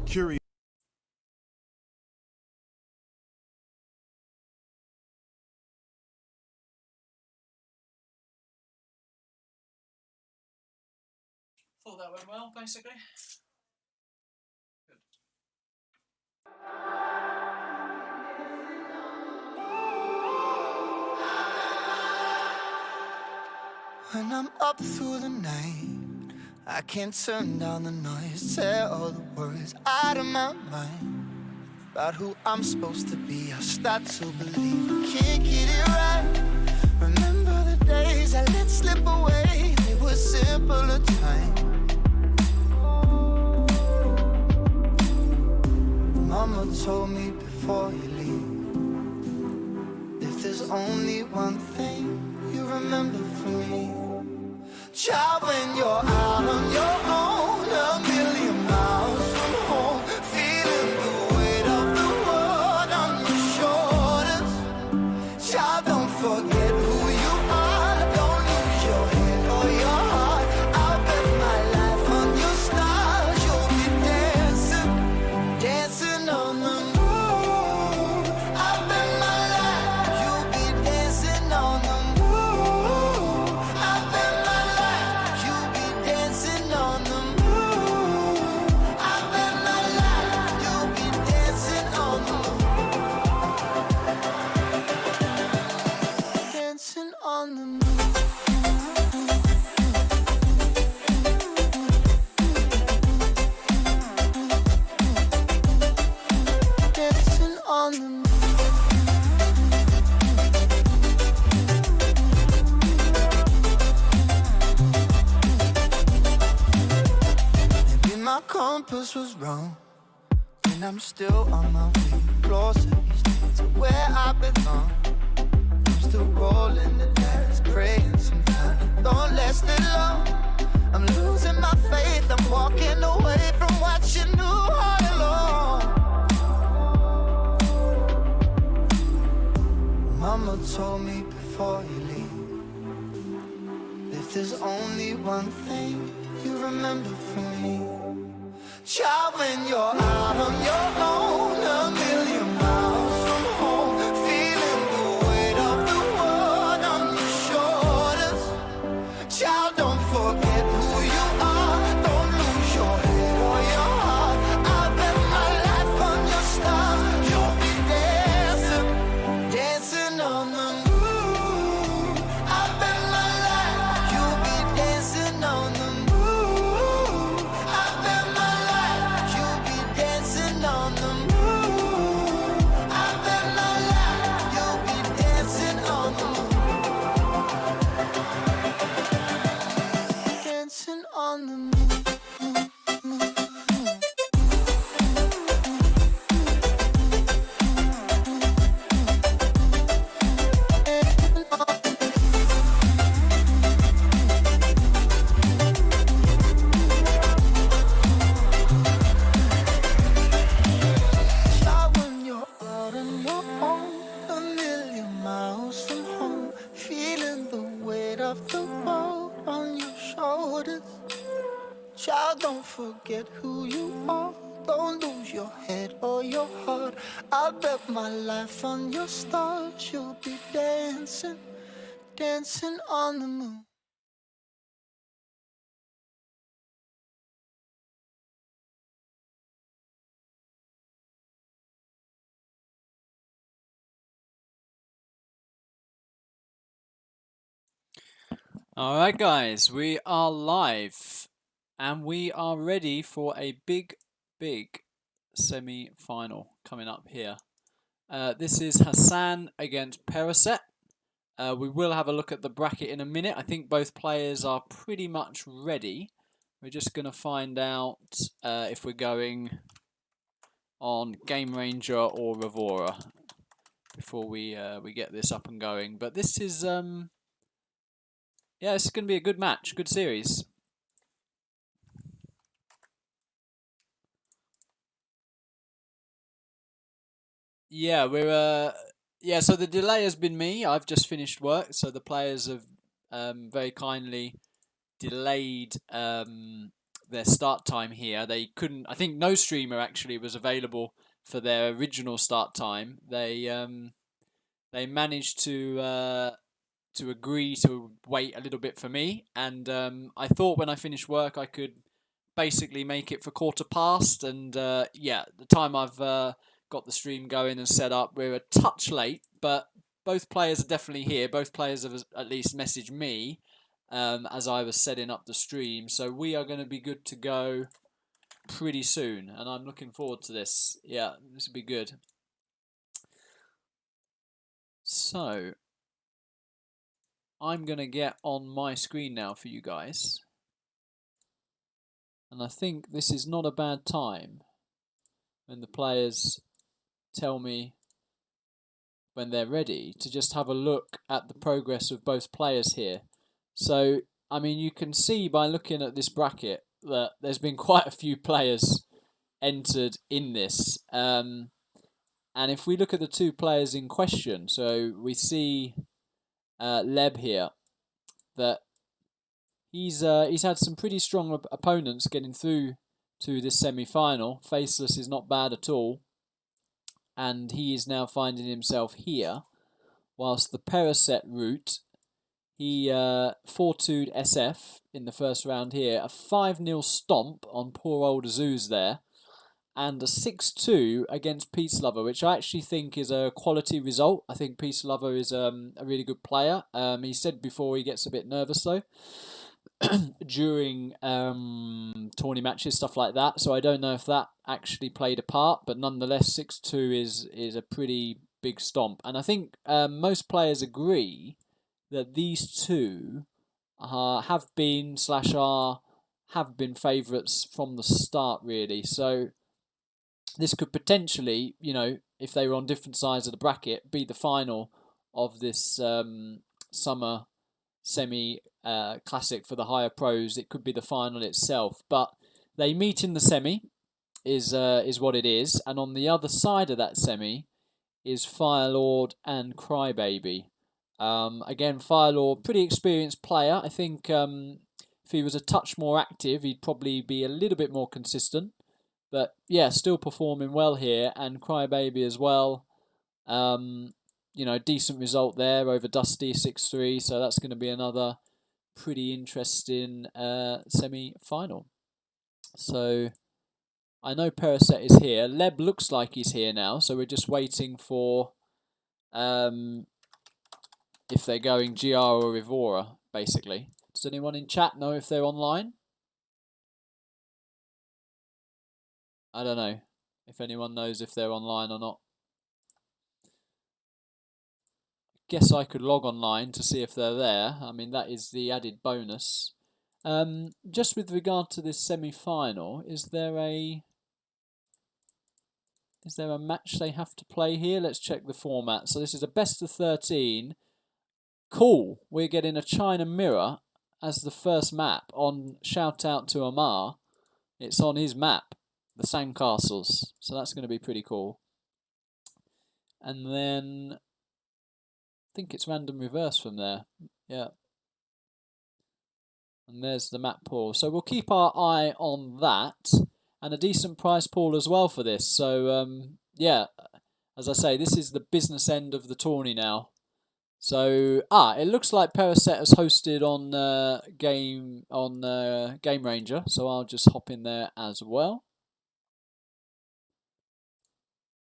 curious. Thought that went well, basically. Good. When I'm up through the night, I can't turn down the noise, tear all the worries out of my mind. About who I'm supposed to be, I start to believe I can't get it right. Remember the days I let slip away, they were simpler times. Mama told me before you leave, if there's only one thing you remember from me, child, when you're out on your own, a million miles from home, feeling the weight of the world on your shoulders. Child, don't forget who you are, don't lose your head or your heart. I'll bet my life on your stars, you'll be dancing, dancing on the moon. I'll bet my life you'll be dancing on the moon. I'll bet my life you'll be dancing on the moon. I'll bet my life you'll be dancing on the moon. Dancing on the moon. Dancing on the moon. Maybe my compass was wrong, and I'm still on my way closer each day to where I belong. I'm still rolling the dice, praying sometimes it don't last that long. I'm losing my faith, I'm walking away from what you knew all along. Mama told me before you leave, if there's only one thing you remember from me, child, when you're out on your own, a million miles from home, feeling the weight of the world on your shoulders. Child, don't forget who you are, don't lose your head or your heart. I'll bet my life on your star, you'll be dancing, dancing on the moon. I'll bet my life you'll be dancing on the moon. I'll bet my life you'll be dancing on the moon. I'll bet my life you'll be dancing on the moon. Dancing on the moon. Child, when you're out on your own, a million miles from home, feeling the weight of the world on your shoulders. Child, don't forget who you are, don't lose your head or your heart. I'll bet my life on your stars, you'll be dancing, dancing on the moon. Alright guys, we are live and we are ready for a big semi-final coming up here. This is Hassan against Percocet. We will have a look at the bracket in a minute. I think both players are pretty much ready. We're just going to find out if we're going on Game Ranger or Revora before we get this up and going. But this is yeah, this is going to be a good match, good series. Yeah, we're yeah. So the delay has been me. I've just finished work, so the players have very kindly delayed their start time here. They couldn't. I think no streamer actually was available for their original start time. They managed to agree to wait a little bit for me, and I thought when I finished work I could basically make it for 1:15. And yeah, the time I've got the stream going and set up, we're a touch late, but both players are definitely here. Both players have at least messaged me as I was setting up the stream, so we are going to be good to go pretty soon, and I'm looking forward to this. Yeah, this will be good. So I'm going to get on my screen now for you guys. And I think this is not a bad time when the players tell me when they're ready to just have a look at the progress of both players here. So, I mean, you can see by looking at this bracket that there's been quite a few players entered in this. And if we look at the two players in question, so we see Leb here, that he's had some pretty strong opponents getting through to this semi-final. Faceless is not bad at all, and he is now finding himself here. Whilst the Percocet route, he 4-2'd SF in the first round here, a 5-0 stomp on poor old Azuz there, and a 6-2 against Peace Lover, which I actually think is a quality result. I think Peace Lover is a really good player. He said before he gets a bit nervous though during tourney matches, stuff like that. So I don't know if that actually played a part, but nonetheless, 6-2 is a pretty big stomp. And I think most players agree that these two have been favourites from the start, really. So this could potentially, if they were on different sides of the bracket, be the final of this summer semi classic for the higher pros. It could be the final itself, but they meet in the semi is what it is. And on the other side of that semi is Firelord and Crybaby. Again, Firelord, pretty experienced player. I think if he was a touch more active, he'd probably be a little bit more consistent. But yeah, still performing well here, and Crybaby as well. Decent result there over Dusty 6-3. So that's going to be another pretty interesting semi-final. So I know Percocet is here. Leb looks like he's here now, so we're just waiting for if they're going GR or Evora, basically. Does anyone in chat know if they're online? I don't know if anyone knows if they're online or not. Guess I could log online to see if they're there. I mean, that is the added bonus. Just with regard to this semi-final, is there a match they have to play here? Let's check the format. So this is a best of 13. Cool. We're getting a China Mirror as the first map on shout out to Amar. It's on his map, the Sandcastles. So that's going to be pretty cool. And then I think it's random reverse from there. Yeah. And there's the map pool. So we'll keep our eye on that. And a decent prize pool as well for this. So, yeah, as I say, this is the business end of the tourney now. So, it looks like Percocet has hosted on Game Ranger. So I'll just hop in there as well.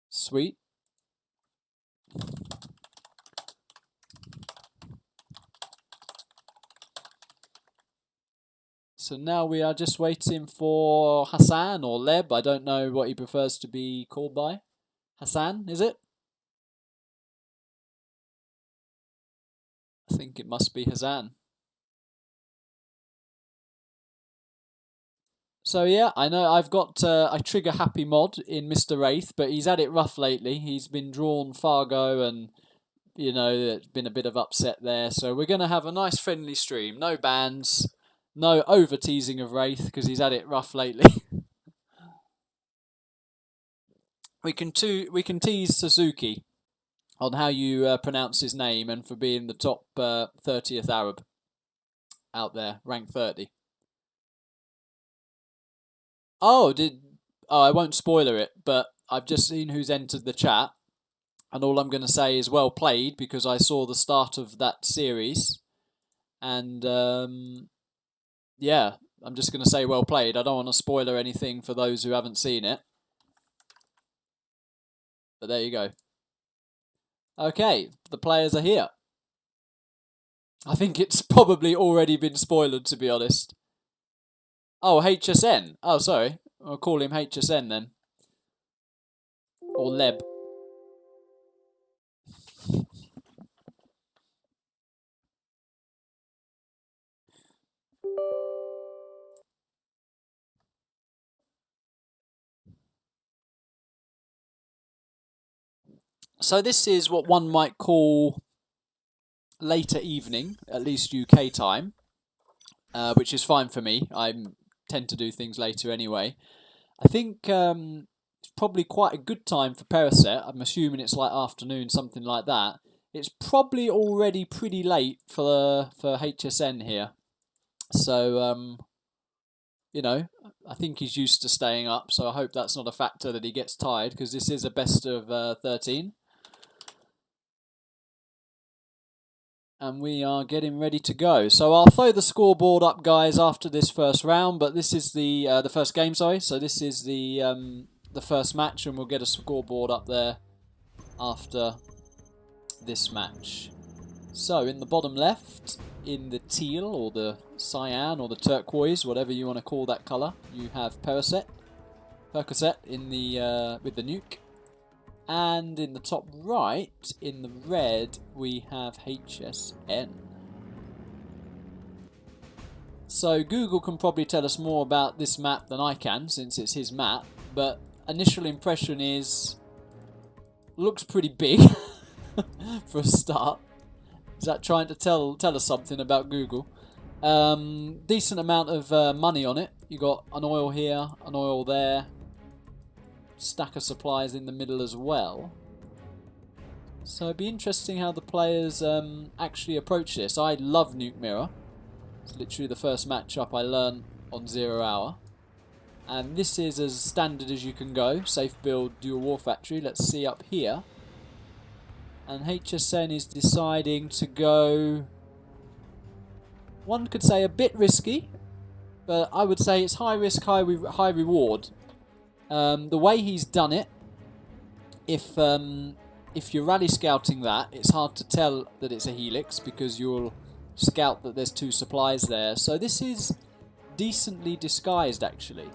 Sweet. So now we are just waiting for Hassan or Leb. I don't know what he prefers to be called by. Hassan, is it? I think it must be Hassan. So yeah, I know I've got a trigger happy mod in Mr. Wraith, but he's had it rough lately. He's been drawn Fargo and, there's been a bit of upset there. So we're going to have a nice friendly stream. No bans. No over teasing of Wraith because he's had it rough lately. we can tease Suzuki on how you pronounce his name and for being the top 30th Arab out there, rank 30. Oh, I won't spoiler it, but I've just seen who's entered the chat, and all I'm going to say is well played because I saw the start of that series, and yeah, I'm just going to say well played. I don't want to spoiler anything for those who haven't seen it, but there you go. Okay, the players are here. I think it's probably already been spoiled, to be honest. Oh, HSN. Oh, sorry. I'll call him HSN then. Or Leb. So this is what one might call later evening, at least UK time, which is fine for me. I tend to do things later anyway. I think it's probably quite a good time for Percocet. I'm assuming it's like afternoon, something like that. It's probably already pretty late for HSN here. So, you know, I think he's used to staying up, so I hope that's not a factor that he gets tired, because this is a best of 13. And we are getting ready to go. So I'll throw the scoreboard up, guys, after this first round. But this is the first game, sorry. So this is the first match, and we'll get a scoreboard up there after this match. So in the bottom left, in the teal or the cyan or the turquoise, whatever you want to call that colour, you have Percocet in the with the nuke. And in the top right, in the red, we have HSN. So Google can probably tell us more about this map than I can, since it's his map. But initial impression is, looks pretty big for a start. Is that trying to tell us something about Google? Decent amount of money on it. You got an oil here, an oil there. Stack of supplies in the middle as well. So it'd be interesting how the players actually approach this. I love Nuke Mirror. It's literally the first matchup I learned on 0 Hour. And this is as standard as you can go. Safe build, dual war factory. Let's see up here. And HSN is deciding to go, one could say a bit risky, but I would say it's high risk, high reward. The way he's done it, if you're rally scouting that, it's hard to tell that it's a helix because you'll scout that there's 2 supplies there. So this is decently disguised, actually.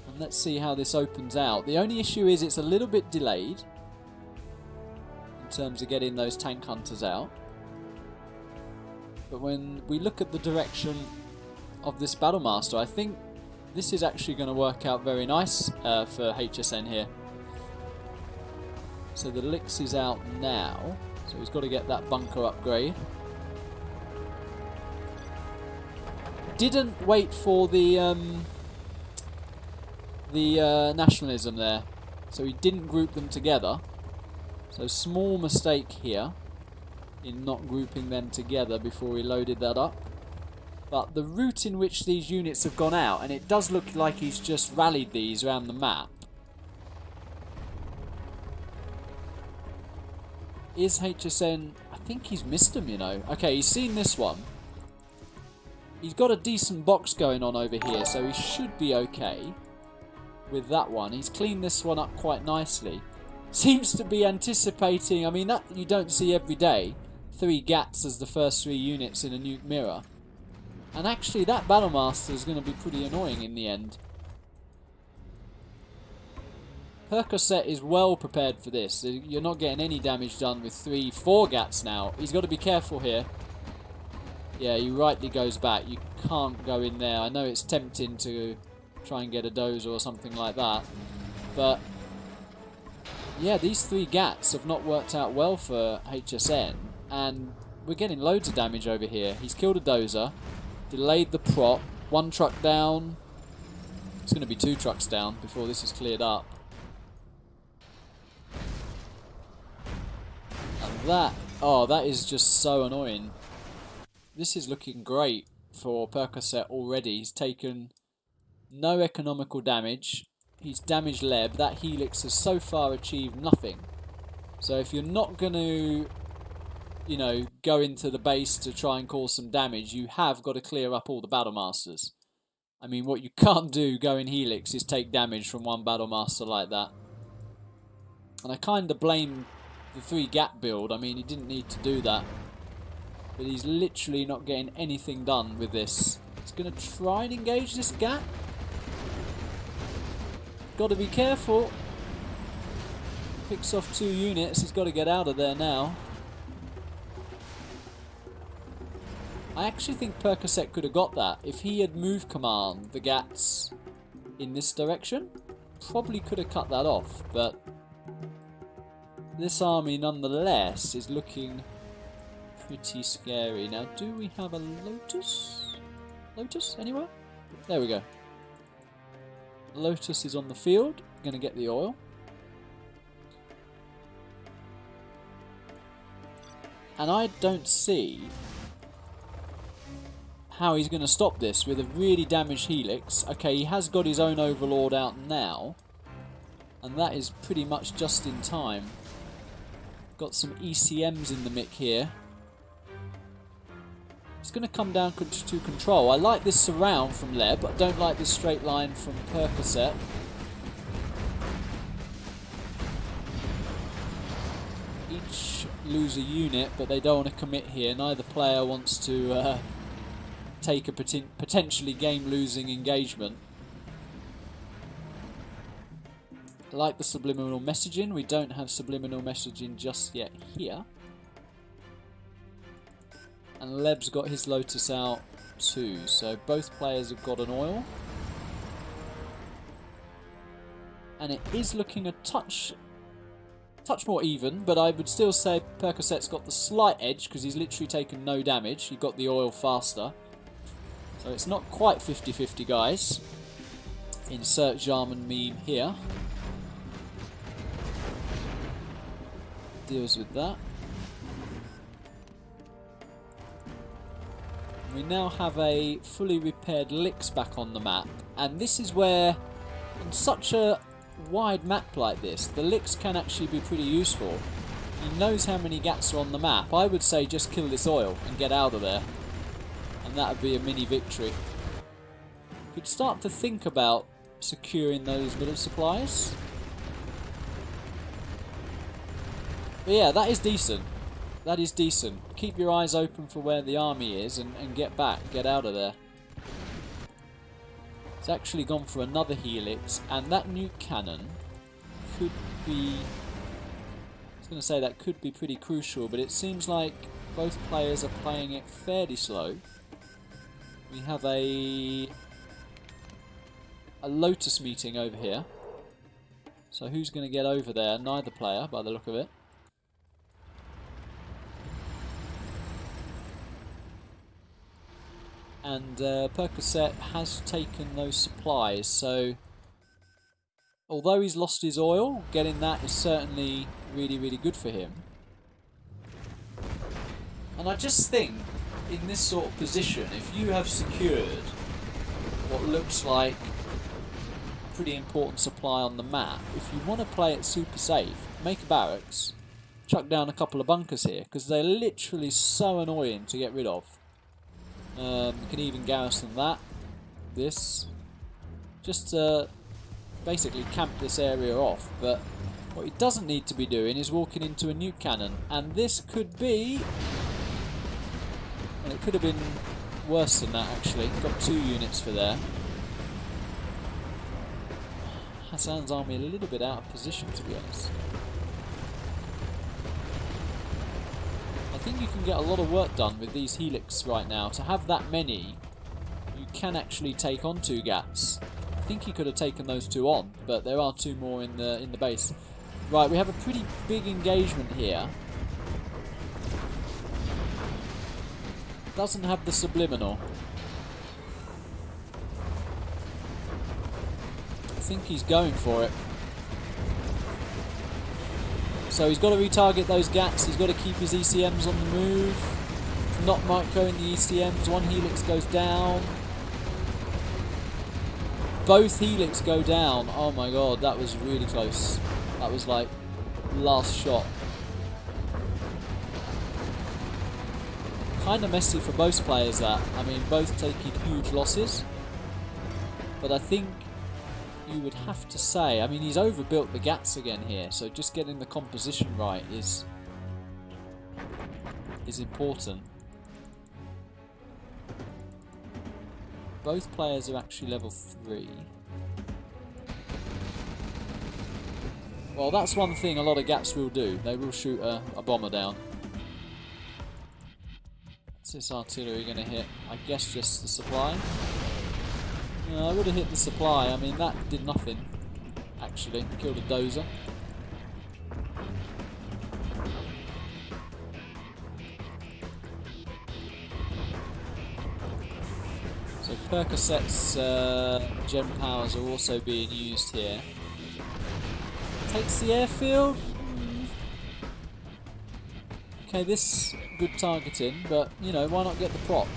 And let's see how this opens out. The only issue is it's a little bit delayed in terms of getting those tank hunters out. But when we look at the direction of this Battlemaster, I think this is actually going to work out very nice for HSN here. So the Lix is out now, so he's got to get that bunker upgrade. Didn't wait for the nationalism there, so he didn't group them together. So small mistake here in not grouping them together before he loaded that up. But the route in which these units have gone out, and it does look like he's just rallied these around the map, is HSN... I think he's missed them, you know. Okay, he's seen this one. He's got a decent box going on over here, so he should be okay with that one. He's cleaned this one up quite nicely. Seems to be anticipating... I mean, that you don't see every day. 3 GATs as the first 3 units in a Nuke Mirror. And actually, that Battlemaster is going to be pretty annoying in the end. Percocet is well prepared for this. You're not getting any damage done with 3-4 GATs now. He's got to be careful here. Yeah, he rightly goes back. You can't go in there. I know it's tempting to try and get a dozer or something like that. But, yeah, these 3 GATs have not worked out well for HSN. And we're getting loads of damage over here. He's killed a dozer. Delayed the prop. 1 truck down. It's going to be 2 trucks down before this is cleared up. And that... oh, that is just so annoying. This is looking great for Percocet already. He's taken no economical damage. He's damaged Leb. That Helix has so far achieved nothing. So if you're not going to, you know, go into the base to try and cause some damage, you have got to clear up all the Battle Masters. I mean, what you can't do going Helix is take damage from one Battle Master like that. And I kind of blame the 3-gap build. I mean, he didn't need to do that. But he's literally not getting anything done with this. He's going to try and engage this gap. Got to be careful. Picks off 2 units. He's got to get out of there now. I actually think Percocet could have got that. If he had moved command the Gats in this direction, probably could have cut that off. But this army nonetheless is looking pretty scary. Now, do we have a Lotus? Lotus anywhere? There we go. Lotus is on the field. Going to get the oil. And I don't see how he's going to stop this with a really damaged Helix. Okay, he has got his own Overlord out now. And that is pretty much just in time. Got some ECMs in the mick here. It's going to come down to control. I like this surround from Leb. I don't like this straight line from Percocet. Each lose a unit, but they don't want to commit here. Neither player wants to take a potentially game-losing engagement. I like the subliminal messaging. We don't have subliminal messaging just yet here. And Leb's got his Lotus out too, so both players have got an oil. And it is looking a touch more even, but I would still say Percocet's got the slight edge because he's literally taken no damage. He got the oil faster. So it's not quite 50-50, guys. Insert Jarman meme here. Deals with that. We now have a fully repaired Lix back on the map, and this is where, on such a wide map like this, the Lix can actually be pretty useful. He knows how many Gats are on the map. I would say just kill this oil and get out of there, and that would be a mini victory. You could start to think about securing those middle supplies. But yeah, that is decent. That is decent. Keep your eyes open for where the army is and get back, get out of there. It's actually gone for another Helix, and that nuke cannon could be... I was going to say that could be pretty crucial, but it seems like both players are playing it fairly slow. We have a Lotus meeting over here. So who's going to get over there? Neither player, by the look of it. And Percocet has taken those supplies, so although he's lost his oil, getting that is certainly really, really good for him. And I just think, in this sort of position, if you have secured what looks like a pretty important supply on the map, if you want to play it super safe, make a barracks, chuck down a couple of bunkers here, because they're literally so annoying to get rid of. You can even garrison that. This. Just to basically camp this area off. But what he doesn't need to be doing is walking into a nuke cannon. And this could be... Well, it could have been worse than that, actually. Got 2 units for there. Hassan's army a little bit out of position, to be honest. I think you can get a lot of work done with these Helix right now. To have that many, you can actually take on 2 Gats. I think he could have taken those 2 on, but there are 2 more in the base. Right, we have a pretty big engagement here. Doesn't have the subliminal. I think he's going for it. So he's got to retarget those Gats, he's got to keep his ECMs on the move. not micro in the ECMs. One helix goes down. Both helix go down. Oh my god, that was really close. That was like last shot. Kind of messy for both players that. I mean, both taking huge losses. But I think you would have to say, I mean, he's overbuilt the gats again here, so just getting the composition right is important. Both players are actually level 3. Well, that's one thing a lot of gats will do. They will shoot a bomber down. What's this artillery going to hit? I guess just the supply. No, I would have hit the supply. I mean, that did nothing, actually. Killed a dozer. So Percocet's gem powers are also being used here. Takes the airfield. Okay, this good targeting, but you know, why not get the prop?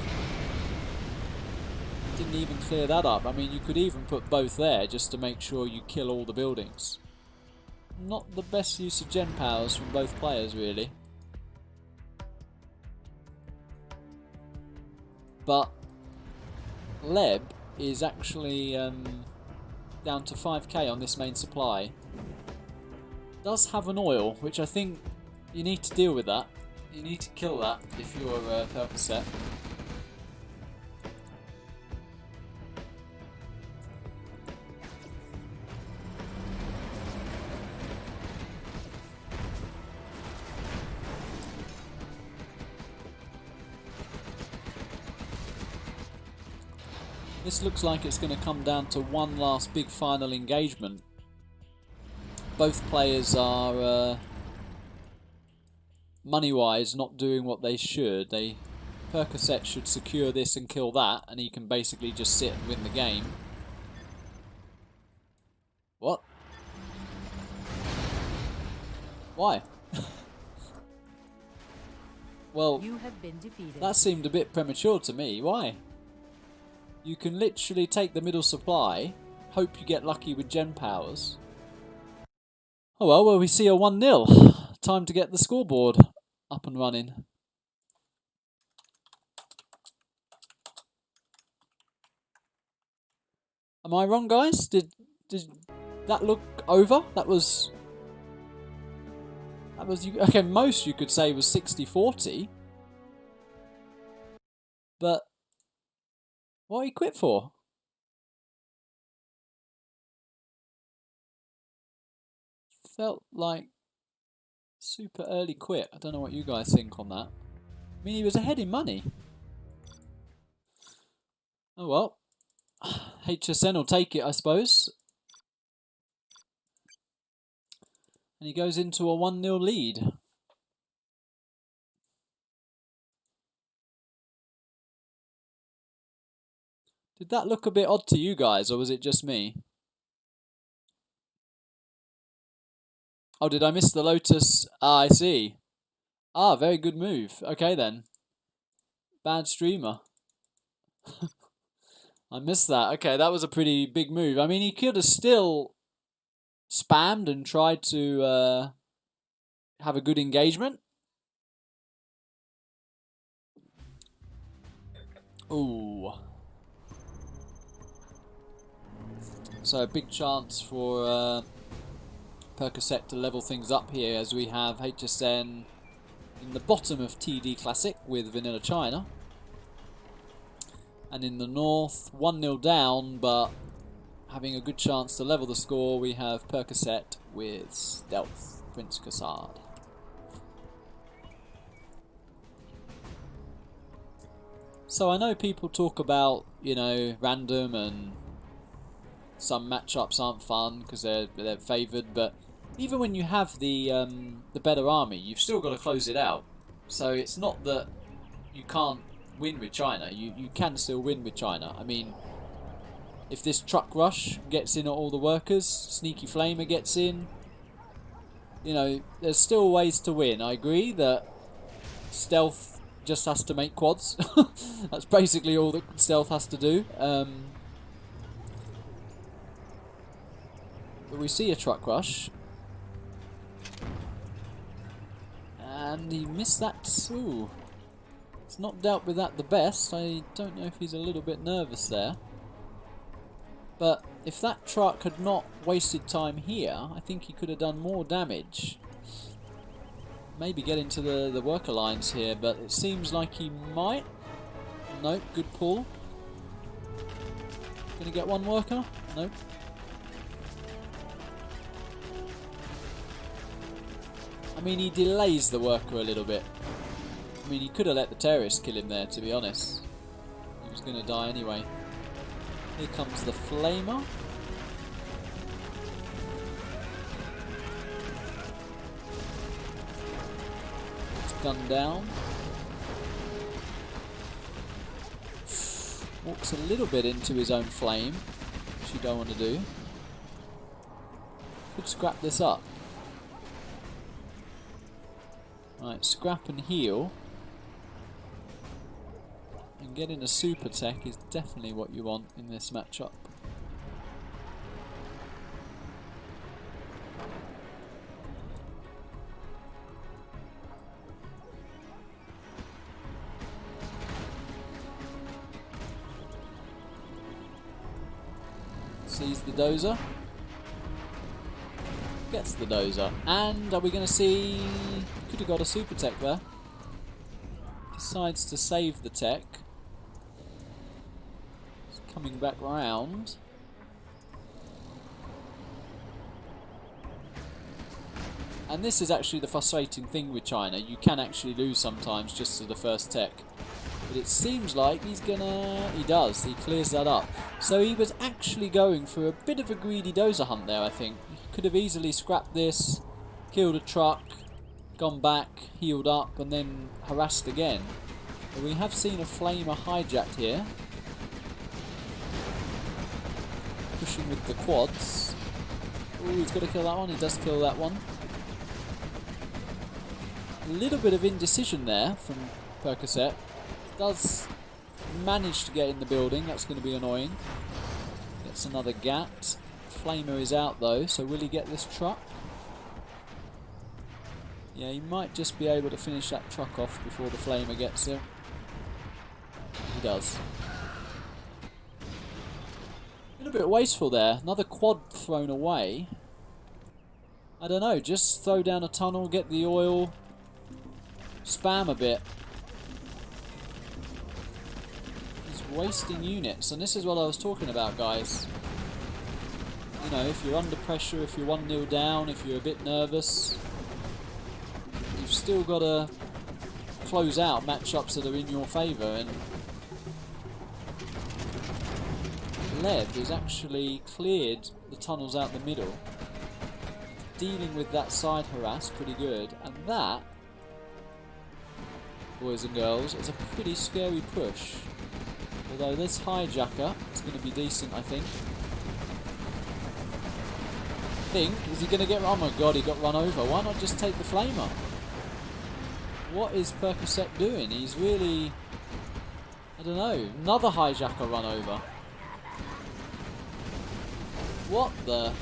Didn't even clear that up. I mean, you could even put both there just to make sure you kill all the buildings. Not the best use of gen powers from both players, really. But Leb is actually down to 5k on this main supply. Does have an oil, which I think you need to deal with that. You need to kill that if you're Percocet. This looks like it's going to come down to one last big final engagement. Both players are money-wise not doing what they should. Percocet should secure this and kill that, and he can basically just sit and win the game. What? Why? Well, you have been defeated. That seemed a bit premature to me. Why? You can literally take the middle supply, hope you get lucky with gen powers. Oh well, we see a 1-0. Time to get the scoreboard up and running. Am I wrong, guys? Did that look over? That was okay. Most you could say was 60-40, but what he quit for? Felt like super early quit. I don't know what you guys think on that. I mean, he was ahead in money. Oh well. HSN will take it, I suppose. And he goes into a 1-0 lead. Did that look a bit odd to you guys, or was it just me? Oh, did I miss the Lotus? Ah, I see. Ah, very good move. Okay then. Bad streamer. I missed that. Okay, that was a pretty big move. I mean, he could have still spammed and tried to have a good engagement. Ooh. So a big chance for Percocet to level things up here, as we have HSN in the bottom of TD Classic with Vanilla China. And in the north, 1-0 down, but having a good chance to level the score, we have Percocet with Stealth, Prince Cassard. So I know people talk about, you know, random and some matchups aren't fun because they're favoured, but even when you have the better army, you've still got to close it out. So it's not that you can't win with China. You can still win with China. I mean, if this truck rush gets in at all the workers, Sneaky Flamer gets in, you know, there's still ways to win. I agree that Stealth just has to make quads. That's basically all that stealth has to do. But we see a truck rush. And he missed that. Ooh. He's not dealt with that the best. I don't know if he's a little bit nervous there. But if that truck had not wasted time here, I think he could have done more damage. Maybe get into the worker lines here, but it seems like he might. Nope, good pull. Gonna get one worker? Nope. I mean, he delays the worker a little bit. I mean, he could have let the terrorist kill him there, to be honest. He was gonna die anyway. Here comes the flamer. Gun down. Walks a little bit into his own flame, which you don't want to do. Could scrap this up. Right, scrap and heal. And getting a super tech is definitely what you want in this matchup. Sees the dozer. Gets the dozer. And are we going to see... Could have got a super tech there. Decides to save the tech. It's coming back round. And this is actually the frustrating thing with China. You can actually lose sometimes just to the first tech. But it seems like he's gonna... He does. He clears that up. So he was actually going for a bit of a greedy dozer hunt there, I think. He could have easily scrapped this, killed a truck, gone back, healed up, and then harassed again. But we have seen a flamer hijacked here. Pushing with the quads. Ooh, he's got to kill that one. He does kill that one. A little bit of indecision there from Percocet. Does manage to get in the building. That's going to be annoying. Gets another gat. Flamer is out though, so will he get this truck? Yeah, he might just be able to finish that truck off before the flamer gets him. He does. A little bit wasteful there. Another quad thrown away. I don't know, just throw down a tunnel, get the oil, spam a bit. Wasting units, and this is what I was talking about, guys. You know, if you're under pressure, if you're 1-0 down, if you're a bit nervous, you've still got to close out matchups that are in your favour. And Lev has actually cleared the tunnels out the middle, dealing with that side harass pretty good, and that, boys and girls, is a pretty scary push. Although this hijacker is going to be decent, I think. Is he going to get... Oh my god, he got run over. Why not just take the flamer? What is Percocet doing? He's really... I don't know. Another hijacker run over. What the...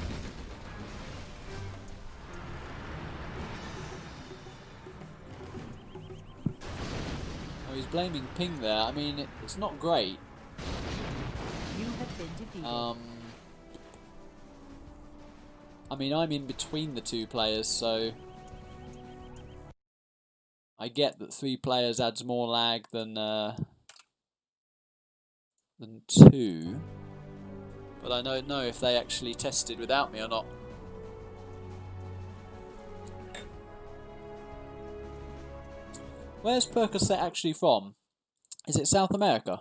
Oh, he's blaming ping there. I mean, it's not great. You have been defeated. I mean, I'm in between the two players, so I get that 3 players adds more lag than 2, but I don't know if they actually tested without me or not. Where's Percocet actually from? Is it South America?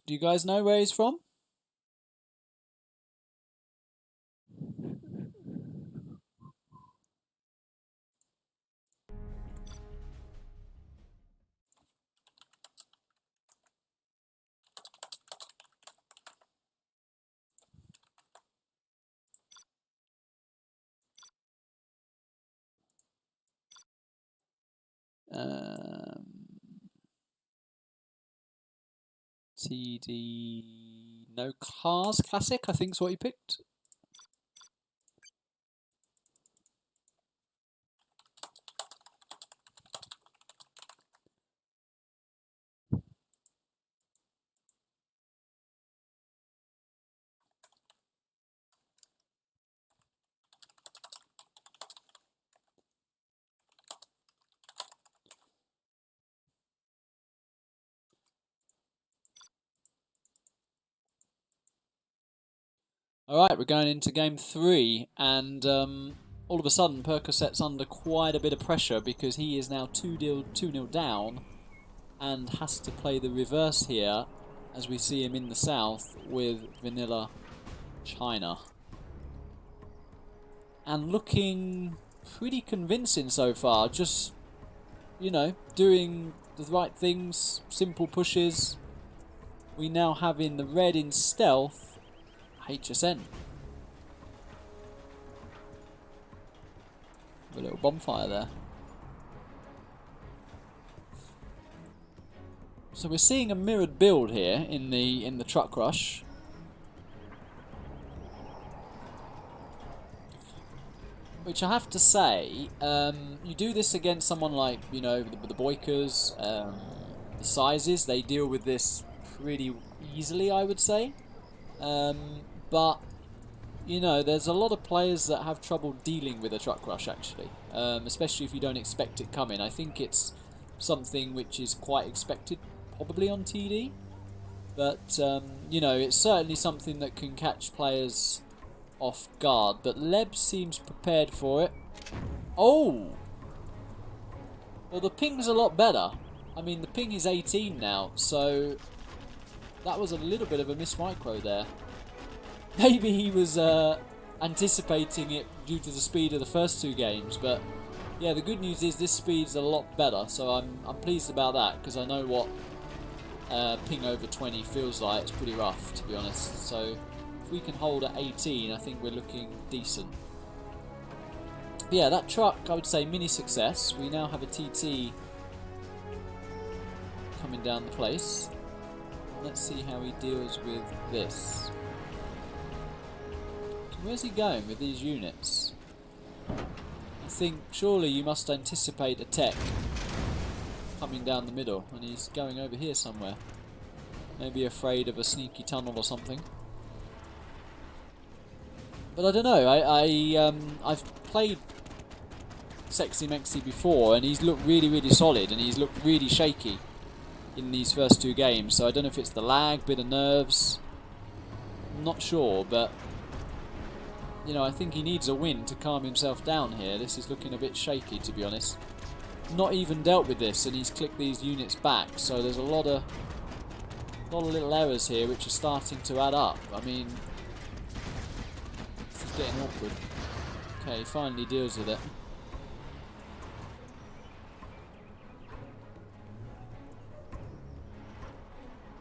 Do you guys know where he's from? TD no cars classic, I think is what he picked. Alright, we're going into game 3, and all of a sudden Percocet's under quite a bit of pressure because he is now 2-0 down and has to play the reverse here as we see him in the south with Vanilla China. And looking pretty convincing so far, just, you know, doing the right things, simple pushes. We now have in the red in stealth HSN. A little bonfire there. So we're seeing a mirrored build here in the truck rush. Which I have to say, you do this against someone like, you know, the Boykers, the sizes, they deal with this pretty easily, I would say. But, you know, there's a lot of players that have trouble dealing with a truck rush, actually. Especially if you don't expect it coming. I think it's something which is quite expected, probably on TD. But, you know, it's certainly something that can catch players off guard. But Leb seems prepared for it. Oh! Well, the ping's a lot better. I mean, the ping is 18 now, so that was a little bit of a miss micro there. Maybe he was anticipating it due to the speed of the first 2 games, but yeah, the good news is this speed's a lot better, so I'm pleased about that, because I know what ping over 20 feels like. It's pretty rough, to be honest. So if we can hold at 18, I think we're looking decent. But yeah, that truck, I would say, mini success. We now have a TT coming down the place. Let's see how he deals with this. Where's he going with these units? I think surely you must anticipate a tech coming down the middle, and he's going over here somewhere. Maybe afraid of a sneaky tunnel or something. But I don't know. I've played Sexy Mexy before, and he's looked really solid, and he's looked really shaky in these first 2 games. So I don't know if it's the lag, bit of nerves. I'm not sure, but you know, I think he needs a win to calm himself down here. This is looking a bit shaky, to be honest. Not even dealt with this, and he's clicked these units back. So there's a lot of little errors here which are starting to add up. I mean, this is getting awkward. Okay, he finally deals with it.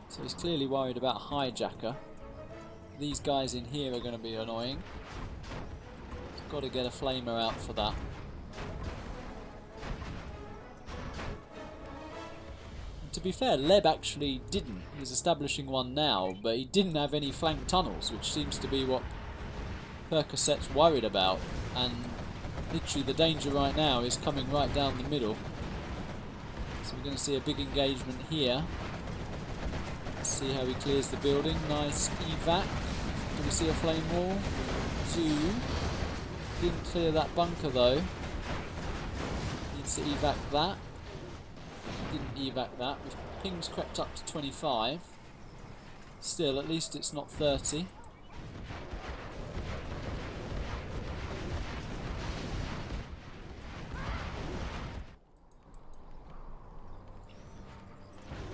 So he's clearly worried about hijacker. These guys in here are going to be annoying. Got to get a flamer out for that. And to be fair, Leb actually didn't. He's establishing one now, but he didn't have any flank tunnels, which seems to be what Percocet's worried about. And literally the danger right now is coming right down the middle. So we're going to see a big engagement here. Let's see how he clears the building. Nice evac. Do we see a flame wall? 2. Didn't clear that bunker though. Needs to evac that. Didn't evac that. With ping's crept up to 25. Still, at least it's not 30.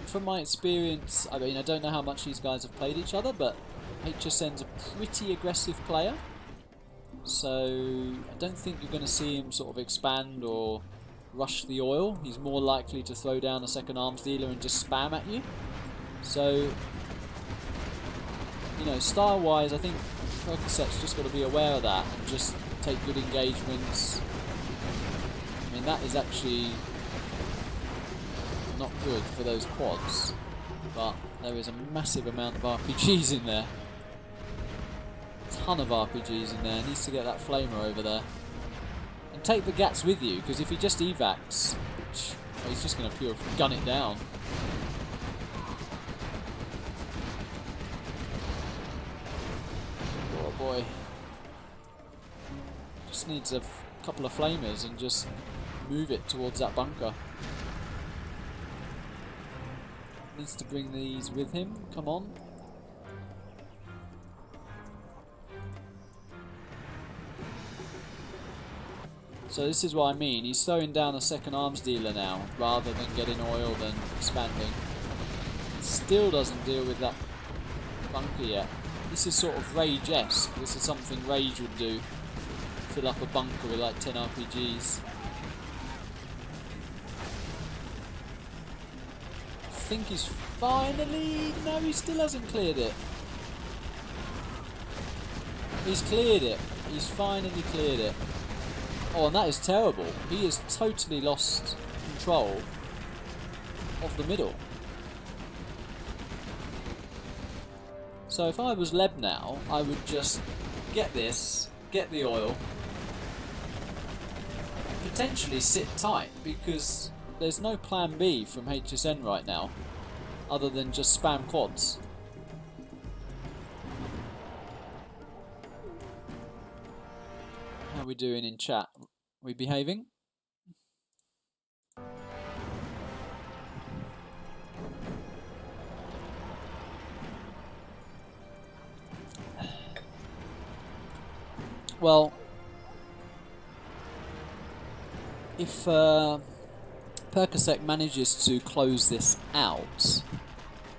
From my experience, I mean, I don't know how much these guys have played each other, but HSN's a pretty aggressive player. So I don't think you're going to see him sort of expand or rush the oil. He's more likely to throw down a second arms dealer and just spam at you. So, you know, style-wise, I think Percocet's just got to be aware of that and just take good engagements. I mean, that is actually not good for those quads, but there is a massive amount of RPGs in there. Ton of RPGs in there. Needs to get that flamer over there. And take the Gats with you, because if he just evacs, he's just going to pure gun it down. Oh boy. Just needs a couple of flamers and just move it towards that bunker. Needs to bring these with him. Come on. So this is what I mean. He's throwing down a second arms dealer now, rather than getting oiled and expanding. Still doesn't deal with that bunker yet. This is sort of Rage-esque. This is something Rage would do. Fill up a bunker with like 10 RPGs. I think he's finally... No, he still hasn't cleared it. He's cleared it. He's finally cleared it. Oh, and that is terrible. He has totally lost control of the middle. So if I was Leb now, I would just get this, get the oil, potentially sit tight, because there's no plan B from HSN right now, other than just spam quads. How are we doing in chat? We behaving? Well, if Percocet manages to close this out,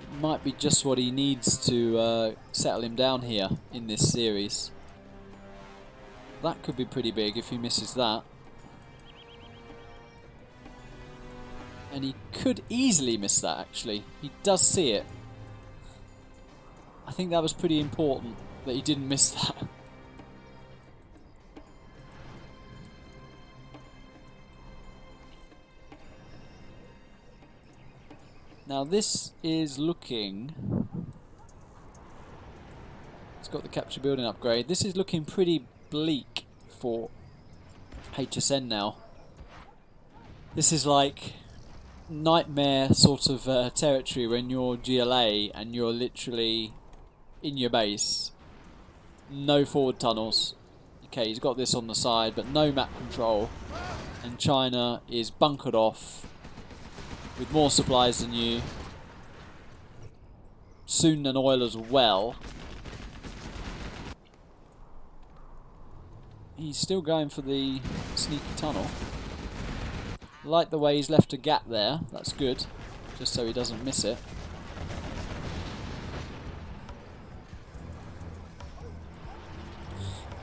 it might be just what he needs to settle him down here in this series. That could be pretty big if he misses that. And he could easily miss that, actually. He does see it. I think that was pretty important that he didn't miss that. Now this is looking... It's got the capture building upgrade. This is looking pretty bleak for HSN now. This is like nightmare sort of territory when you're GLA and you're literally in your base. No forward tunnels. Okay, he's got this on the side, but no map control. And China is bunkered off with more supplies than you. Soon an oil as well. He's still going for the sneaky tunnel. Like the way he's left a gap there. That's good. Just so he doesn't miss it.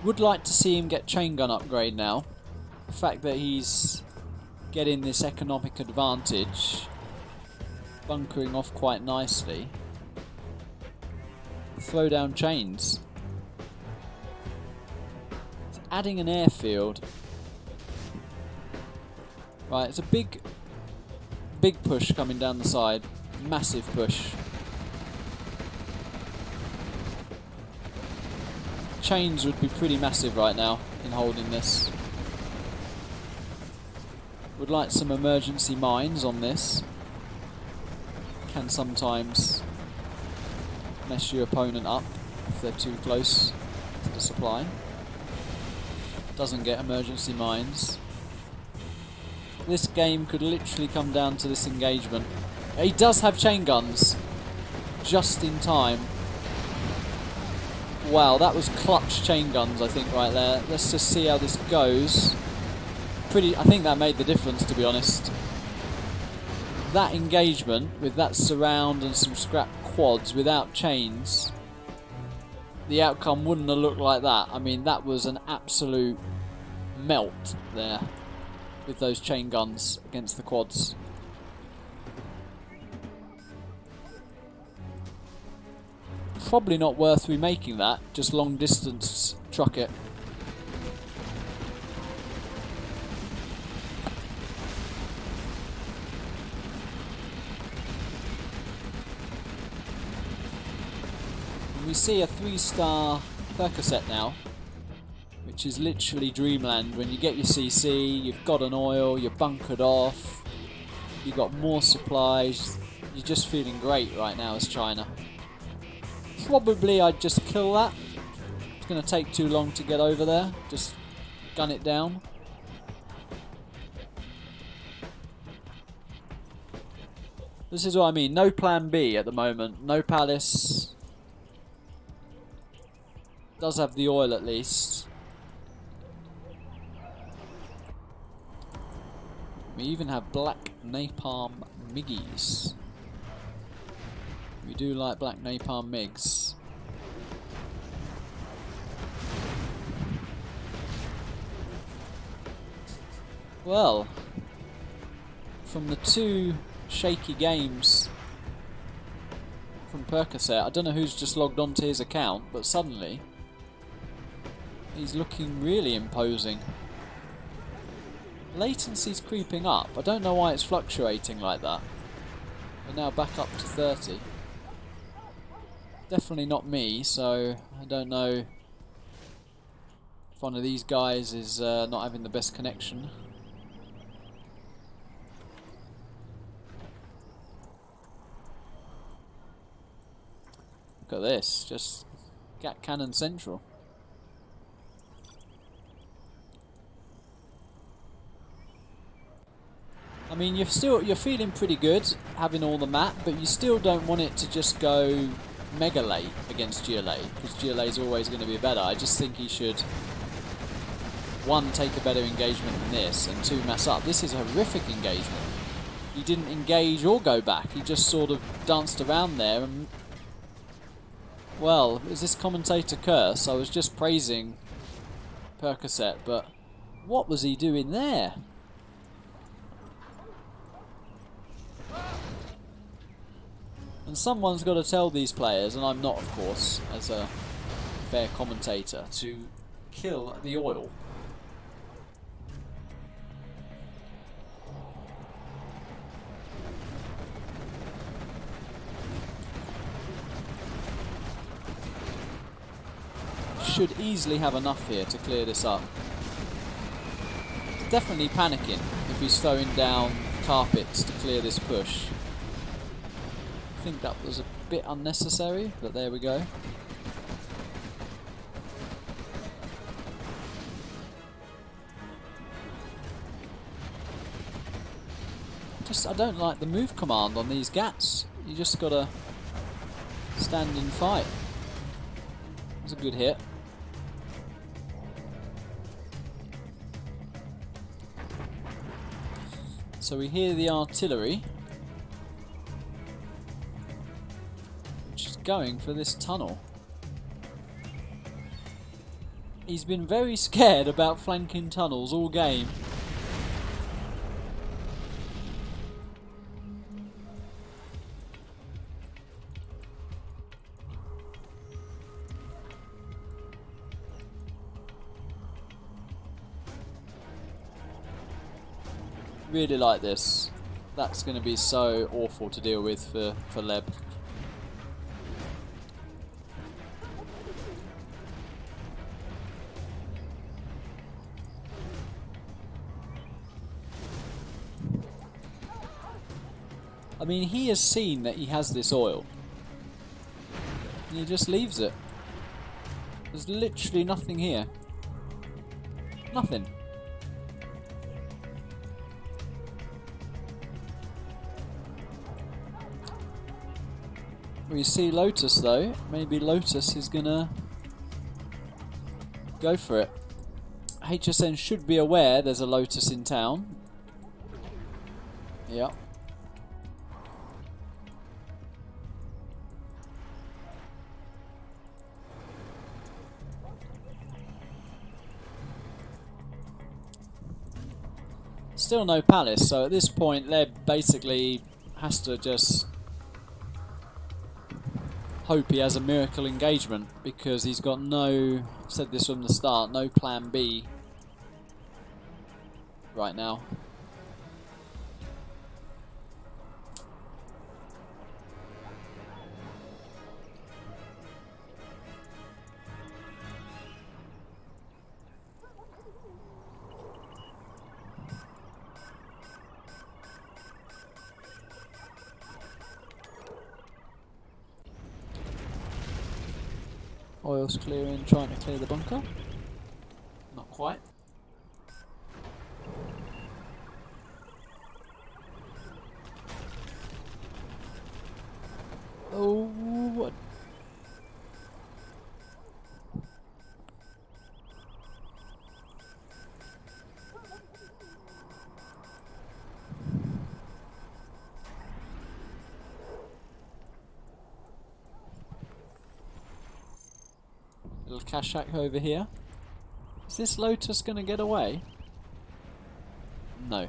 Would like to see him get chain gun upgrade now. The fact that he's getting this economic advantage, bunkering off quite nicely. Throw down chains. It's adding an airfield. Right, it's a big push coming down the side. Massive push. Chains would be pretty massive right now in holding this. Would like some emergency mines on this. Can sometimes mess your opponent up if they're too close to the supply. Doesn't get emergency mines. This game could literally come down to this engagement. He does have chain guns. Just in time. Wow, that was clutch chain guns, I think, right there. Let's just see how this goes. I think that made the difference, to be honest. That engagement with that surround and some scrap quads without chains, the outcome wouldn't have looked like that. I mean, that was an absolute melt there with those chain guns against the quads. Probably not worth remaking that, just long distance truck it. we see a 3-star Percocet now, which is literally dreamland. When you get your CC, you've got an oil, you're bunkered off, you've got more supplies, you're just feeling great right now as China. Probably I'd just kill that. It's going to take too long to get over there. Just gun it down. This is what I mean. No plan B at the moment. No palace. Does have the oil at least. We even have black napalm miggies. We do like black napalm migs. Well, from the 2 shaky games from Percocet, I don't know who's just logged onto his account, but suddenly he's looking really imposing. Latency's creeping up. I don't know why it's fluctuating like that. We're now back up to 30. Definitely not me, so I don't know if one of these guys is not having the best connection. Look at this, just Gat Cannon Central. I mean, you're feeling pretty good having all the map, but you still don't want it to just go mega late against GLA, because GLA is always going to be better. I just think he should, 1, take a better engagement than this, and 2, mess up. This is a horrific engagement. He didn't engage or go back. He just sort of danced around there. And, well, is this commentator curse? I was just praising Percocet, but what was he doing there? And someone's got to tell these players, and I'm not, of course, as a fair commentator, to kill the oil. Should easily have enough here to clear this up. He's definitely panicking if he's throwing down carpets to clear this push. I think that was a bit unnecessary, but there we go. I don't like the move command on these Gats. You just gotta stand and fight. It was a good hit. So we hear the artillery, which is going for this tunnel. He's been very scared about flanking tunnels all game. Really like this. That's going to be so awful to deal with for Leb. I mean, he has seen that he has this oil, and he just leaves it. There's literally nothing here. Nothing. We see Lotus though. Maybe Lotus is gonna go for it. HSN should be aware there's a Lotus in town. Yep. Still no palace, so at this point Leb basically has to just hope he has a miracle engagement, because he's got no, said this from the start, no plan B right now. Oil's clearing, trying to clear the bunker. Not quite. Oh, what? Little cash shack over here. Is this Lotus going to get away? No.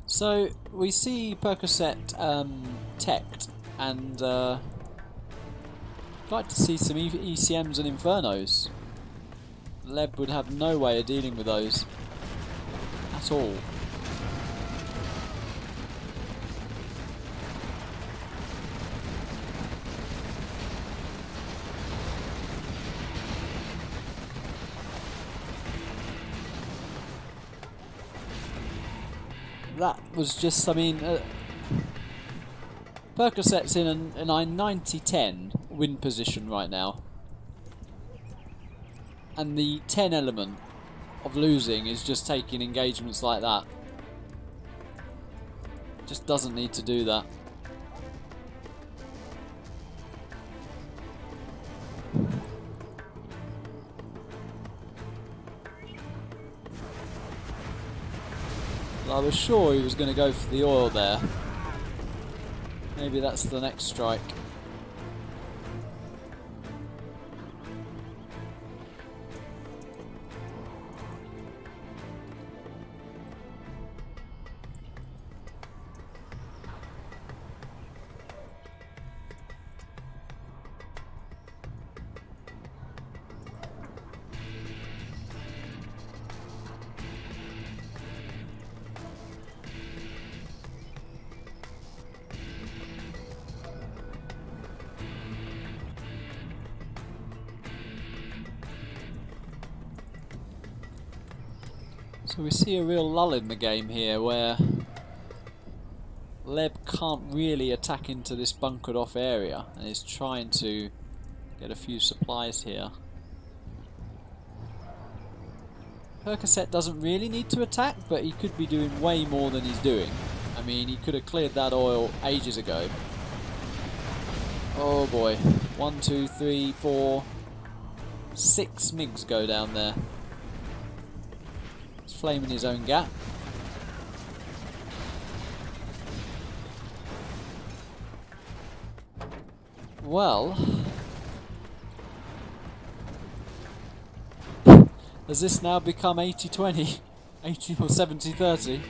So we see Percocet teched, and I'd like to see some ECMs and Infernos. Leb would have no way of dealing with those at all. That was just, I mean, Percocet's in a 90-10 win position right now. And the 10 element of losing is just taking engagements like that. Just doesn't need to do that. I was sure he was going to go for the oil there. Maybe that's the next strike. So we see a real lull in the game here where Leb can't really attack into this bunkered off area and is trying to get a few supplies here. Percocet doesn't really need to attack, but he could be doing way more than he's doing. I mean, he could have cleared that oil ages ago. Oh boy. 1, 2, 3, 4, 6 MiGs go down there. Flaming his own gap. Well, has this now become 80-20? 80 or 70-30?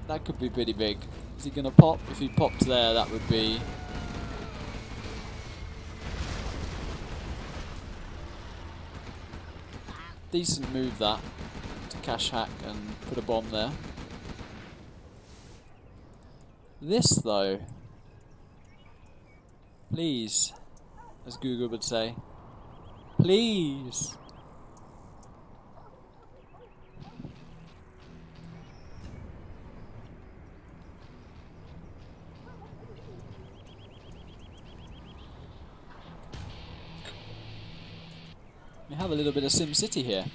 That could be pretty big. Is he going to pop? If he popped there, that would be... decent move, that, to cash hack and put a bomb there. This, though... please, as Google would say. Please! We have a little bit of Sim City here.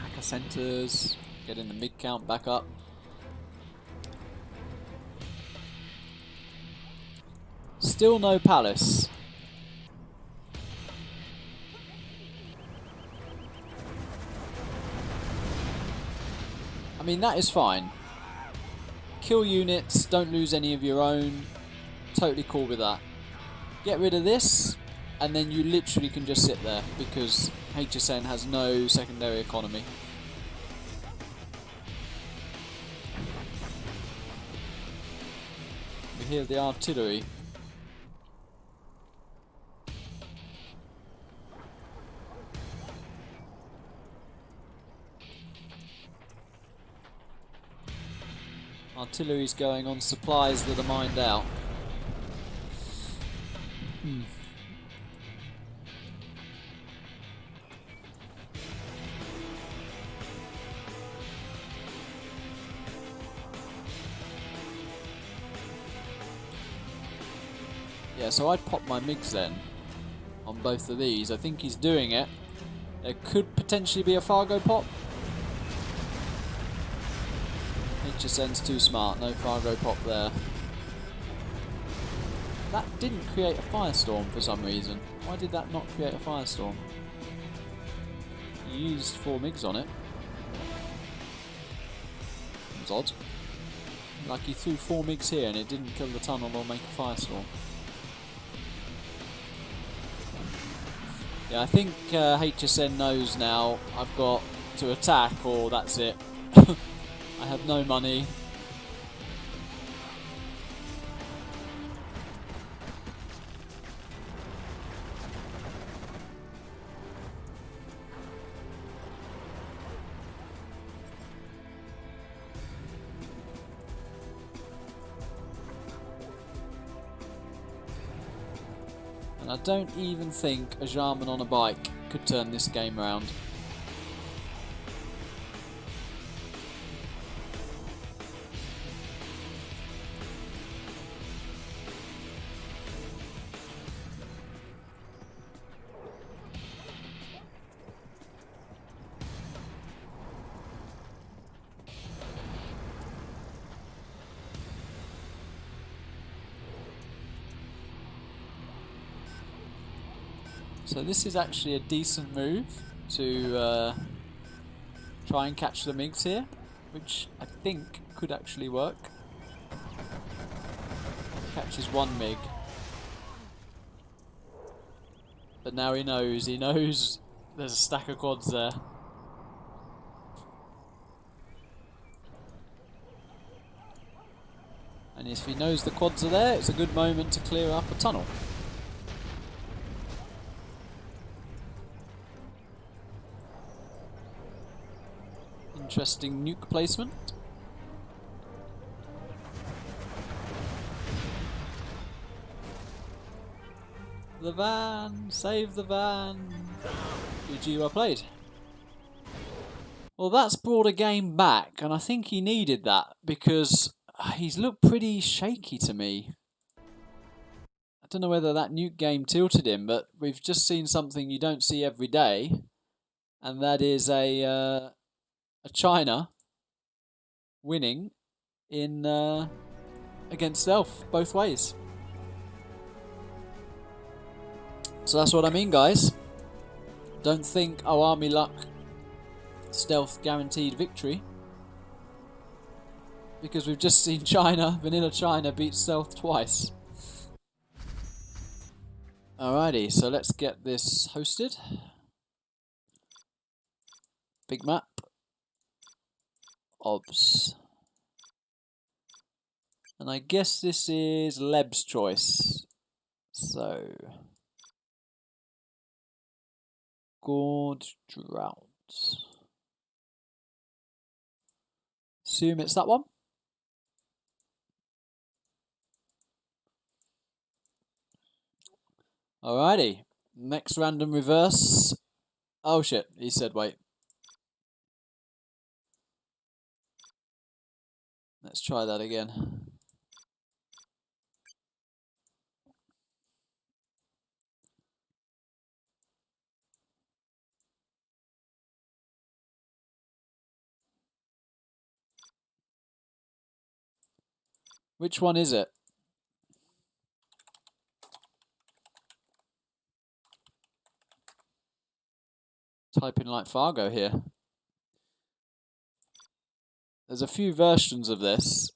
Hacker centres, getting the mid count back up. Still no palace. I mean, that is fine. Kill units, don't lose any of your own. Totally cool with that. Get rid of this. And then you literally can just sit there because HSN has no secondary economy. We hear the artillery. Artillery's going on supplies that are mined out. Yeah, so I'd pop my MiGs then on both of these. I think he's doing it. There could potentially be a Fargo pop. HSN's too smart, no Fargo pop there. That didn't create a firestorm for some reason. Why did that not create a firestorm? He used 4 MiGs on it. It was odd. Like he threw 4 MiGs here and it didn't kill the tunnel or make a firestorm. Yeah, I think HSN knows now I've got to attack or that's it. I have no money. And I don't even think a Jarman on a bike could turn this game around. So this is actually a decent move to try and catch the MiGs here, which I think could actually work. Catches 1 MiG. But now he knows there's a stack of quads there. And if he knows the quads are there, it's a good moment to clear up a tunnel. Interesting nuke placement. The van! Save the van! GG, well played. Well, that's brought a game back, and I think he needed that, because he's looked pretty shaky to me. I don't know whether that nuke game tilted him, but we've just seen something you don't see every day, and that is a China winning in against Stealth both ways. So that's what I mean, guys. Don't think, oh, Army luck, Stealth guaranteed victory, because we've just seen China, Vanilla China, beat Stealth twice. Alrighty, so let's get this hosted. Big map. Obs. And I guess this is Leb's choice. So, Gourd Drought. Assume it's that one. Alrighty. Next random reverse. Oh shit, he said wait. Let's try that again. Which one is it? Type in like Fargo here. There's a few versions of this.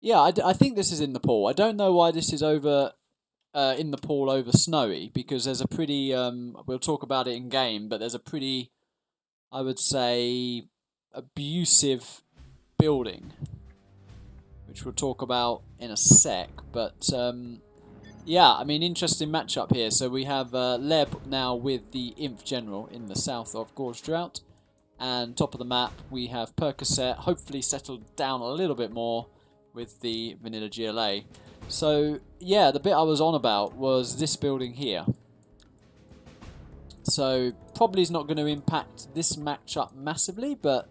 Yeah, I think this is in the pool. I don't know why this is over in the pool over snowy, because there's a pretty, we'll talk about it in game, but there's a pretty, I would say, abusive building, which we'll talk about in a sec. But yeah, I mean, interesting matchup here. So we have Leb now with the Inf General in the south of Gorge Drought. And top of the map, we have Percocet, hopefully settled down a little bit more with the Vanilla GLA. So, yeah, the bit I was on about was this building here. So, probably is not going to impact this matchup massively, but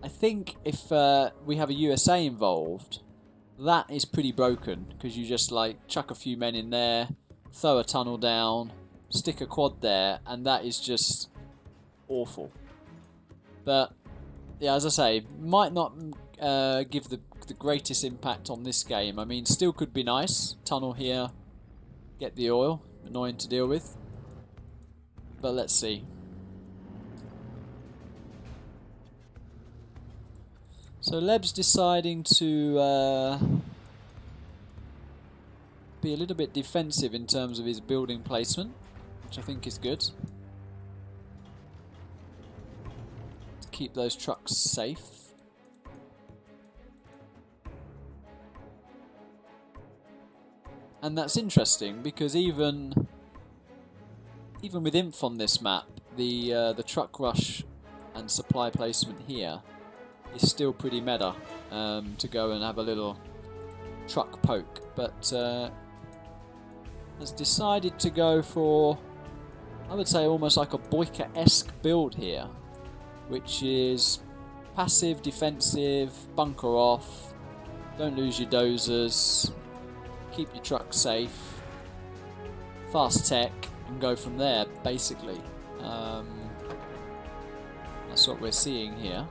I think if we have a USA involved, that is pretty broken, because you just, like, chuck a few men in there, throw a tunnel down, stick a quad there, and that is just awful. But, yeah, as I say, might not give the greatest impact on this game. I mean, still could be nice. Tunnel here, get the oil. Annoying to deal with. But let's see. So Leb's deciding to be a little bit defensive in terms of his building placement, which I think is good. To keep those trucks safe. And that's interesting, because even with Inf on this map, the truck rush and supply placement here is still pretty meta to go and have a little truck poke. But has decided to go for, I would say, almost like a Boyka-esque build here, which is passive, defensive, bunker off, don't lose your dozers, keep your truck safe, fast tech, and go from there, basically. That's what we're seeing here.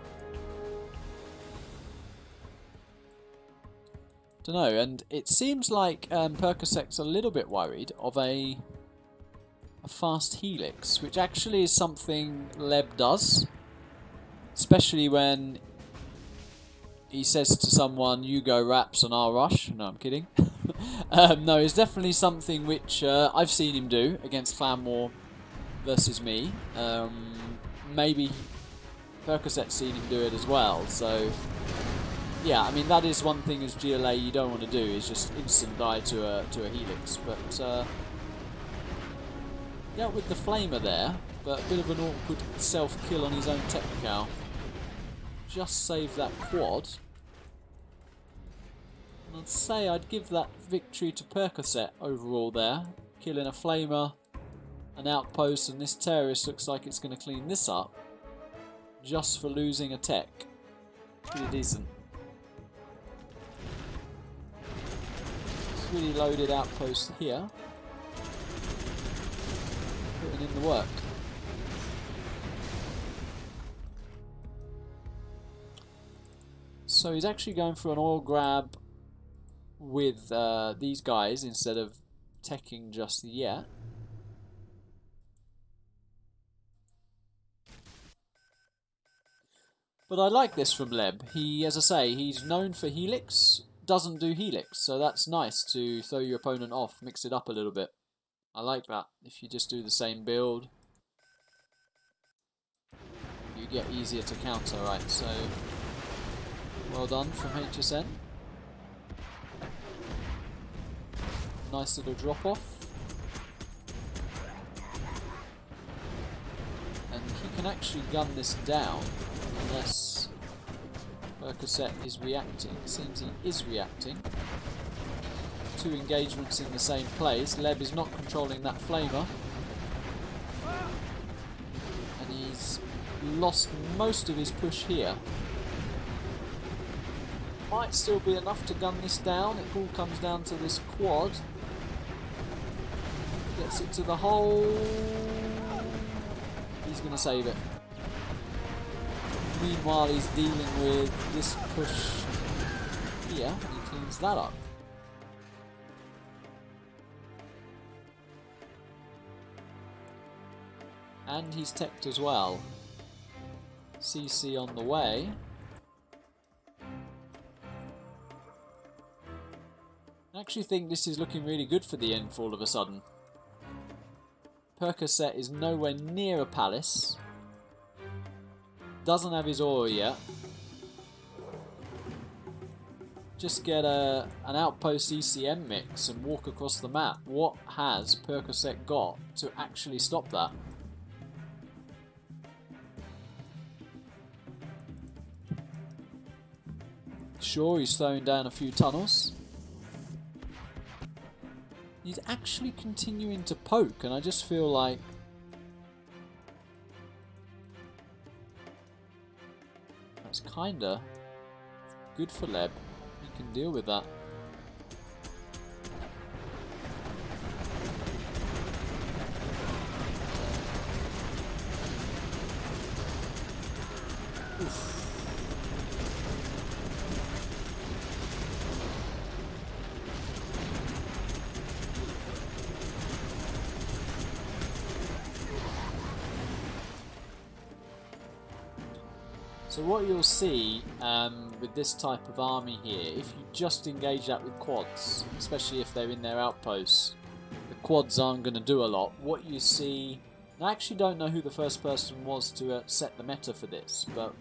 Dunno, and it seems like Percocet's a little bit worried of a fast helix, which actually is something Leb does, especially when he says to someone, "You go Raps and I'll rush." No, I'm kidding. No, it's definitely something which I've seen him do against Clan War versus me. Maybe Percocet's seen him do it as well. So, yeah, I mean, that is one thing as GLA you don't want to do, is just instant die to a helix. But dealt with the flamer there, but a bit of an awkward self-kill on his own technical. Just saved that quad. And I'd say I'd give that victory to Percocet overall there. Killing a flamer, an outpost, and this terrorist looks like it's going to clean this up. Just for losing a tech. Pretty decent. It's really loaded outpost here. Putting in the work. So he's actually going for an oil grab with these guys instead of teching just yet. But I like this from Leb. He, as I say, he's known for helix, doesn't do helix, so that's nice to throw your opponent off, mix it up a little bit. I like that. If you just do the same build, you get easier to counter, right? So, well done from HSN. Nice little drop off. And he can actually gun this down unless Percocet is reacting. Seems he is reacting. Two engagements in the same place. Leb is not controlling that flamer. And he's lost most of his push here. Might still be enough to gun this down. It all comes down to this quad. Gets it to the hole. He's going to save it. Meanwhile, he's dealing with this push here. And he cleans that up. And he's teched as well. CC on the way. actually think this is looking really good for the Inf all of a sudden. Percocet is nowhere near a palace. Doesn't have his aura yet. Just get an outpost ECM mix and walk across the map. What has Percocet got to actually stop that? Sure, he's throwing down a few tunnels. He's actually continuing to poke, and I just feel like that's kinda good for Leb. He can deal with that. Oof. So what you'll see with this type of army here, if you just engage that with quads, especially if they're in their outposts, the quads aren't going to do a lot. What you see, and I actually don't know who the first person was to set the meta for this, but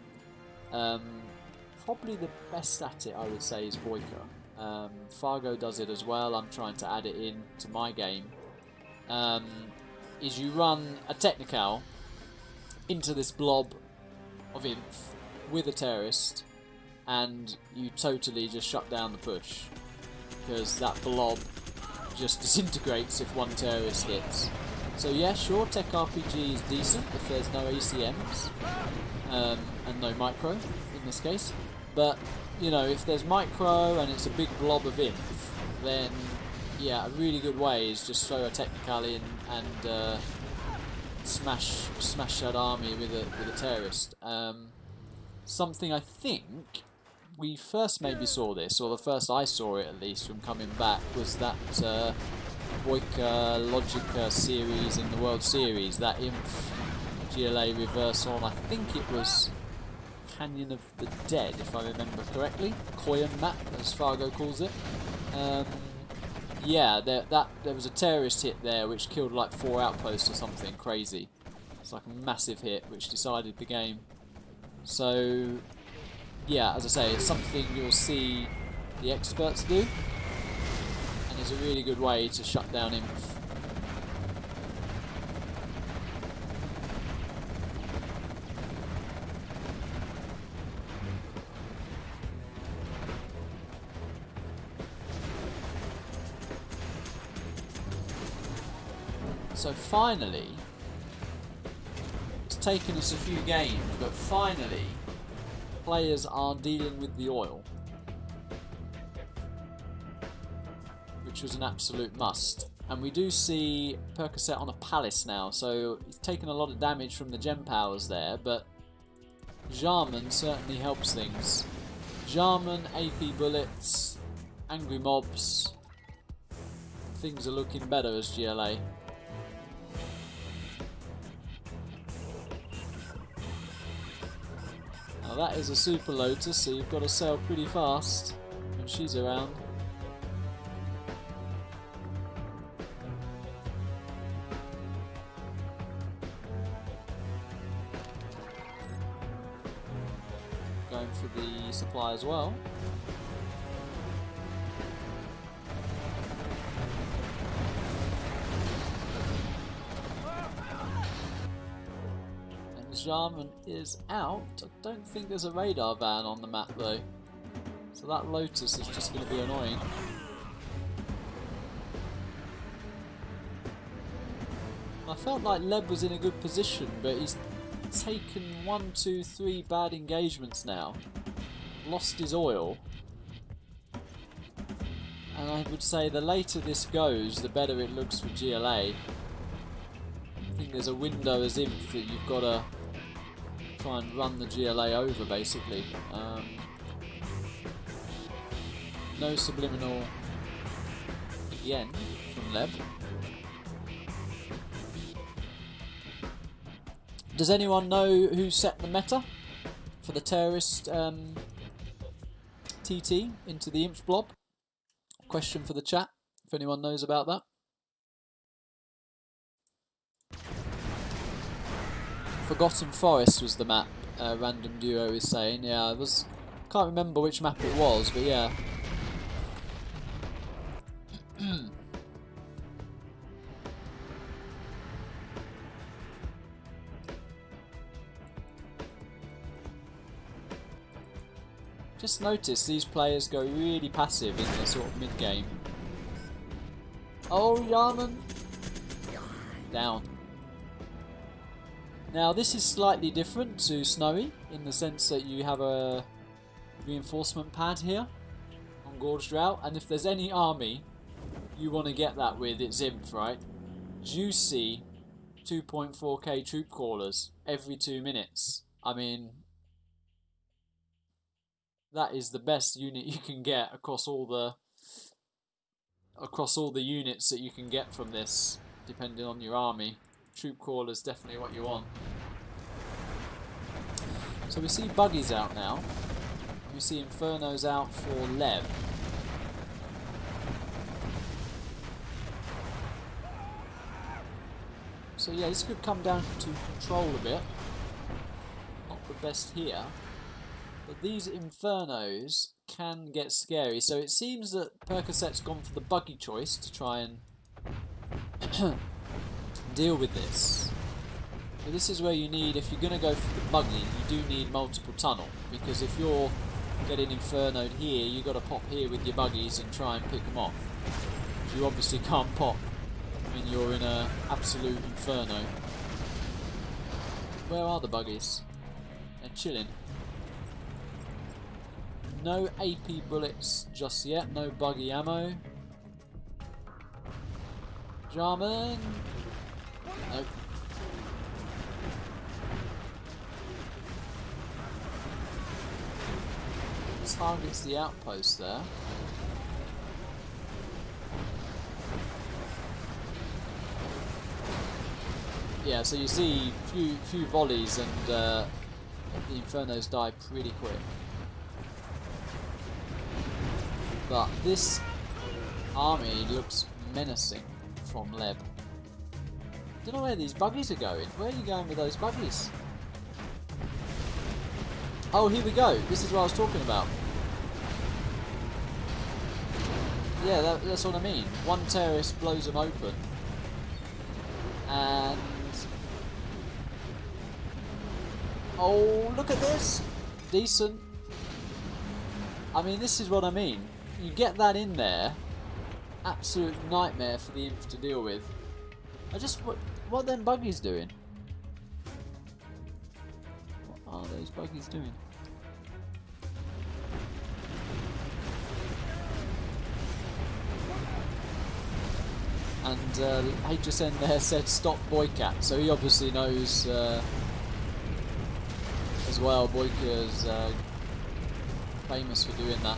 probably the best at it, I would say, is Boyka. Fargo does it as well. I'm trying to add it in to my game. Is you run a technical into this blob of inf with a terrorist, and you totally just shut down the push, because that blob just disintegrates if one terrorist hits. So yeah, sure, tech RPG is decent if there's no ACMs and no micro in this case, but you know, if there's micro and it's a big blob of inf, then yeah, a really good way is just throw a technical in and smash that army with a terrorist. Something I think we first maybe saw this, or the first I saw it at least from coming back, was that Boyka Logica series in the World Series, that Inf GLA reverse on, I think it was Canyon of the Dead, if I remember correctly, Koyan map as Fargo calls it. Yeah, there was a terrorist hit there which killed like 4 outposts or something crazy. It's like a massive hit which decided the game. So yeah, as I say, it's something you'll see the experts do, and it's a really good way to shut down inf. So finally, it's taken us a few games, but finally players are dealing with the oil, which was an absolute must. And we do see Percocet on a palace now, so he's taken a lot of damage from the gem powers there, but Jarman certainly helps things. Jarman, AP bullets, angry mobs, things are looking better as GLA. Now that is a Super Lotus, so you've got to sell pretty fast when she's around. Going for the supply as well. Jarman is out. I don't think there's a radar van on the map though, so that Lotus is just going to be annoying. I felt like Leb was in a good position, but he's taken 1, 2, 3 bad engagements now, lost his oil, and I would say the later this goes, the better it looks for GLA. I think there's a window as inf that you've got to try and run the GLA over, basically. No subliminal again from Leb. Does anyone know who set the meta for the terrorist TT into the inf blob? Question for the chat, if anyone knows about that. Forgotten Forest was the map, Random Duo is saying. Yeah, can't remember which map it was, but yeah. Just notice these players go really passive in the sort of mid-game. Oh, Yarman! Down. Now this is slightly different to Snowy in the sense that you have a reinforcement pad here on Gorge Drought, and if there's any army you want to get that with, it's Imp, right? Juicy 2.4k troop crawlers every 2 minutes. I mean, that is the best unit you can get across all the units that you can get from this, depending on your army. Troop crawlers definitely what you want. So we see buggies out now. We see Infernos out for Lev. So yeah, this could come down to control a bit. Not the best here. But these Infernos can get scary. So it seems that Percocet's gone for the buggy choice to try and deal with this. But this is where you need, if you're going to go for the buggy, you do need multiple tunnel. Because if you're getting Infernoed here, you've got to pop here with your buggies and try and pick them off. You obviously can't pop when you're in an absolute inferno. Where are the buggies? They're chilling. No AP bullets just yet, no buggy ammo. Jarman. Nope. Targets the outpost there. Yeah, so you see few volleys and the Infernos die pretty quick. But this army looks menacing from Leb. Don't know where these buggies are going. Where are you going with those buggies? Oh, here we go. This is what I was talking about. Yeah, that's what I mean. One terrorist blows them open. And... oh, look at this! Decent. I mean, this is what I mean. You get that in there, absolute nightmare for the imp to deal with. What are them buggies doing? What are those buggies doing? And HSN there said stop Boycat, so he obviously knows as well. Boyka's famous for doing that.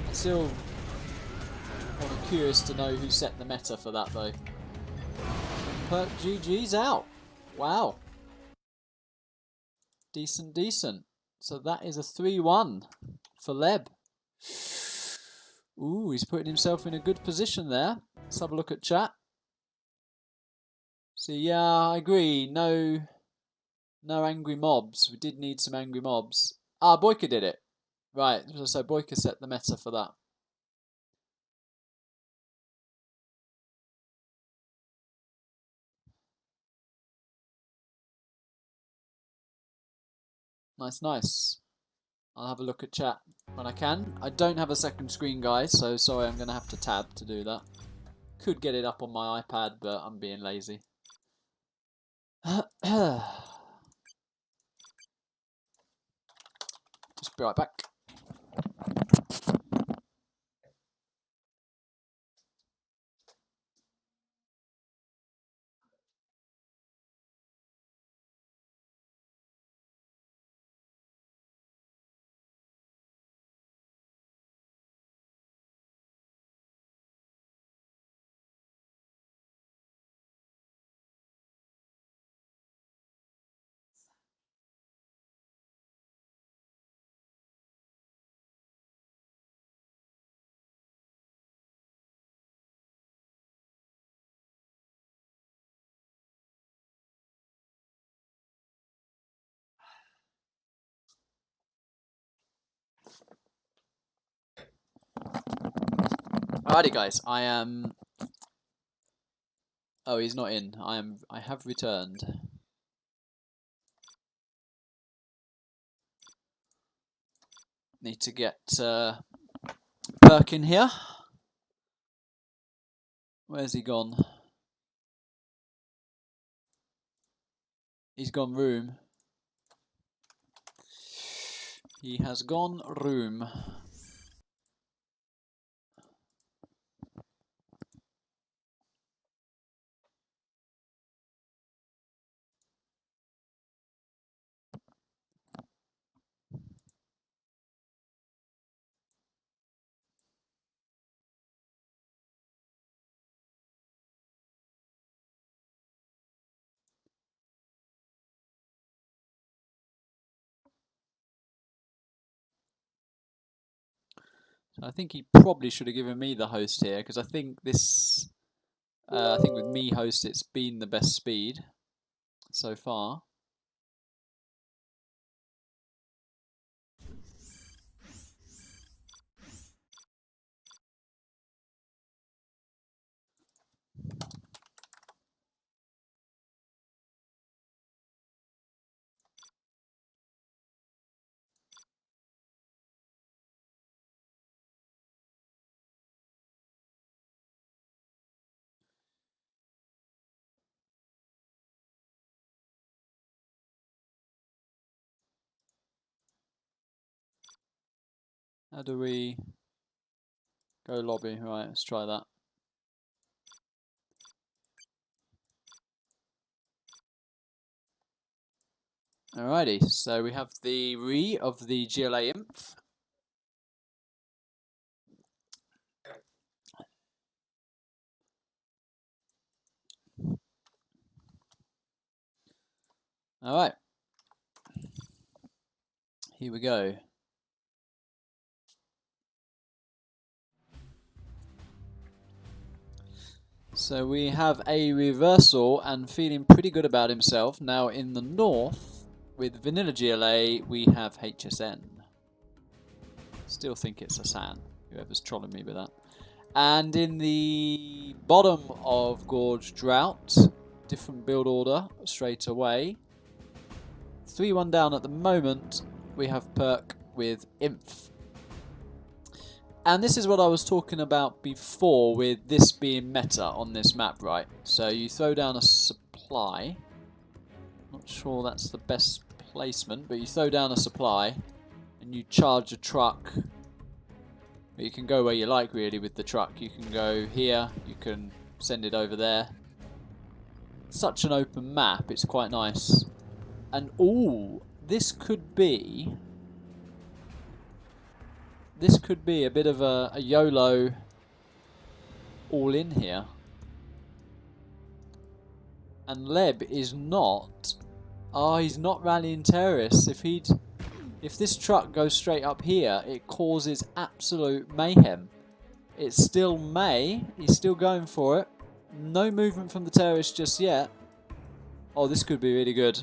I'm still curious to know who set the meta for that though. Perk GG's out. Wow. Decent. So that is a 3-1 for Leb. Ooh, he's putting himself in a good position there. Let's have a look at chat. So yeah, I agree. No angry mobs. We did need some angry mobs. Ah, Boyka did it. Right, so Boyka set the meta for that. Nice. I'll have a look at chat when I can. I don't have a second screen, guys, so sorry, I'm going to have to tab to do that. Could get it up on my iPad, but I'm being lazy. Just be right back. Alrighty, guys. I am. Oh, he's not in. I have returned. Need to get Perk in here. Where's he gone? He's gone room. He has gone room. So I think he probably should have given me the host here, because I think this, I think with me host it's been the best speed so far. How do we go lobby? Right, let's try that. Alrighty, so we have the re of the GLA Imp. Alright. Here we go. So we have a reversal and feeling pretty good about himself. Now in the north, with Vanilla GLA, we have HSN. Still think it's Hassan, whoever's trolling me with that. And in the bottom of Gorge Drought, different build order straight away. 3-1 down at the moment, we have Perk with Inf. And this is what I was talking about before with this being meta on this map, right? So you throw down a supply. Not sure that's the best placement, but you throw down a supply and you charge a truck. But you can go where you like really with the truck. You can go here, you can send it over there. Such an open map, it's quite nice. And ooh, this could be a bit of a YOLO all in here. And Leb is not. Oh, he's not rallying terrorists. If this truck goes straight up here, it causes absolute mayhem. It's still May. He's still going for it. No movement from the terrorists just yet. Oh, this could be really good.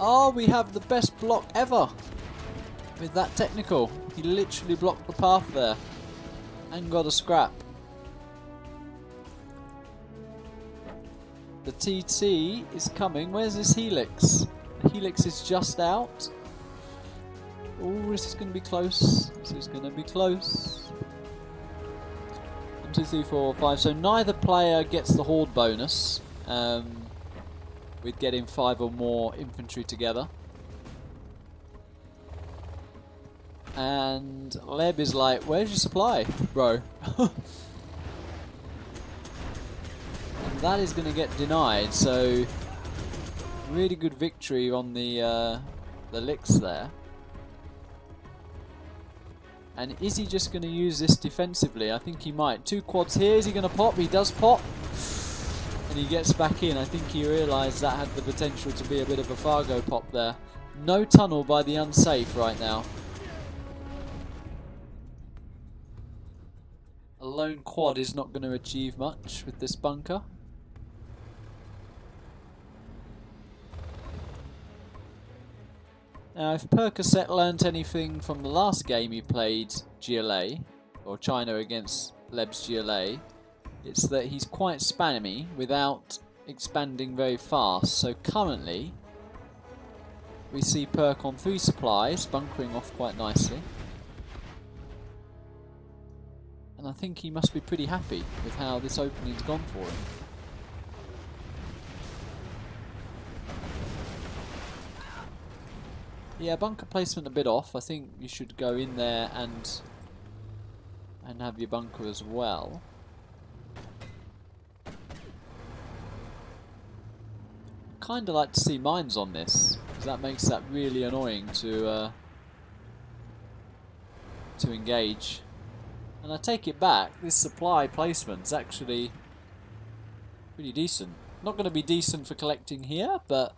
Oh, we have the best block ever with that technical. He literally blocked the path there and got a scrap. The TT is coming. Where's this Helix? The Helix is just out. Oh, this is going to be close. This is going to be close. 1, 2, 3, 4, 5. So neither player gets the horde bonus. With getting 5 or more infantry together. And Leb is like, where's your supply, bro? And that is going to get denied, so really good victory on the licks there. And is he just going to use this defensively? I think he might. 2 quads here, is he going to pop? He does pop. And he gets back in. I think he realised that had the potential to be a bit of a Fargo pop there. No tunnel by the unsafe right now. A lone quad is not going to achieve much with this bunker. Now, if Percocet learnt anything from the last game he played GLA, or China against Leb's GLA, it's that he's quite spammy without expanding very fast. So currently, we see Perk on 3 supplies, bunkering off quite nicely. And I think he must be pretty happy with how this opening's gone for him. Yeah, bunker placement a bit off. I think you should go in there and have your bunker as well. Kind of like to see mines on this, because that makes that really annoying to engage. And I take it back, this supply placement's actually pretty decent. Not going to be decent for collecting here, but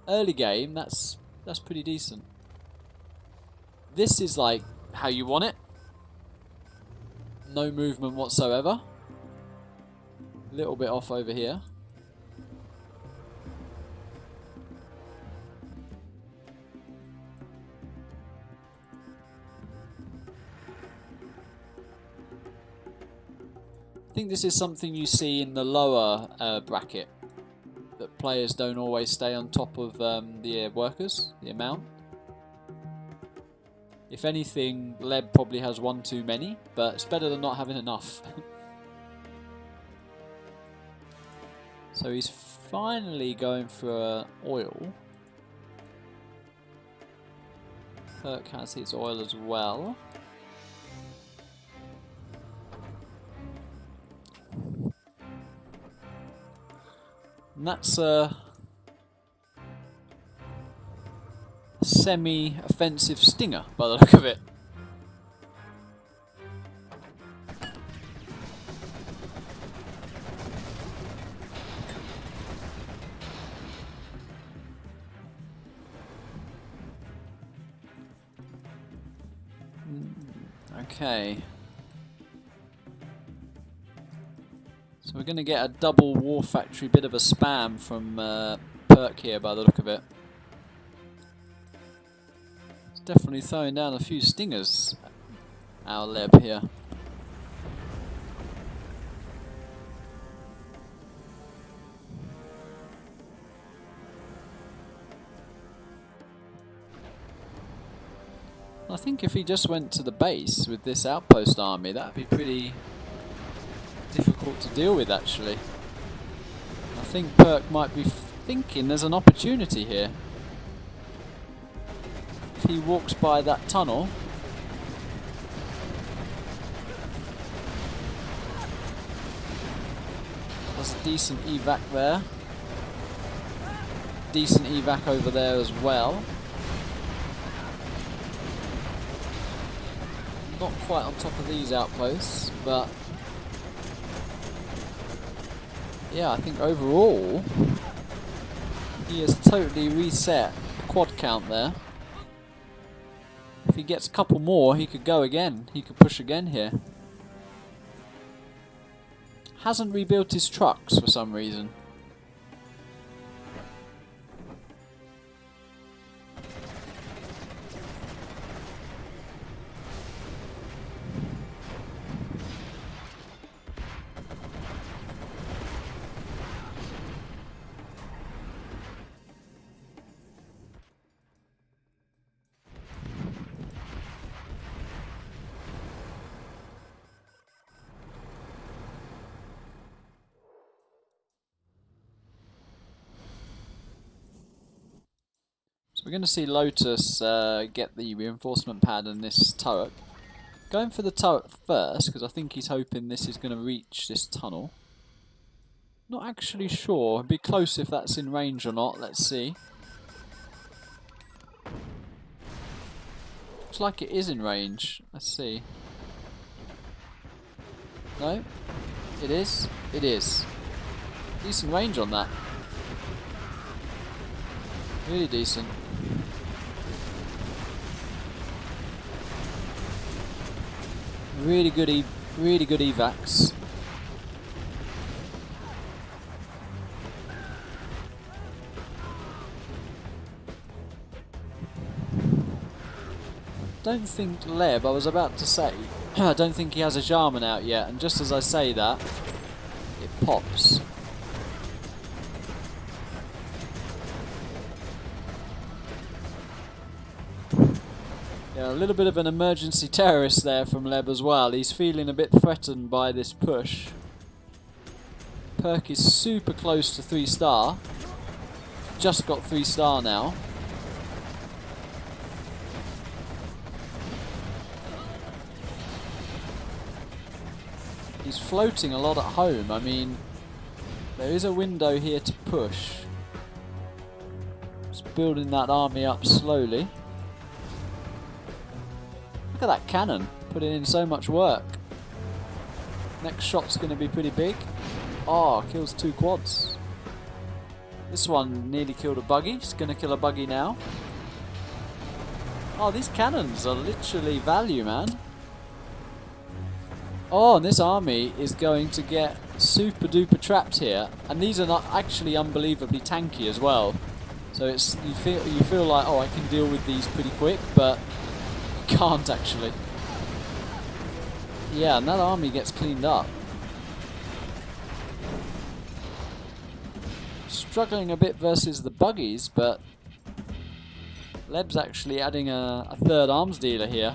early game, that's pretty decent. This is like how you want it. No movement whatsoever. A little bit off over here. I think this is something you see in the lower bracket, that players don't always stay on top of the workers, the amount. If anything, Leb probably has one too many, but it's better than not having enough. So he's finally going for oil. Perk has his oil as well. And that's a semi-offensive stinger by the look of it. Okay. So we're going to get a double war factory, bit of a spam from Perk here by the look of it. It's definitely throwing down a few stingers, our Leb here. I think if he just went to the base with this outpost army, that'd be pretty difficult to deal with, actually. I think Perk might be thinking there's an opportunity here. If he walks by that tunnel, there's a decent evac there. Decent evac over there as well. Not quite on top of these outposts, but yeah, I think overall he has totally reset the quad count there. If he gets a couple more, he could go again. He could push again here. Hasn't rebuilt his trucks for some reason. We're going to see Lotus get the reinforcement pad and this turret. Going for the turret first, because I think he's hoping this is going to reach this tunnel. Not actually sure. It'd be close if that's in range or not. Let's see. Looks like it is in range. Let's see. No? It is? It is. Decent range on that. Really decent. Really good evacs. don't think Leb, I was about to say, I don't think he has a Jarman out yet, and just as I say that, it pops. Yeah, a little bit of an emergency terrorist there from Leb as well. He's feeling a bit threatened by this push. Perk is super close to 3-star. Just got 3-star now. He's floating a lot at home. I mean, there is a window here to push. Just building that army up slowly. Look at that cannon, putting in so much work. Next shot's going to be pretty big. Oh, kills 2 quads. This one nearly killed a buggy. It's going to kill a buggy now. Oh, these cannons are literally value, man. Oh, and this army is going to get super duper trapped here. And these are not actually unbelievably tanky as well. So it's you feel like, oh, I can deal with these pretty quick, but can't actually. Yeah, and that army gets cleaned up. Struggling a bit versus the buggies, but Leb's actually adding a third arms dealer here.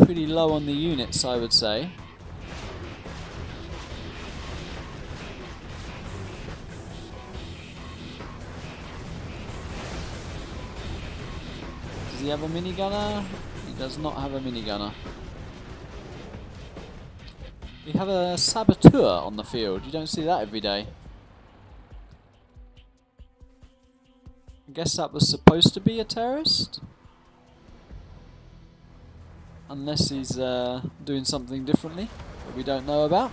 Pretty low on the units, I would say. Does he have a minigunner? He does not have a minigunner. We have a saboteur on the field. You don't see that every day. I guess that was supposed to be a terrorist? Unless he's doing something differently that we don't know about.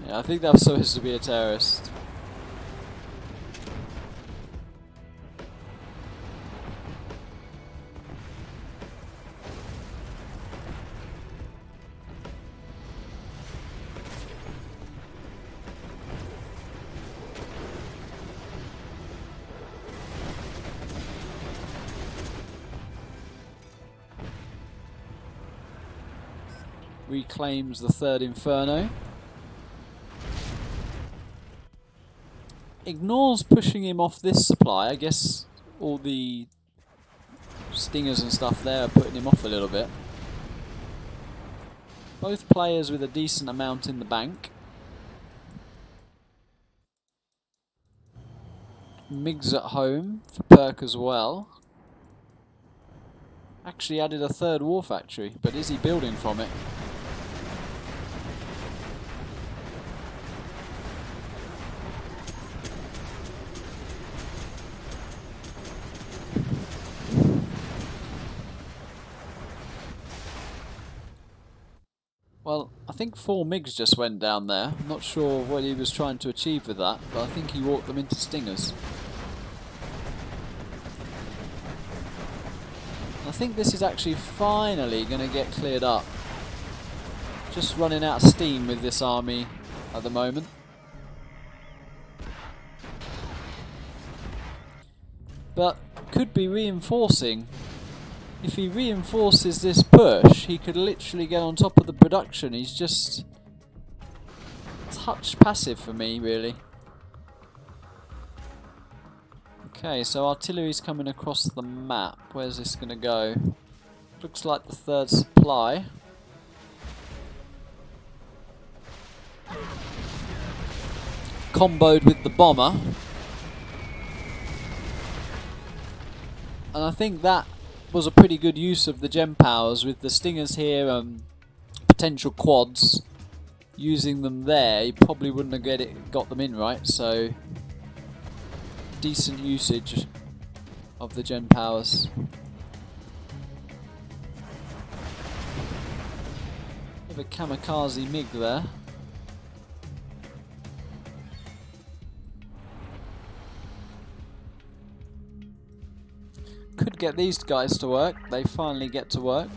Yeah, I think that was supposed to be a terrorist. Reclaims the third Inferno. Ignores pushing him off this supply. I guess all the stingers and stuff there are putting him off a little bit. Both players with a decent amount in the bank. Migs at home for Perk as well. Actually added a third war factory, but is he building from it? Well, I think 4 MiGs just went down there. I'm not sure what he was trying to achieve with that, but I think he walked them into stingers. I think this is actually finally going to get cleared up. Just running out of steam with this army at the moment. But could be reinforcing. If he reinforces this push, he could literally get on top of the production. He's just touch passive for me, really. Okay, so artillery's coming across the map. Where's this going to go? Looks like the third supply. Comboed with the bomber. And I think that was a pretty good use of the gem powers with the stingers here, potential quads. Using them there, he probably wouldn't have got them in, right? So decent usage of the gem powers. Bit of a kamikaze MiG there. Could get these guys to work. They finally get to work.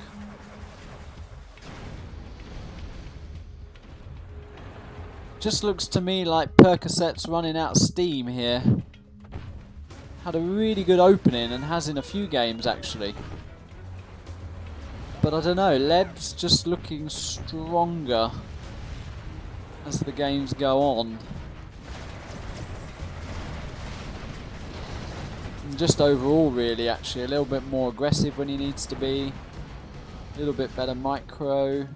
Just looks to me like Percocet's running out of steam here. Had a really good opening and has in a few games actually. But I don't know, Leb's just looking stronger as the games go on. And just overall really actually, a little bit more aggressive when he needs to be. A little bit better micro.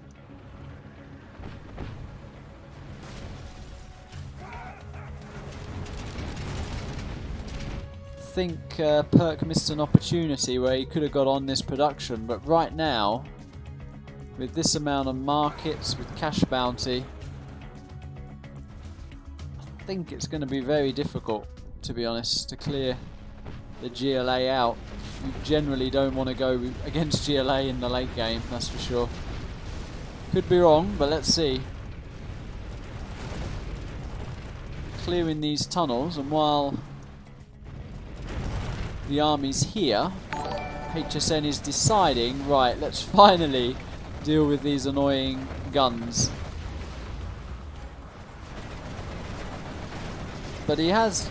I think Perk missed an opportunity where he could have got on this production, but right now, with this amount of markets, with cash bounty, I think it's going to be very difficult, to be honest, to clear the GLA out. You generally don't want to go against GLA in the late game, that's for sure. Could be wrong, but let's see. Clearing these tunnels, and while the army's here, HSN is deciding, right, let's finally deal with these annoying guns. But he has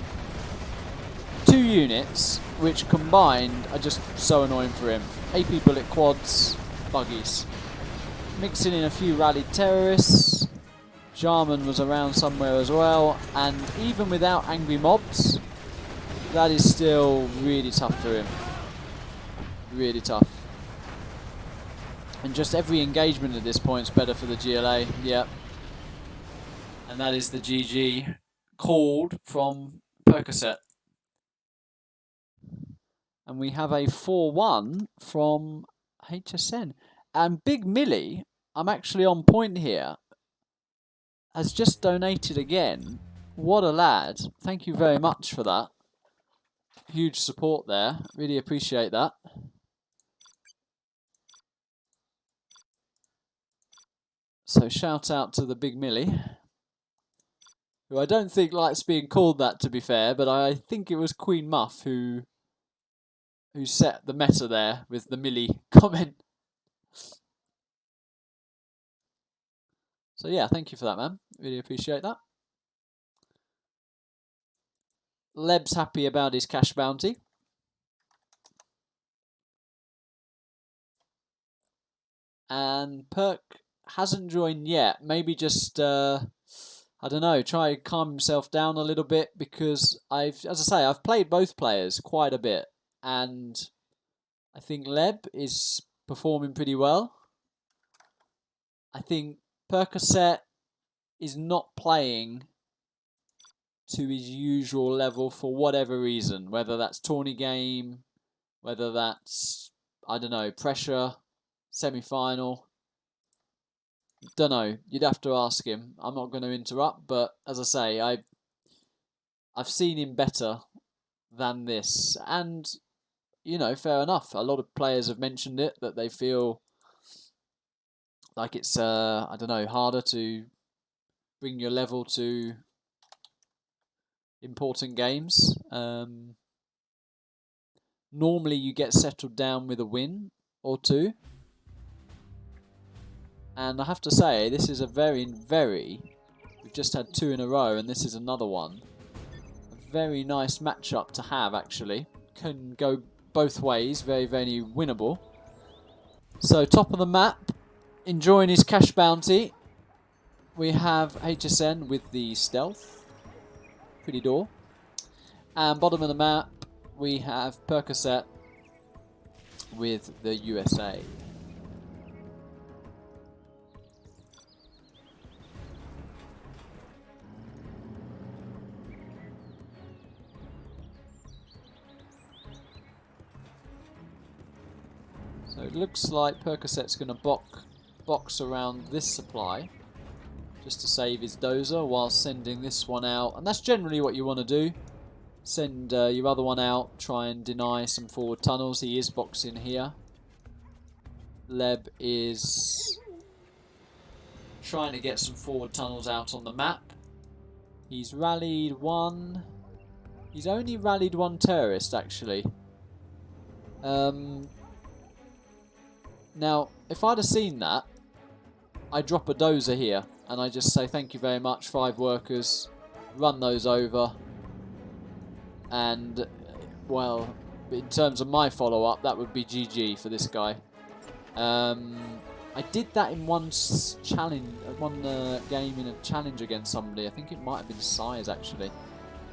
2 units which combined are just so annoying for him. AP bullet quads, buggies. Mixing in a few rallied terrorists. Jarman was around somewhere as well, and even without angry mobs, that is still really tough for him. Really tough. And just every engagement at this point is better for the GLA. Yep. And that is the GG called from Percocet. And we have a 4-1 from HSN. And Big Millie, I'm actually on point here, has just donated again. What a lad. Thank you very much for that. Huge support there. Really appreciate that. So shout out to the Big Millie, who I don't think likes being called that, to be fair, but I think it was Queen Muff who set the meta there with the Millie comment. So yeah, thank you for that, man. Really appreciate that. Leb's happy about his cash bounty. And Perk hasn't joined yet. Maybe just, I don't know, try to calm himself down a little bit, because as I say, I've played both players quite a bit. And I think Leb is performing pretty well. I think Percocet is not playing to his usual level for whatever reason, whether that's tourney game, whether that's, I don't know, pressure, semi-final. Don't know, you'd have to ask him. I'm not going to interrupt, but as I say, I've seen him better than this, and you know, fair enough. A lot of players have mentioned it, that they feel like it's I don't know, harder to bring your level to important games. Normally you get settled down with a win or two. And I have to say, this is a we've just had 2 in a row, and this is another one. A very nice matchup to have, actually. Can go both ways, very, very winnable. So, top of the map, enjoying his cash bounty. We have HSN with the stealth. Pretty door. And bottom of the map, we have Percocet with the USA. So it looks like Percocet's going to box around this supply just to save his dozer while sending this one out. And that's generally what you want to do. Send your other one out, try and deny some forward tunnels. He is boxing here. Leb is trying to get some forward tunnels out on the map. He's rallied 1. He's only rallied 1 terrorist, actually. Now, if I'd have seen that, I'd drop a dozer here and I just say thank you very much, 5 workers, run those over, and, well, in terms of my follow-up, that would be GG for this guy. I did that in one game in a challenge against somebody. I think it might have been Size, actually.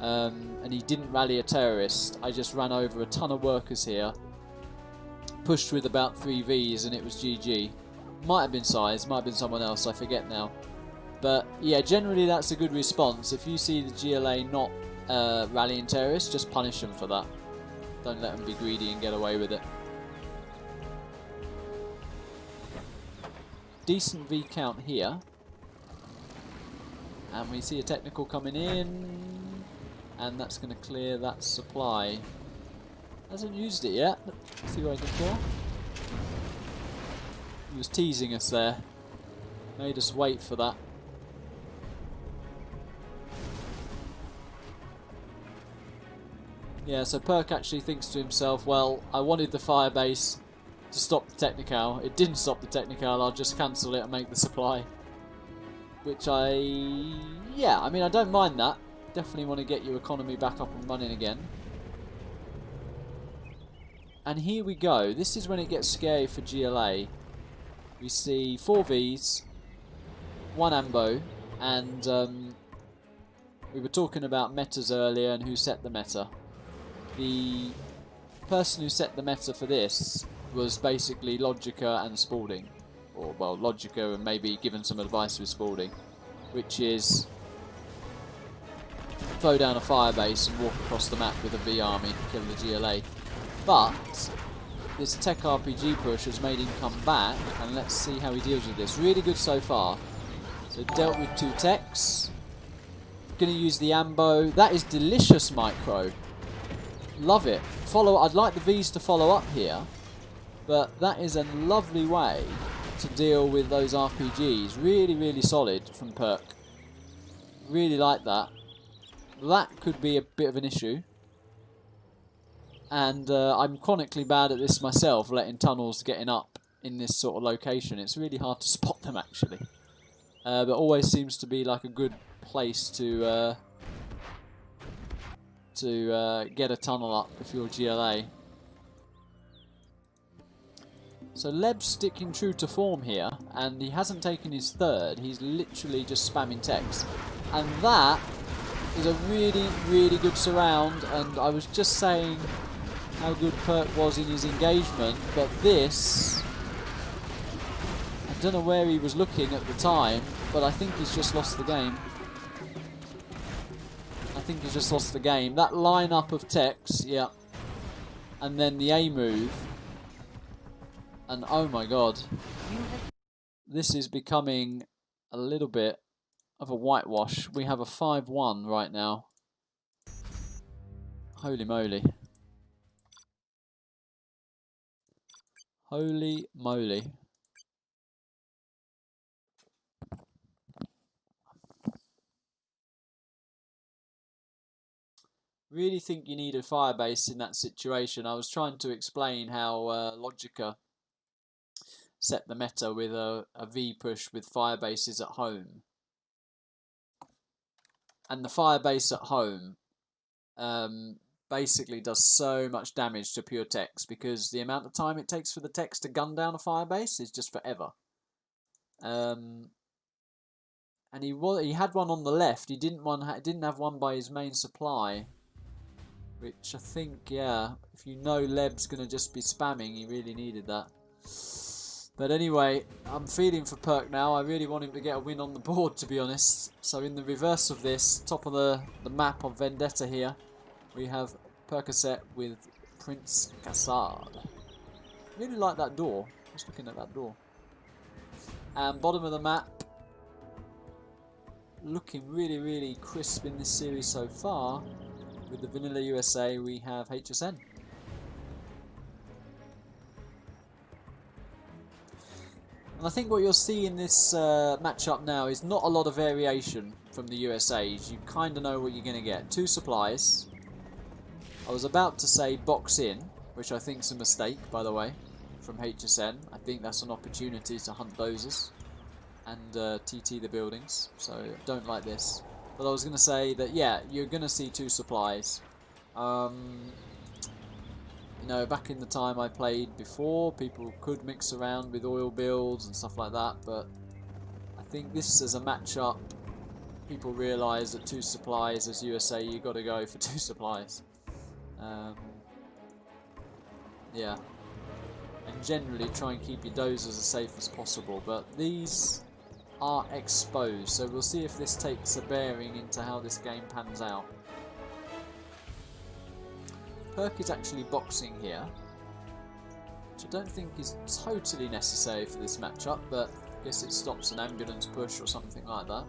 And he didn't rally a terrorist. I just ran over a ton of workers here, pushed with about 3 Vs, and it was GG. Might have been Size, might have been someone else, I forget now. But yeah, generally that's a good response. If you see the GLA not rallying terrorists, just punish them for that. Don't let them be greedy and get away with it. Decent V count here. And we see a technical coming in. And that's going to clear that supply. Hasn't used it yet. Let's see what I can kill. He was teasing us there. Made us wait for that. Yeah, so Perk actually thinks to himself, well, I wanted the firebase to stop the technical. It didn't stop the technical, I'll just cancel it and make the supply. Which yeah, I mean, I don't mind that. Definitely want to get your economy back up and running again. And here we go. This is when it gets scary for GLA. We see 4 Vs, 1 Ambo, and we were talking about metas earlier and who set the meta. The person who set the meta for this was basically Logica and Spalding. Or, well, Logica and maybe given some advice with Spalding. Which is throw down a firebase and walk across the map with a V army to kill the GLA. But this tech RPG push has made him come back, and let's see how he deals with this. Really good so far. So dealt with 2 techs. Gonna use the Ambo. That is delicious micro. Love it. I'd like the Vs to follow up here, but that is a lovely way to deal with those RPGs. Really, really solid from Perk. Really like that. That could be a bit of an issue. And I'm chronically bad at this myself, letting tunnels getting up in this sort of location. It's really hard to spot them, actually. But always seems to be like a good place to get a tunnel up if you're GLA. So Leb's sticking true to form here, and he hasn't taken his 3rd. He's literally just spamming text. And that is a really, really good surround, and I was just saying how good Perk was in his engagement, but this, I don't know where he was looking at the time, but I think he's just lost the game. I think he's just lost the game. That line-up of techs, yeah, and then the A move, and oh my god, this is becoming a little bit of a whitewash. We have a 5-1 right now. Holy moly. Holy moly. Really think you need a firebase in that situation. I was trying to explain how Logica set the meta with a V push with firebases at home. And the firebase at home basically does so much damage to pure text because the amount of time it takes for the text to gun down a firebase is just forever. And he had one on the left. He didn't have one by his main supply, which I think, yeah, if you know Leb's gonna just be spamming, he really needed that. But anyway, I'm feeling for Perk now. I really want him to get a win on the board, to be honest. So in the reverse of this, top of the map of Vendetta here, we have Percocet with Prince Cassard. Really like that door. Just looking at that door. And bottom of the map, looking really, really crisp in this series so far. With the Vanilla USA, we have HSN. And I think what you'll see in this matchup now is not a lot of variation from the USAs. You kind of know what you're going to get. 2 supplies. I was about to say box in, which I think is a mistake, by the way, from HSN. I think that's an opportunity to hunt dozers. and TT the buildings, so don't like this. But I was going to say that, yeah, you're going to see 2 supplies. You know, back in the time I played before, people could mix around with oil builds and stuff like that, but I think this as a matchup, people realise that 2 supplies as USA, you got to go for 2 supplies. Yeah. And generally try and keep your dozers as safe as possible, but these are exposed, so we'll see if this takes a bearing into how this game pans out. Perk is actually boxing here, which I don't think is totally necessary for this matchup, but I guess it stops an ambulance push or something like that.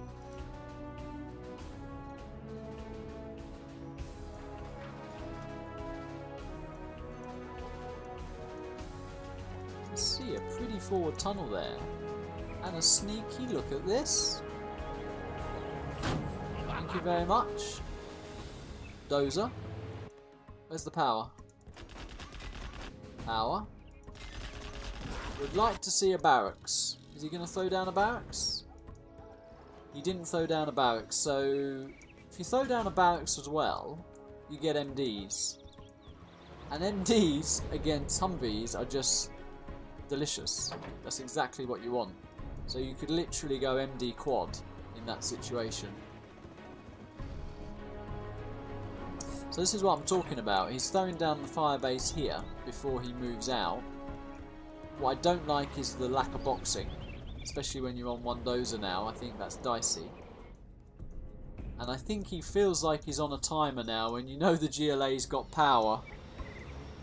See a pretty forward tunnel there, and a sneaky look at this. Thank you very much. Dozer. Where's the power? Power. Would like to see a barracks. Is he going to throw down a barracks? He didn't throw down a barracks, so if you throw down a barracks as well, you get MDs. And MDs against Humvees are just delicious. That's exactly what you want. So you could literally go MD quad in that situation. So this is what I'm talking about. He's throwing down the firebase here before he moves out. What I don't like is the lack of boxing, especially when you're on 1 dozer now. I think that's dicey. And I think he feels like he's on a timer now. When you know the GLA's got power,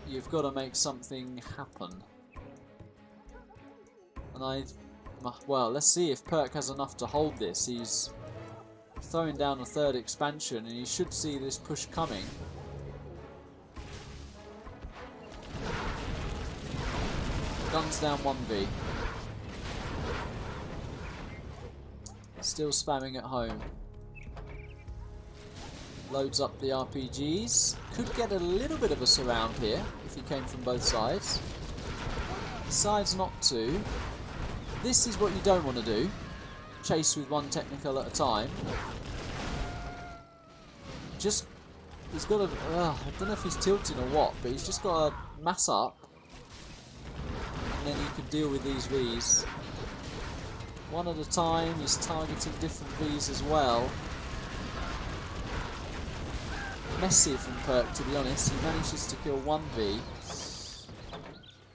you've got to make something happen. And well, let's see if Perk has enough to hold this. He's throwing down a 3rd expansion, and you should see this push coming. Guns down 1v. Still spamming at home. Loads up the RPGs. Could get a little bit of a surround here if he came from both sides. Decides not to. This is what you don't want to do. Chase with 1 technical at a time. Just, he's got to, I don't know if he's tilting or what, but he's just got to mass up. And then he can deal with these Vs. 1 at a time, he's targeting different Vs as well. Messy from Perk, to be honest. He manages to kill 1 V.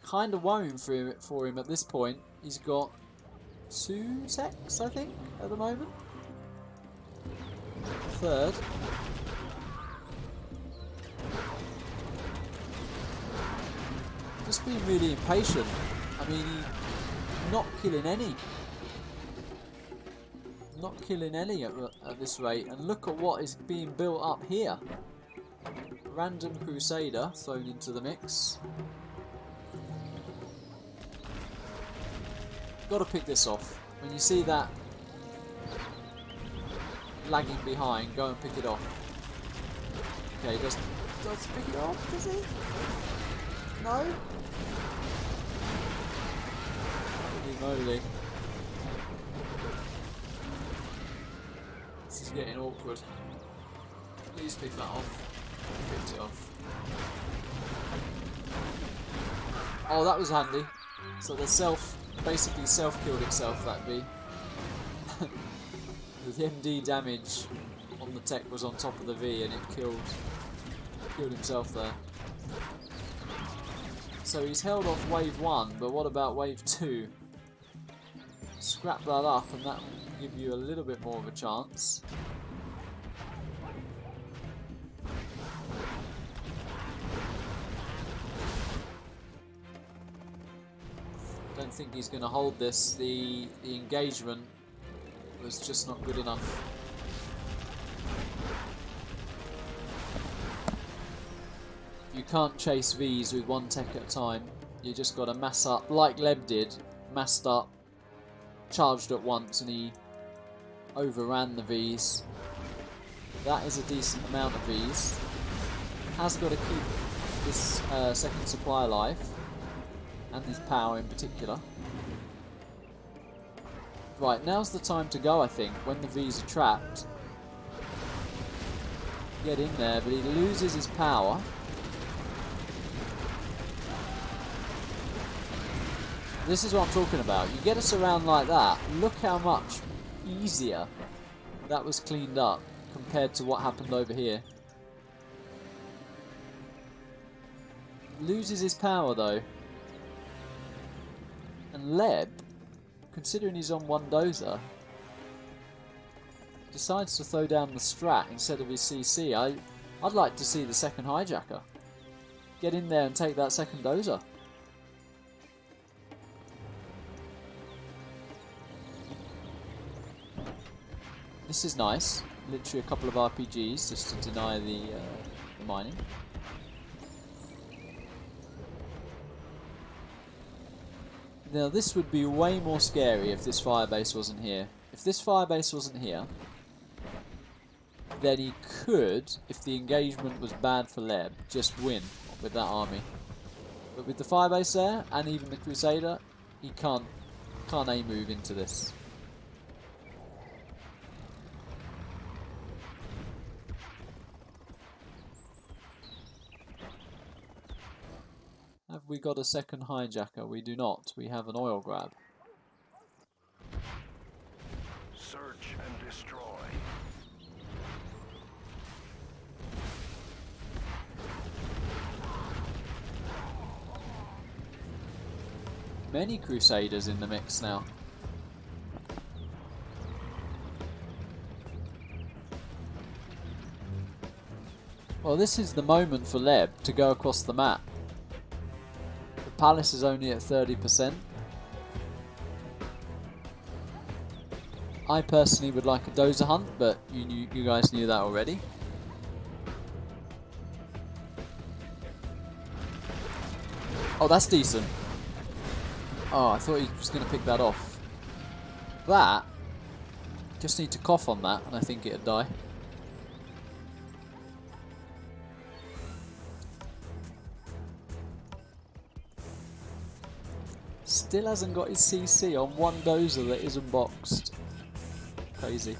Kind of worrying for him at this point. He's got 2 techs, I think, at the moment. 3rd. Just being really impatient. I mean, not killing any. Not killing any at this rate. And look at what is being built up here. Random Crusader thrown into the mix. Got to pick this off. When you see that lagging behind, go and pick it off. Okay, does pick it off, does he? No? Holy moly. This is getting awkward. Please pick that off. Picked it off. Oh, that was handy. So the basically self-killed itself, that V. The MD damage on the tech was on top of the V and it killed himself there. So he's held off wave 1, but what about wave 2? Scrap that up and that will give you a little bit more of a chance. Don't think he's going to hold this. The engagement was just not good enough. You can't chase Vs with 1 tech at a time. You just got to mass up, like Leb did, massed up, charged at once, and he overran the Vs. That is a decent amount of Vs. Has got to keep this 2nd supply alive. And his power in particular. Right, now's the time to go, I think, when the V's are trapped. Get in there, but he loses his power. This is what I'm talking about. You get us around like that, look how much easier that was cleaned up compared to what happened over here. Loses his power though. And Leb, considering he's on one dozer, decides to throw down the strat instead of his CC. I'd like to see the second hijacker. Get in there and take that second dozer. This is nice. Literally a couple of RPGs just to deny the mining. Now this would be way more scary if this firebase wasn't here. If this firebase wasn't here, then he could, if the engagement was bad for Leb, just win with that army. But with the firebase there, and even the Crusader, he can't A-move into this. Have we got a second hijacker? We do not. We have an oil grab. Search and destroy. Many Crusaders in the mix now. Well, this is the moment for Leb to go across the map. The palace is only at 30%. I personally would like a dozer hunt, but you guys knew that already. Oh, that's decent. Oh, I thought he was going to pick that off. That, just need to cough on that and I think it'd die. Still hasn't got his CC on one dozer that isn't boxed. Crazy.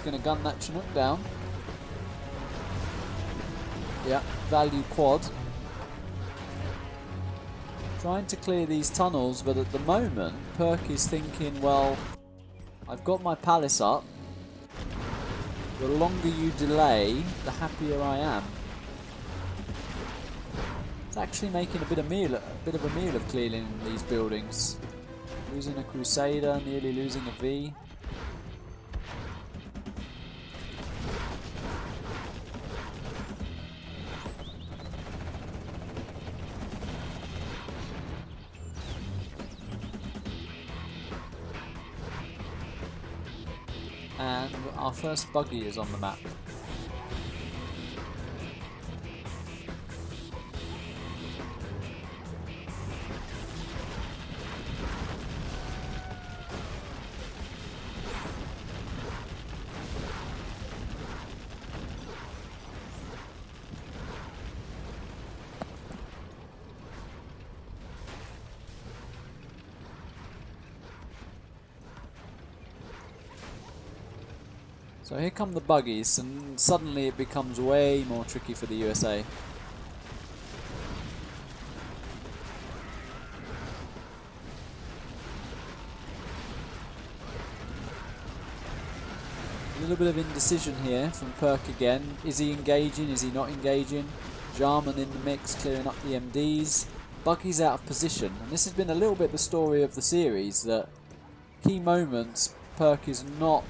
Going to gun that Chinook down. Yeah, value quad. Trying to clear these tunnels, but at the moment, Perk is thinking, well, I've got my palace up. The longer you delay, the happier I am. It's actually making a bit of a meal of clearing these buildings. Losing a Crusader, nearly losing a V. And our first buggy is on the map. So here come the buggies, and suddenly it becomes way more tricky for the USA. A little bit of indecision here from Perk again. Is he engaging? Is he not engaging? Jarman in the mix, clearing up the MDs. Buggy's out of position, and this has been a little bit the story of the series, that key moments Perk is not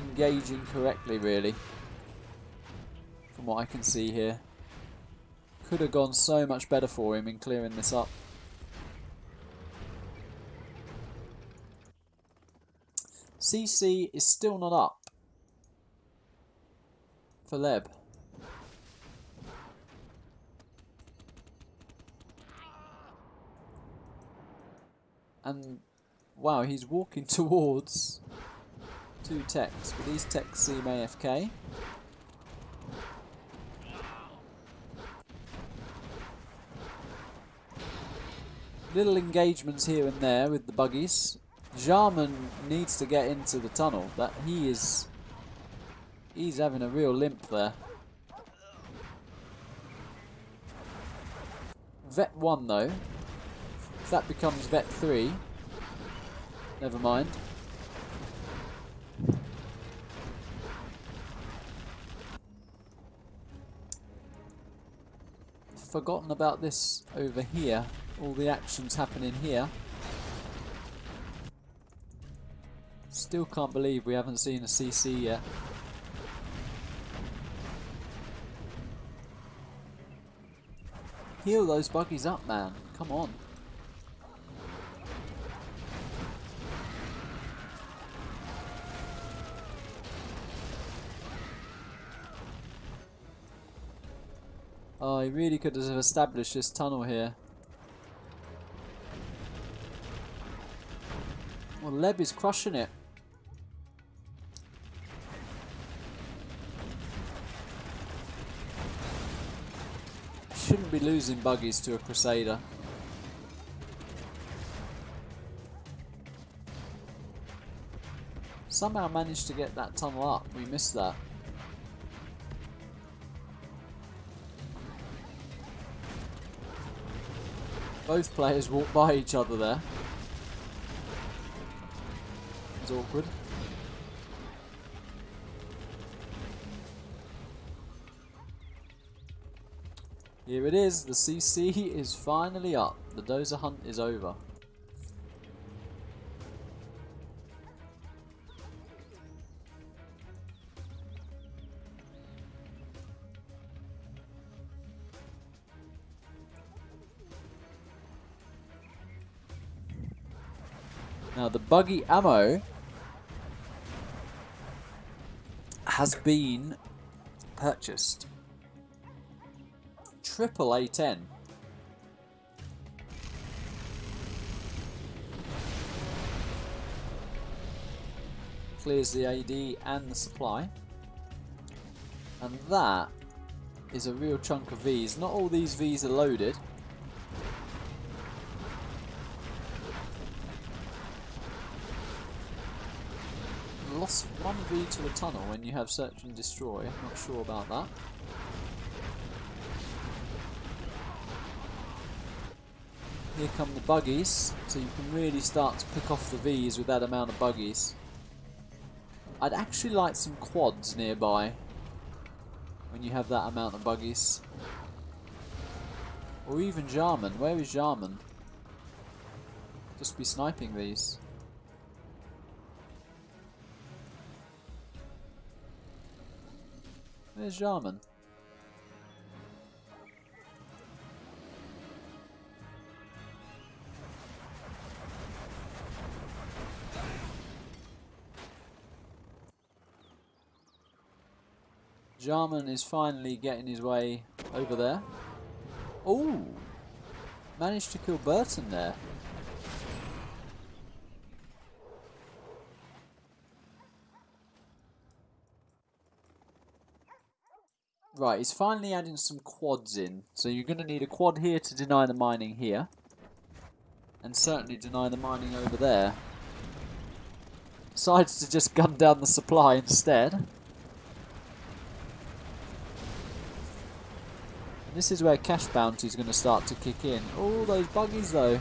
engaging correctly, really, from what I can see here. Could have gone so much better for him in clearing this up. CC is still not up for Leb. And wow, he's walking towards 2 techs, but these techs seem AFK. Little engagements here and there with the buggies. Jarman needs to get into the tunnel. He's having a real limp there. Vet 1 though. If that becomes Vet 3, never mind. Forgotten about this over here. All the action's happening here. Still can't believe we haven't seen a CC yet. Heal those buggies up, man. Come on. Oh, he really could have established this tunnel here. Well, Leb is crushing it. Shouldn't be losing buggies to a Crusader. Somehow managed to get that tunnel up. We missed that. Both players walked by each other there. It was awkward. Here it is, the CC is finally up. The dozer hunt is over. Now the buggy ammo has been purchased. Triple A10. Clears the AD and the supply. And that is a real chunk of Vs. Not all these Vs are loaded. Lost 1 V to a tunnel when you have search and destroy. Not sure about that. Here come the buggies, so you can really start to pick off the Vs with that amount of buggies. I'd actually like some quads nearby when you have that amount of buggies. Or even Jarman. Where is Jarman? Just be sniping these. Where's Jarman? Jarman is finally getting his way over there. Oh! Managed to kill Burton there. Right, he's finally adding some quads in. So you're going to need a quad here to deny the mining here. And certainly deny the mining over there. Decides to just gun down the supply instead. This is where cash bounty is going to start to kick in. Oh, those buggies though.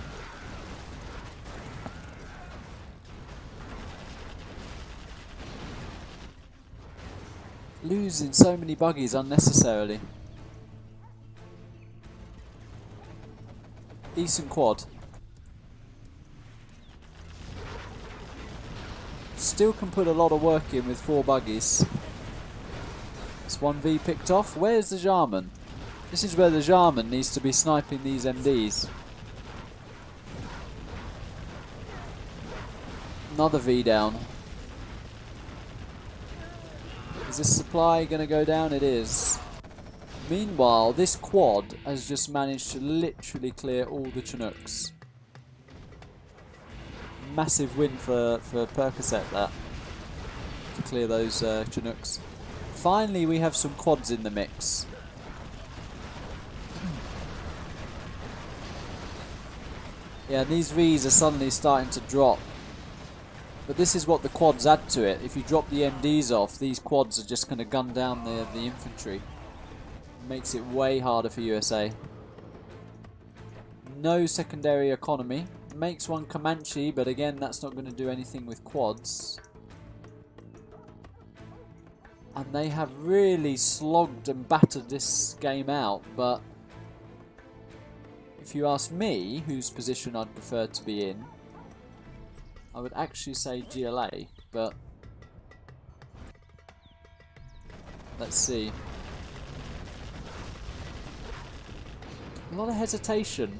Losing so many buggies unnecessarily. Decent quad. Still can put a lot of work in with 4 buggies. It's 1v picked off. Where's the Jarman? This is where the Jarman needs to be sniping these MDs. Another V down. Is this supply going to go down? It is. Meanwhile, this quad has just managed to literally clear all the Chinooks. massive win for Percocet there to clear those Chinooks. Finally, we have some quads in the mix. Yeah, and these Vs are suddenly starting to drop. But this is what the quads add to it. If you drop the MDs off, these quads are just going to gun down the infantry. It makes it way harder for USA. No secondary economy. Makes one Comanche, but again, that's not going to do anything with quads. And they have really slogged and battered this game out, but if you ask me whose position I'd prefer to be in, I would actually say GLA, but let's see. A lot of hesitation.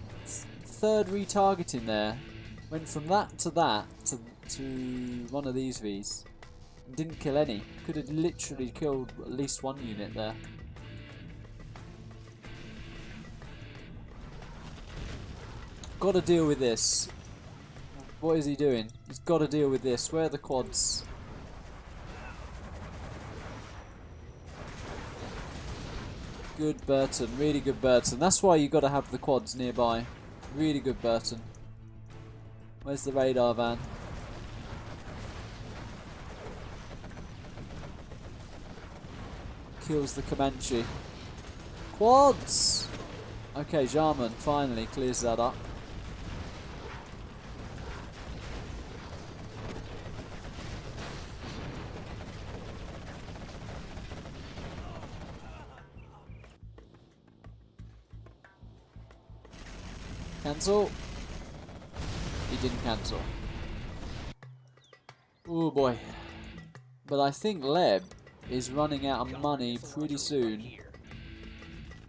Third retargeting there. Went from that to one of these Vs. And didn't kill any. Could have literally killed at least one unit there. Got to deal with this. What is he doing? He's got to deal with this. Where are the quads? Good Burton. Really good Burton. That's why you got to have the quads nearby. Really good Burton. Where's the radar van? Kills the Comanche. Quads! Okay, Jarman finally clears that up. Cancel. He didn't cancel. Oh boy. But I think Leb is running out of money pretty soon.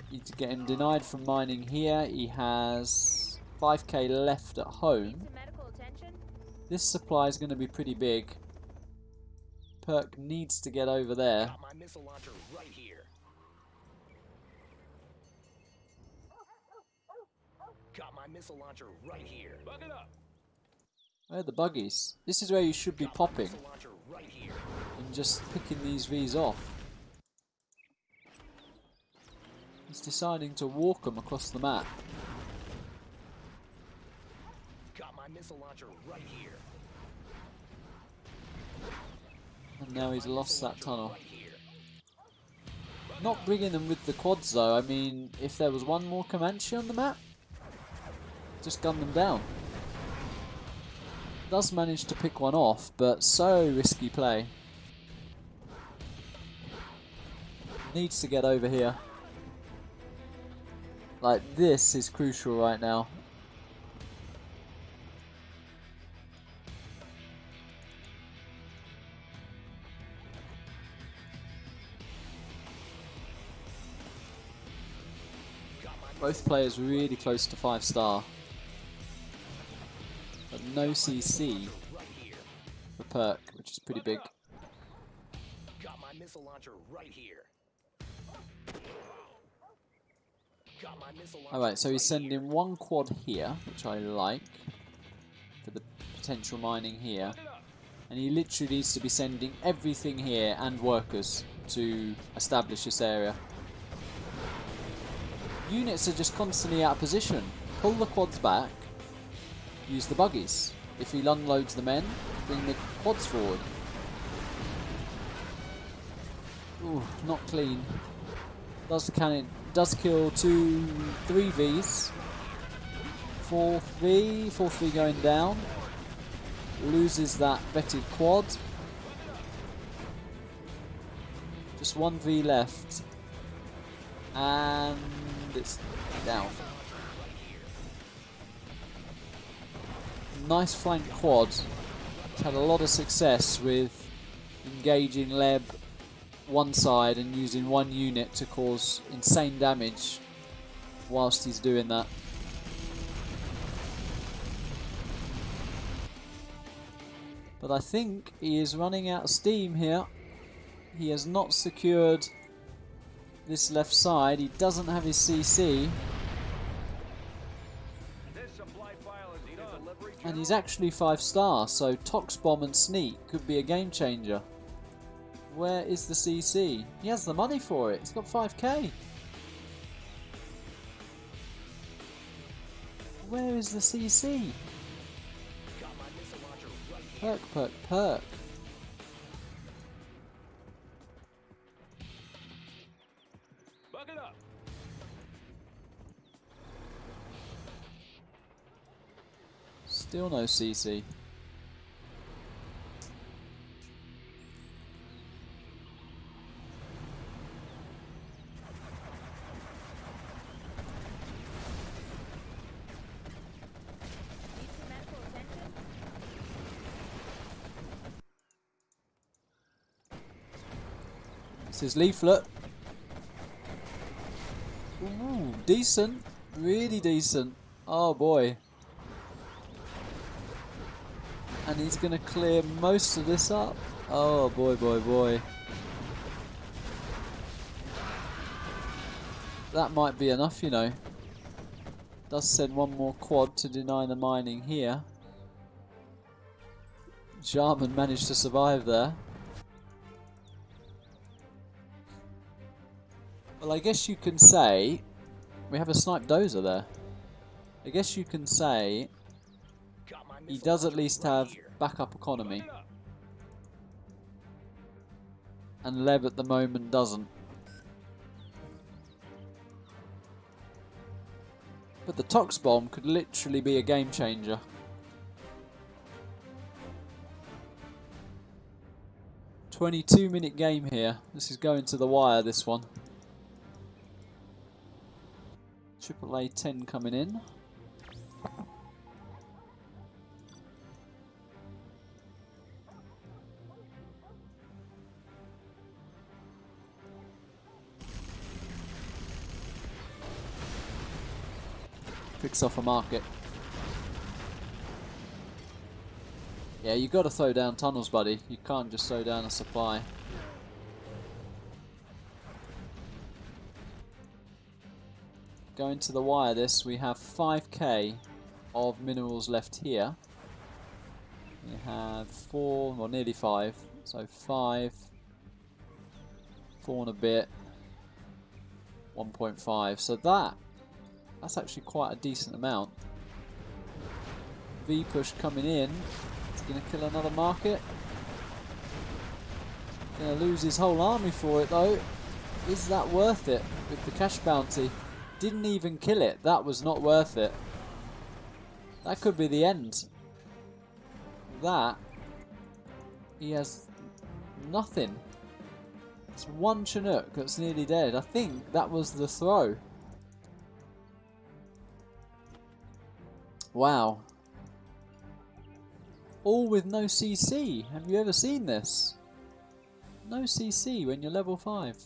He's getting denied from mining here. He has 5k left at home. This supply is going to be pretty big. Perk needs to get over there. Got my missile launcher right here. Got my missile launcher right here. Bug it up. Where are the buggies? This is where you should be popping Missile launcher right here. and just picking these Vs off. He's deciding to walk them across the map. Got my missile launcher right here. And now he's lost that tunnel. Right here. Not bringing them with the quads though. I mean, if there was one more Comanche on the map, just gun them down. Does manage to pick one off, but so risky play. Needs to get over here. Like, this is crucial right now. Both players really close to 5-star. But no CC for Perk, which is pretty big. Got my missile launcher right here. Got my missile launcher. Alright, so he's sending one quad here, which I like, for the potential mining here. And he literally needs to be sending everything here and workers to establish this area. Units are just constantly out of position. Pull the quads back, use the buggies. If he unloads the men, bring the quads forward. Ooh, not clean. Does the cannon, does kill 3 Vs. 4th V going down. Loses that vetted quad. Just 1 V left. And it's down. Nice flank quad. It's had a lot of success with engaging Leb one side and using one unit to cause insane damage whilst he's doing that. But I think he is running out of steam here. He has not secured this left side. He doesn't have his CC. And he's actually 5-star, so Tox Bomb and Sneak could be a game changer. Where is the CC? He has the money for it. He's got 5k. Where is the CC? Got my missile launcher right here. Perk, perk, perk. Buck it up. Still no CC. Need some medical attention? This is leaflet. Ooh, decent. Really decent. Oh boy. And he's going to clear most of this up. Oh boy, boy, boy. That might be enough, you know. Does send one more quad to deny the mining here. Jarman managed to survive there. Well, I guess you can say... We have a snipe dozer there. I guess you can say... Got my He missile does at launcher least right have here. backup economy. Buck it up. And Lev at the moment doesn't. But the Tox Bomb could literally be a game changer. "22-minute game here. This is going to the wire, this one. AAA 10 coming in. Picks off a market. Yeah, you got to throw down tunnels, buddy. You can't just throw down a supply. Going to the wire this, we have 5k of minerals left here. We have 4, or nearly 5. So 5, 4 and a bit, 1.5. So that's actually quite a decent amount. V push coming in. It's going to kill another market. Going to lose his whole army for it though. Is that worth it with the cash bounty? Didn't even kill it. That was not worth it. That could be the end. That, he has nothing. It's one Chinook that's nearly dead. I think that was the throw. Wow. All with no CC. Have you ever seen this? No CC when you're level 5.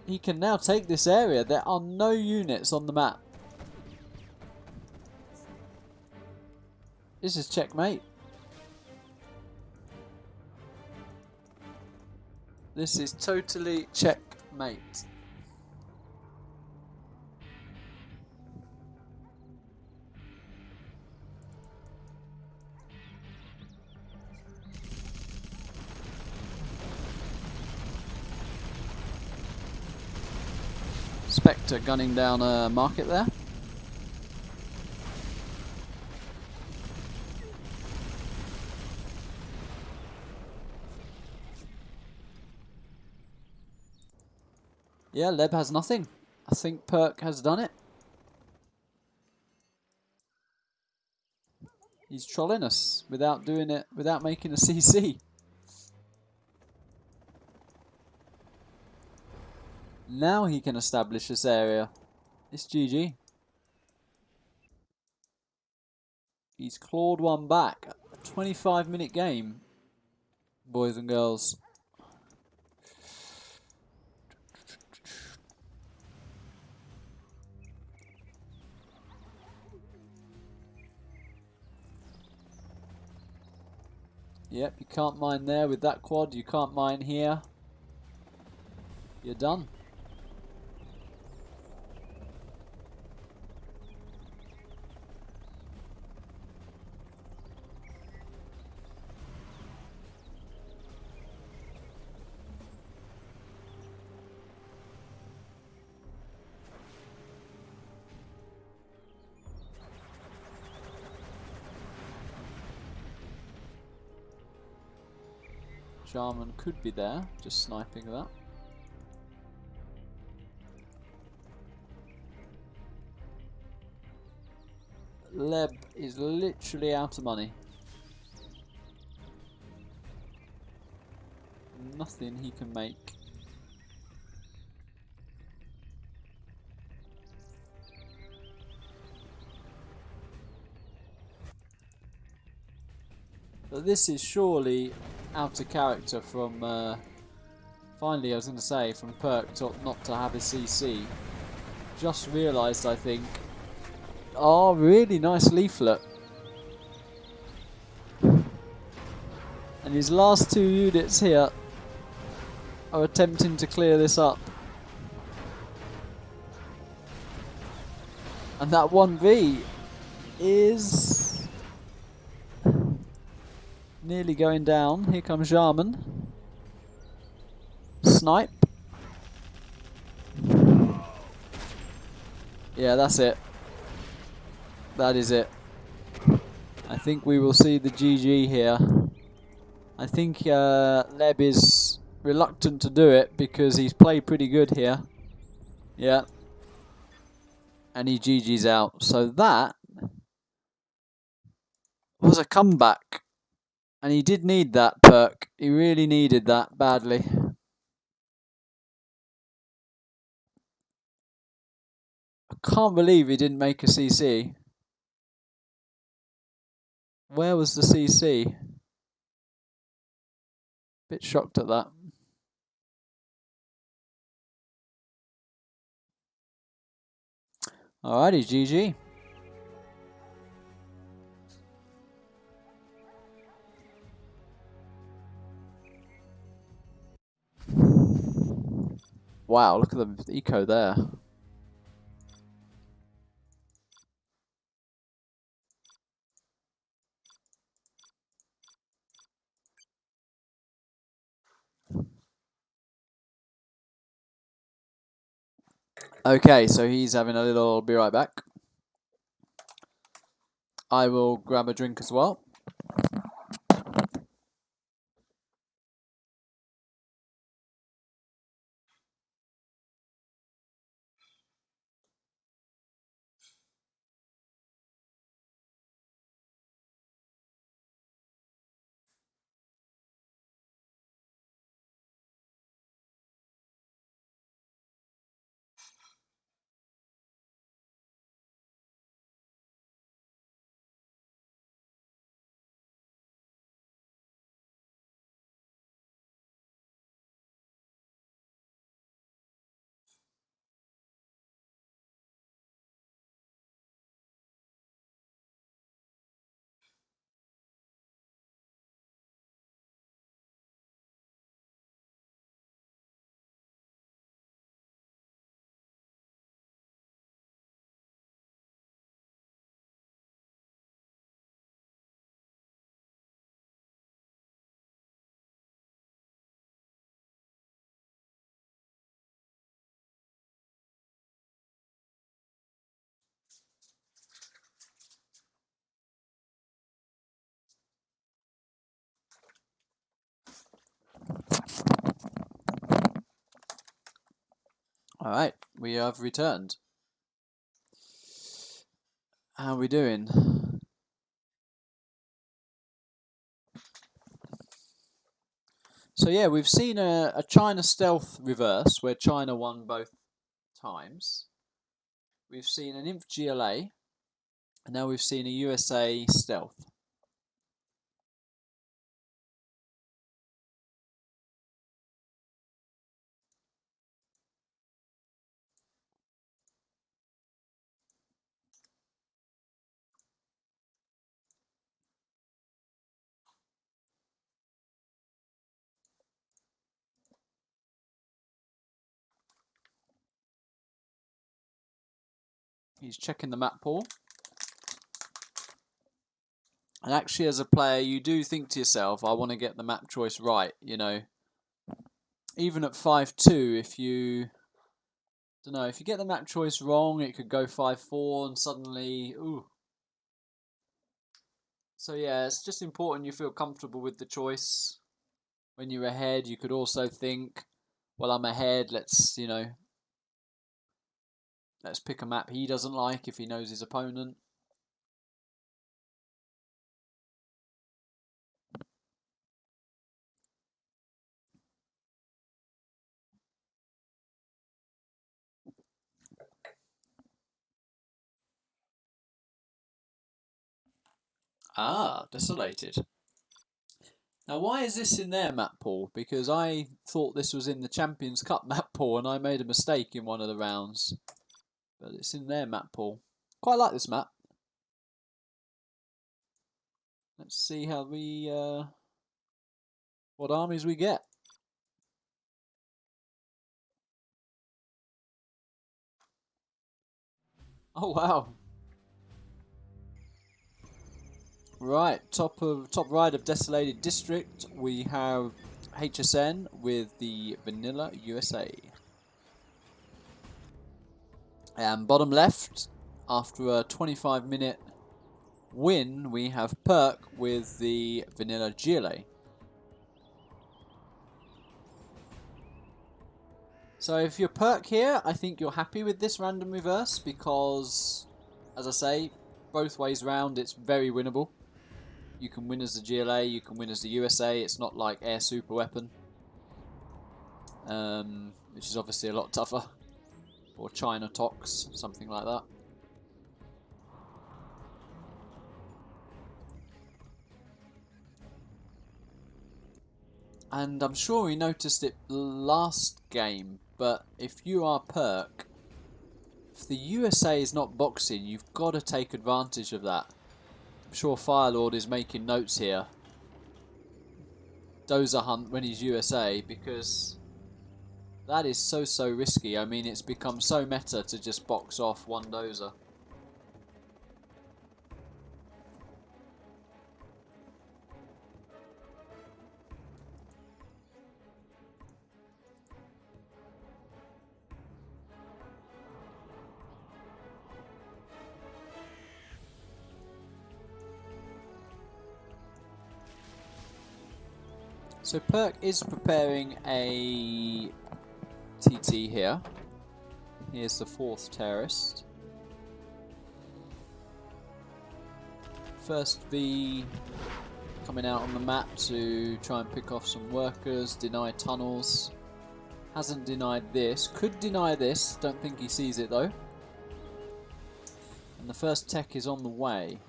He can now take this area. There are no units on the map. This is checkmate. This is totally checkmate. Spectre gunning down a market there. Yeah, Leb has nothing. I think Perk has done it. He's trolling us without doing it, without making a CC. Now he can establish this area. It's GG. He's clawed one back. A 25-minute game, boys and girls. Yep, you can't mine there with that quad. You can't mine here. You're done. Jarman could be there, just sniping that. Leb is literally out of money. Nothing he can make. But this is surely out of character from, finally I was going to say, from Perk not to have a CC. Just realised, I think. Oh, really nice leaflet. And his last two units here are attempting to clear this up. And that 1v is nearly going down. Here comes Jarman. Snipe. Yeah, that's it. That is it. I think we will see the GG here. I think Leb is reluctant to do it because he's played pretty good here. Yeah. And he GG's out. So that was a comeback. And he did need that, Perk. He really needed that badly. I can't believe he didn't make a CC. Where was the CC? Bit shocked at that. Alrighty, GG. Wow, look at the eco there. Okay, so he's having a little be right back. I will grab a drink as well. Alright, we have returned. How are we doing? So yeah, we've seen a China stealth reverse where China won both times. We've seen an Inf GLA, and now we've seen a USA stealth. He's checking the map pool. And actually, as a player, you do think to yourself, I want to get the map choice right, you know. Even at 5-2, if you... don't know, if you get the map choice wrong, it could go 5-4 and suddenly... ooh. So yeah, it's just important you feel comfortable with the choice. When you're ahead, you could also think, well, I'm ahead, let's, let's pick a map he doesn't like if he knows his opponent. Ah, desolated. Now, why is this in their map pool? Because I thought this was in the Champions Cup map pool and I made a mistake in one of the rounds. But it's in their map pool. Quite like this map. Let's see how we, what armies we get. Oh wow! Right, top right of Desolated District, we have HSN with the Vanilla USA. And bottom left, after a 25-minute win, we have Perk with the Vanilla GLA. So if you're Perk here, I think you're happy with this random reverse because, as I say, both ways round, it's very winnable. You can win as the GLA, you can win as the USA. It's not like air super weapon, which is obviously a lot tougher. Or China Tox, something like that. And I'm sure we noticed it last game, but if you are Perk, if the USA is not boxing, you've got to take advantage of that. I'm sure Firelord is making notes here. Dozer Hunt when he's USA, because that is so risky. I mean, it's become so meta to just box off one Dozer. So Perk is preparing a TT here. Here's the 4th terrorist. First V coming out on the map to try and pick off some workers, deny tunnels. Hasn't denied this. Could deny this. Don't think he sees it though. And the first tech is on the way.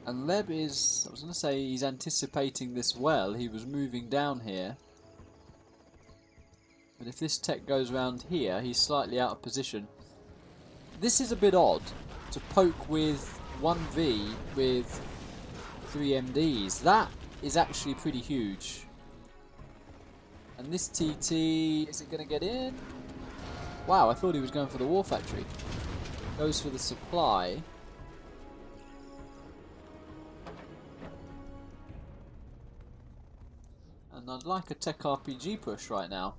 And Leb is, I was going to say he's anticipating this well. He was moving down here. But if this tech goes around here, he's slightly out of position. This is a bit odd to poke with 1v with 3 MDs. That is actually pretty huge. And this TT, is it going to get in? Wow, I thought he was going for the war factory. Goes for the supply. And I'd like a tech RPG push right now.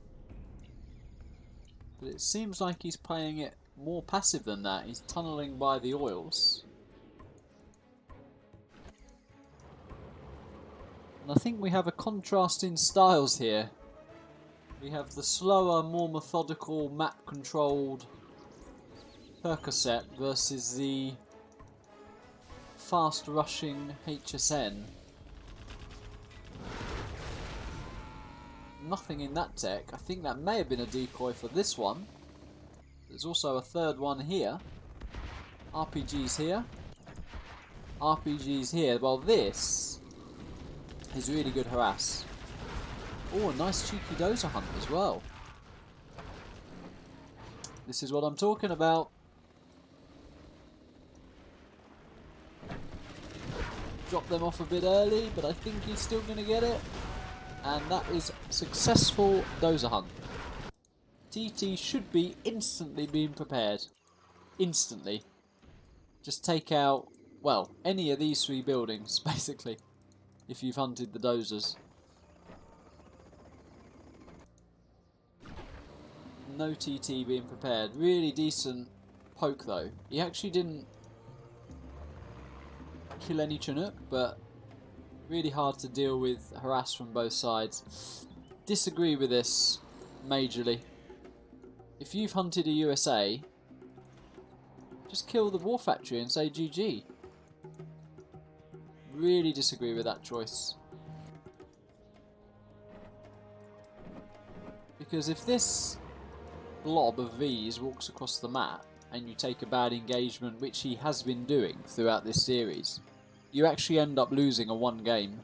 But it seems like he's playing it more passive than that. He's tunneling by the oils. And I think we have a contrast in styles here. We have the slower, more methodical, map-controlled Percocet versus the fast-rushing HSN. Nothing in that tech. I think that may have been a decoy for this one. There's also a third one here. RPGs here. RPGs here. Well, this is really good harass. Oh, a nice cheeky Dozer Hunt as well. This is what I'm talking about. Drop them off a bit early, but I think he's still going to get it. And that is successful Dozer Hunt. TT should be instantly being prepared. Instantly. Just take out, well, any of these 3 buildings, basically, if you've hunted the dozers. No TT being prepared. Really decent poke though. He actually didn't kill any Chinook, but really hard to deal with harass from both sides. Disagree with this majorly. If you've hunted a USA, just kill the war factory and say GG. Really disagree with that choice. Because if this blob of V's walks across the map and you take a bad engagement, which he has been doing throughout this series, you actually end up losing a one game.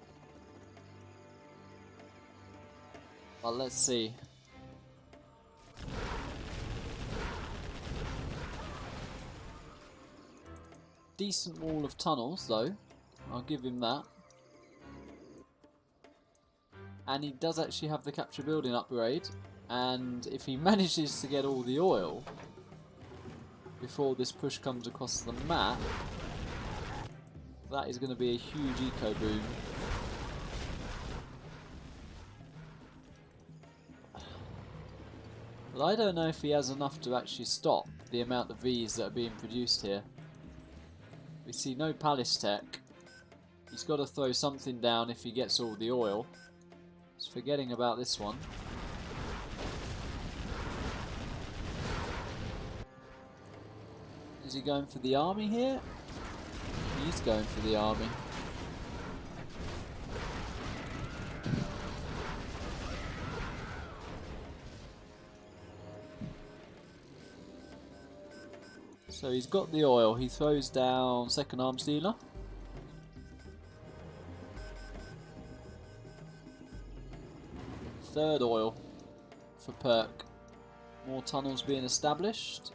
But let's see. Decent wall of tunnels though, I'll give him that. And he does actually have the capture building upgrade, and if he manages to get all the oil before this push comes across the map, that is going to be a huge eco boom. But I don't know if he has enough to actually stop the amount of V's that are being produced here. We see no palace tech. He's got to throw something down if he gets all the oil. He's forgetting about this one. Is he going for the army here? He's going for the army. So he's got the oil. He throws down second arms dealer. Third oil for Perk. More tunnels being established.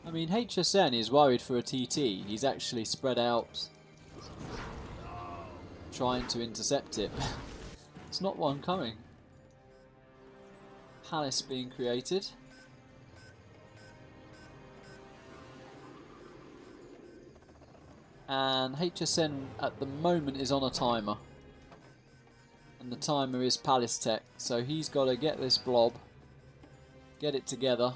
I mean, HSN is worried for a TT. He's actually spread out trying to intercept it. It's not one coming. Palace being created. And HSN at the moment is on a timer. And the timer is Palace Tech. So he's got to get this blob, get it together,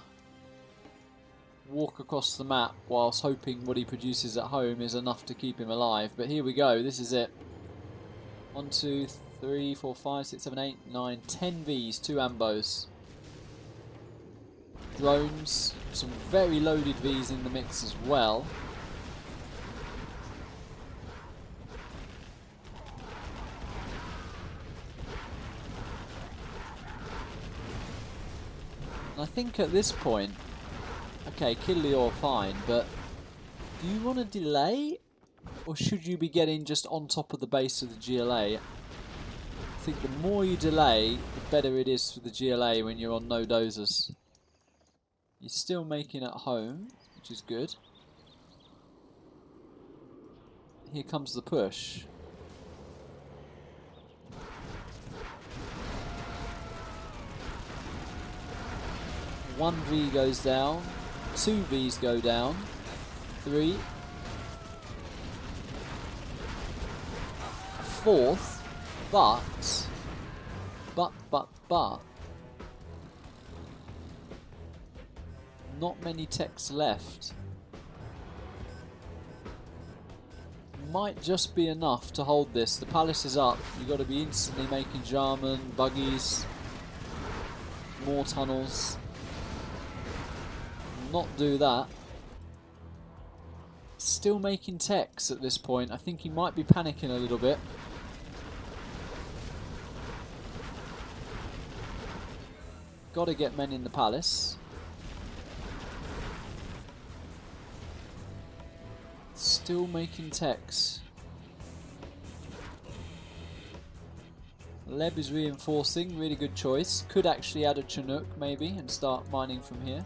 walk across the map whilst hoping what he produces at home is enough to keep him alive. But here we go, this is it. 1, 2, 3, 4, 5, 6, 7, 8, 9, 10 Vs, 2 Ambos. Drones, some very loaded Vs in the mix as well. And I think at this point, okay, kill the ore fine, but do you want to delay? Or should you be getting just on top of the base of the GLA? I think the more you delay, the better it is for the GLA when you're on no dozers. You're still making it home, which is good. Here comes the push. One V goes down, 2 Vs go down, 3, 4th, but not many techs left. Might just be enough to hold this. The palace is up. You've got to be instantly making Jarman, buggies, more tunnels. Not do that. Still making techs at this point. I think he might be panicking a little bit. Got to get men in the palace. Still making techs. Leb is reinforcing. Really good choice. Could actually add a Chinook maybe and start mining from here.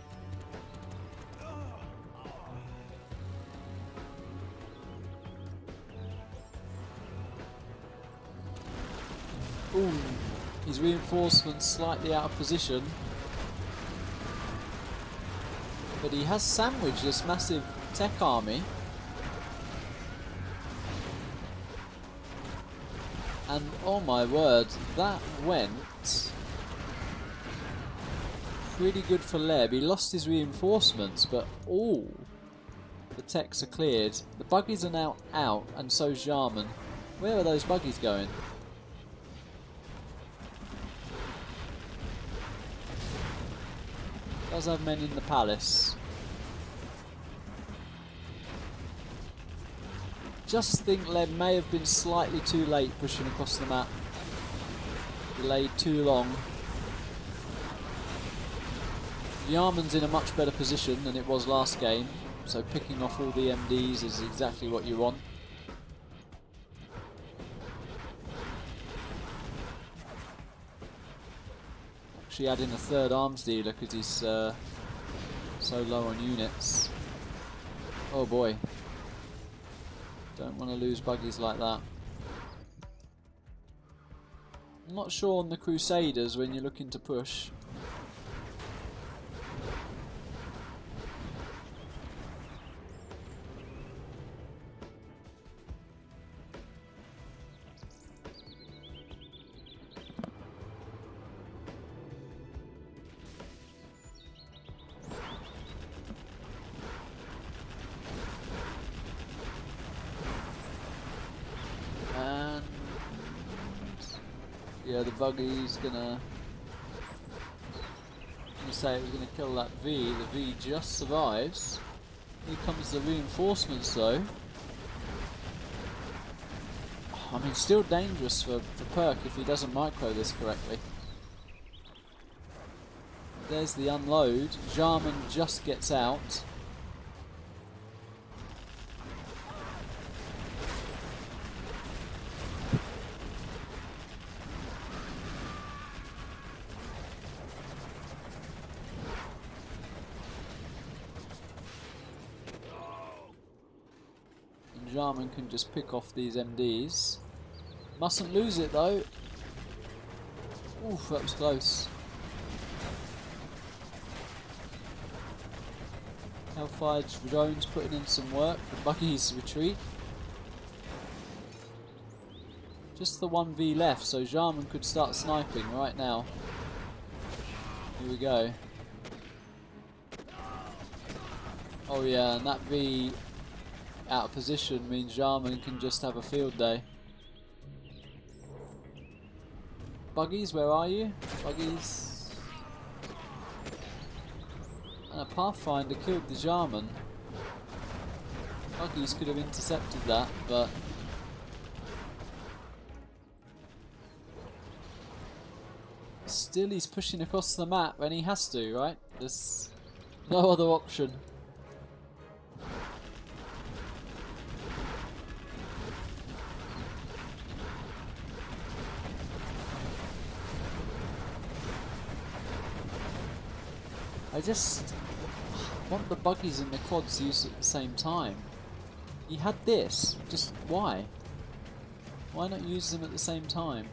Ooh, his reinforcements slightly out of position. But he has sandwiched this massive tech army. And oh my word, that went pretty good for Leb. He lost his reinforcements, but all the techs are cleared. The buggies are now out, and so's Jarman. Where are those buggies going? Does have men in the palace. Just think Leb may have been slightly too late pushing across the map. Delayed too long. Yarman's in a much better position than it was last game, so picking off all the MDs is exactly what you want. Actually adding a third arms dealer because he's so low on units. Oh boy. Don't want to lose buggies like that. I'm not sure on the Crusaders when you're looking to push. Yeah, the buggy's gonna say it was gonna kill that V. The V just survives. Here comes the reinforcements though. I mean, still dangerous for Perk if he doesn't micro this correctly. There's the unload. Jarman just gets out. Jarman can just pick off these MDs. Mustn't lose it though. Oof, that was close. Hellfire drones putting in some work. The buggies retreat. Just the 1v left, so Jarman could start sniping right now. Here we go. Oh yeah, and that V out of position means Jarman can just have a field day. Buggies, where are you? Buggies. And a Pathfinder killed the Jarman. Buggies could have intercepted that, but still he's pushing across the map and he has to, right? There's no other option. I just want the buggies and the quads used at the same time. He had this, just why? Why not use them at the same time?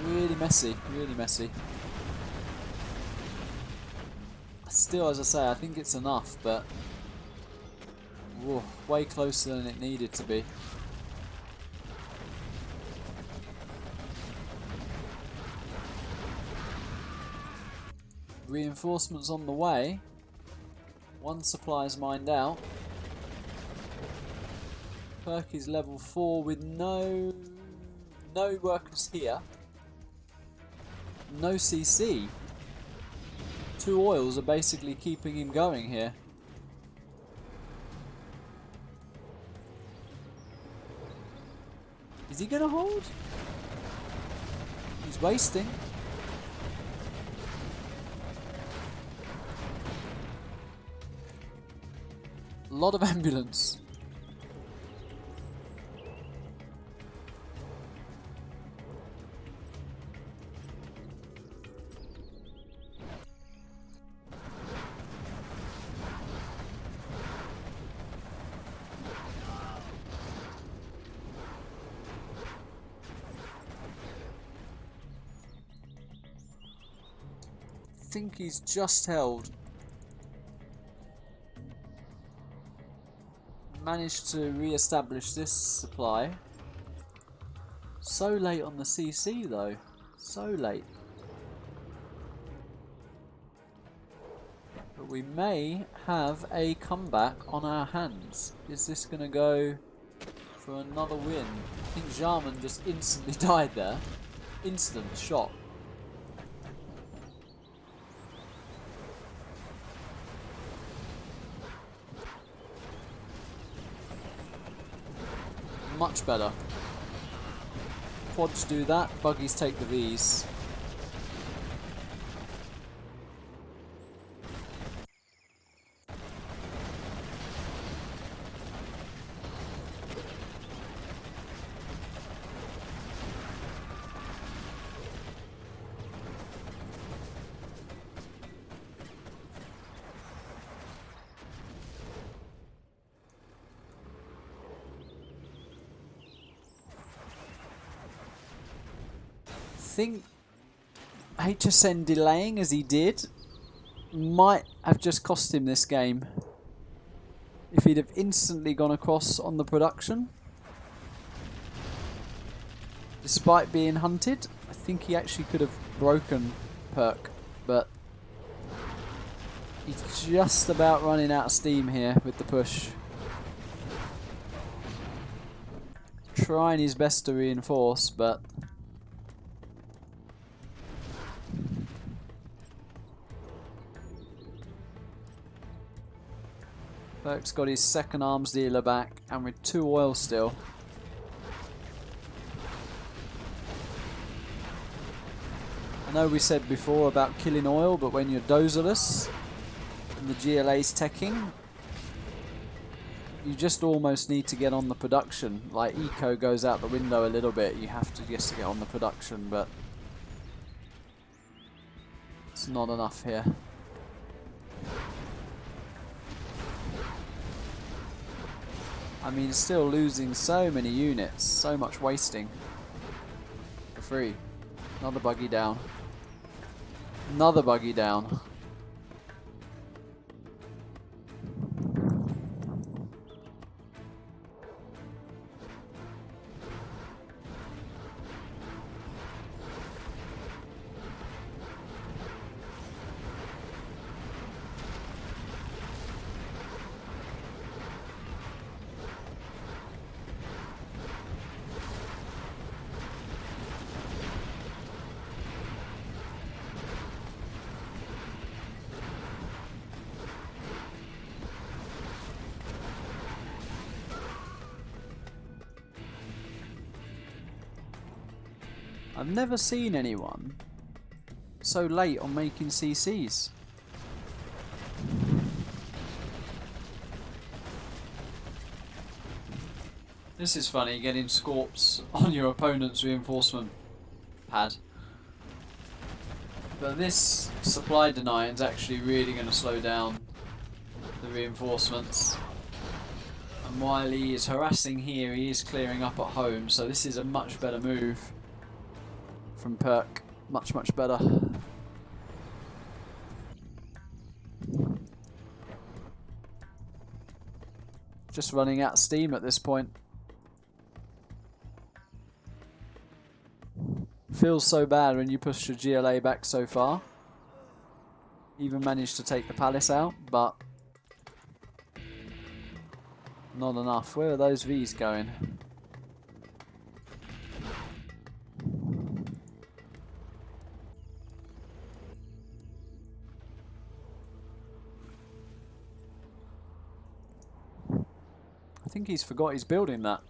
Really messy, really messy. Still, as I say, I think it's enough, but whoa, way closer than it needed to be. Reinforcements on the way. One supply's mined out. Perk is level 4 with no workers here. No CC. 2 oils are basically keeping him going here. Is he gonna hold? He's wasting. A lot of ambulance. I think he's just held. Managed to re-establish this supply. So late on the CC though. So late. But we may have a comeback on our hands. Is this going to go for another win? I think Jarman just instantly died there. Instant shot. Much better. Quads do that, buggies take the Vs. I think HSN delaying as he did might have just cost him this game. If he'd have instantly gone across on the production, despite being hunted, I think he actually could have broken Perk, but he's just about running out of steam here with the push. Trying his best to reinforce, but Perk's got his second arms dealer back, and with 2 oil still. I know we said before about killing oil, but when you're dozerless and the GLA's teching, you just almost need to get on the production. Like, eco goes out the window a little bit, you have to just get on the production, but it's not enough here. I mean, still losing so many units, so much wasting for free. Another buggy down. Another buggy down. I've never seen anyone so late on making CCs. This is funny, getting Scorps on your opponent's reinforcement pad. But this supply deny is actually really going to slow down the reinforcements. And while he is harassing here, he is clearing up at home, so this is a much better move from Perk. Much, much better. Just running out of steam at this point. Feels so bad when you push your GLA back so far. Even managed to take the palace out, but not enough. Where are those Vs going? I think he's forgot he's building that.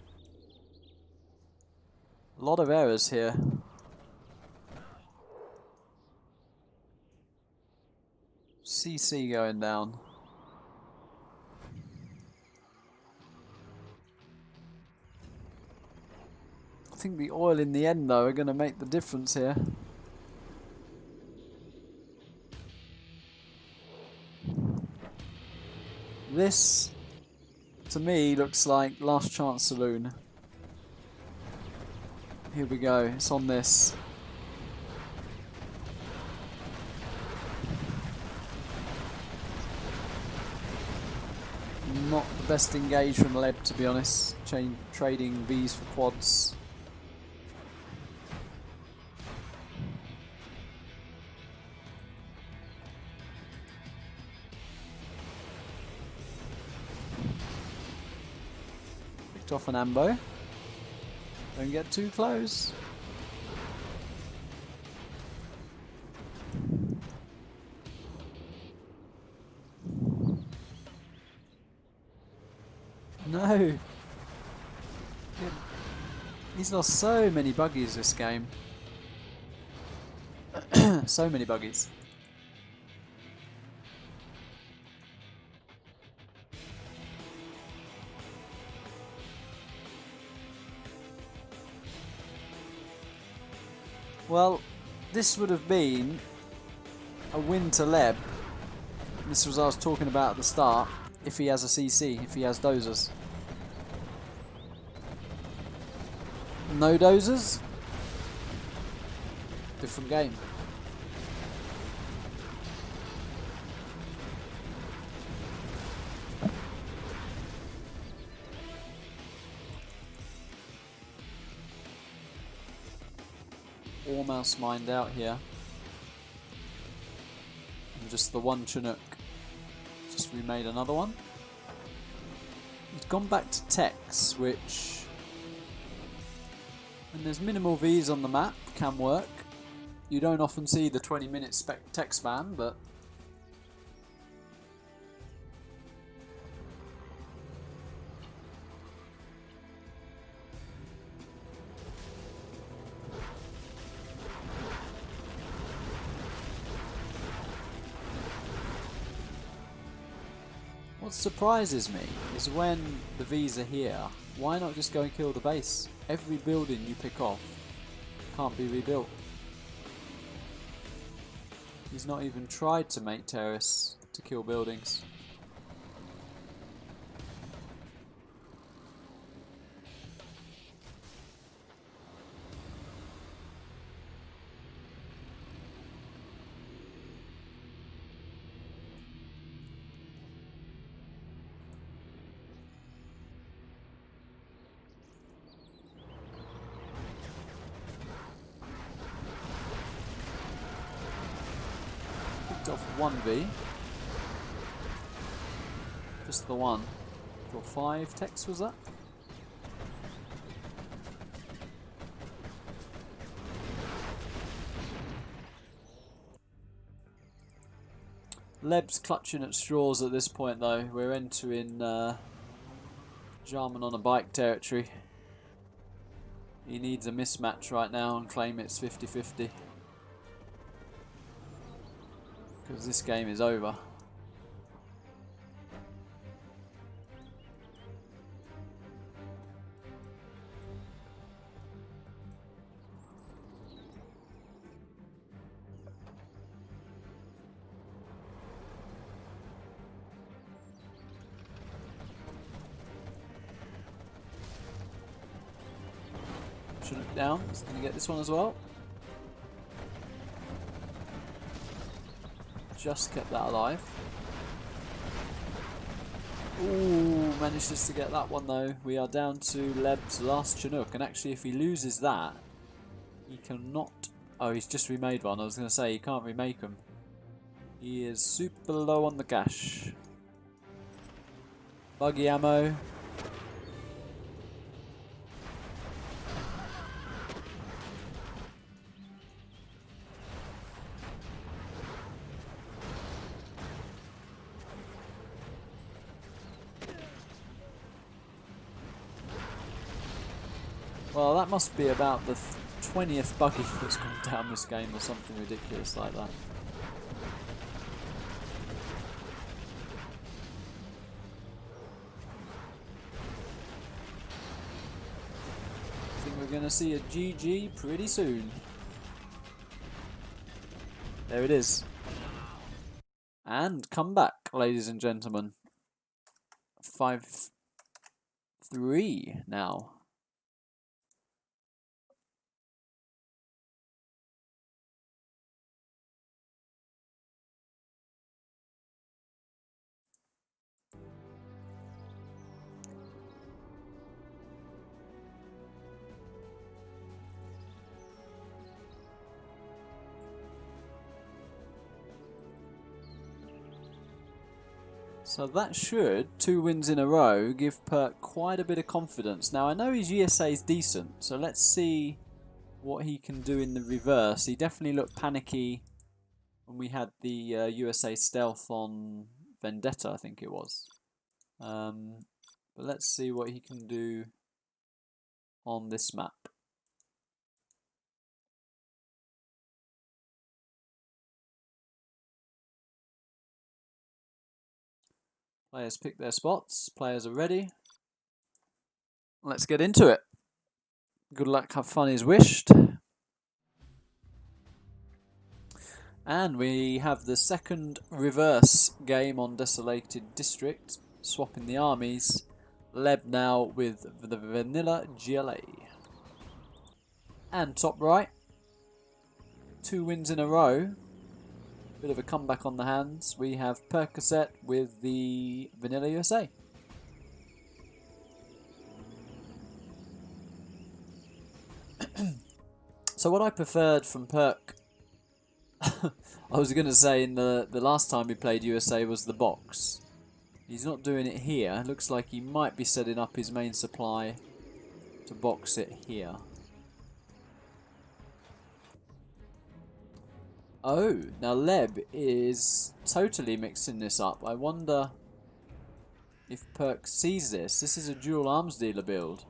A lot of errors here. CC going down. I think the oil in the end though are going to make the difference here. This to me looks like last chance saloon. Here we go, it's on this. Not the best engage from Leb, to be honest. Trading Vs for quads. Picked off an ambo. Don't get too close. No! He's lost so many buggies this game. So many buggies. Well, this would have been a win to Leb. This was what I was talking about at the start. If he has a CC, if he has dozers. No dozers? Different game. Almost mined out here. And just the one Chinook. Just remade another one. He's gone back to Tex, which, when there's minimal Vs on the map, can work. You don't often see the 20-minute spec Tex ban, but what surprises me is when the Vs are here, why not just go and kill the base? Every building you pick off can't be rebuilt. He's not even tried to make terrace to kill buildings. Off 1v. Just the one. For 5 Tex was that? Leb's clutching at straws at this point though. We're entering Jarman on a bike territory. He needs a mismatch right now and claim it's 50-50. Because this game is over. Should look down. He's going to get this one as well. Just kept that alive. Ooh, managed just to get that one though. We are down to Leb's last Chinook, and actually if he loses that, he cannot... Oh, he's just remade one. I was going to say, he can't remake them. He is super low on the cash. Buggy ammo. Well, that must be about the 20th buggy that's gone down this game or something ridiculous like that. I think we're going to see a GG pretty soon. There it is. And come back, ladies and gentlemen. 5-3 now. So that should, 2 wins in a row, give Perk quite a bit of confidence. Now I know his USA is decent, so let's see what he can do in the reverse. He definitely looked panicky when we had the USA stealth on Vendetta, I think it was. But let's see what he can do on this map. Players pick their spots. Players are ready. Let's get into it. Good luck, have fun is wished. And we have the second reverse game on Desolated District, swapping the armies. Leb now with the Vanilla GLA. And top right, 2 wins in a row. Bit of a comeback on the hands. We have Percocet with the Vanilla USA. So what I preferred from Perk, I was going to say in the last time he played USA was the box. He's not doing it here. Looks like he might be setting up his main supply to box it here. Oh, now Leb is totally mixing this up. I wonder if Perk sees this. This is a dual arms dealer build.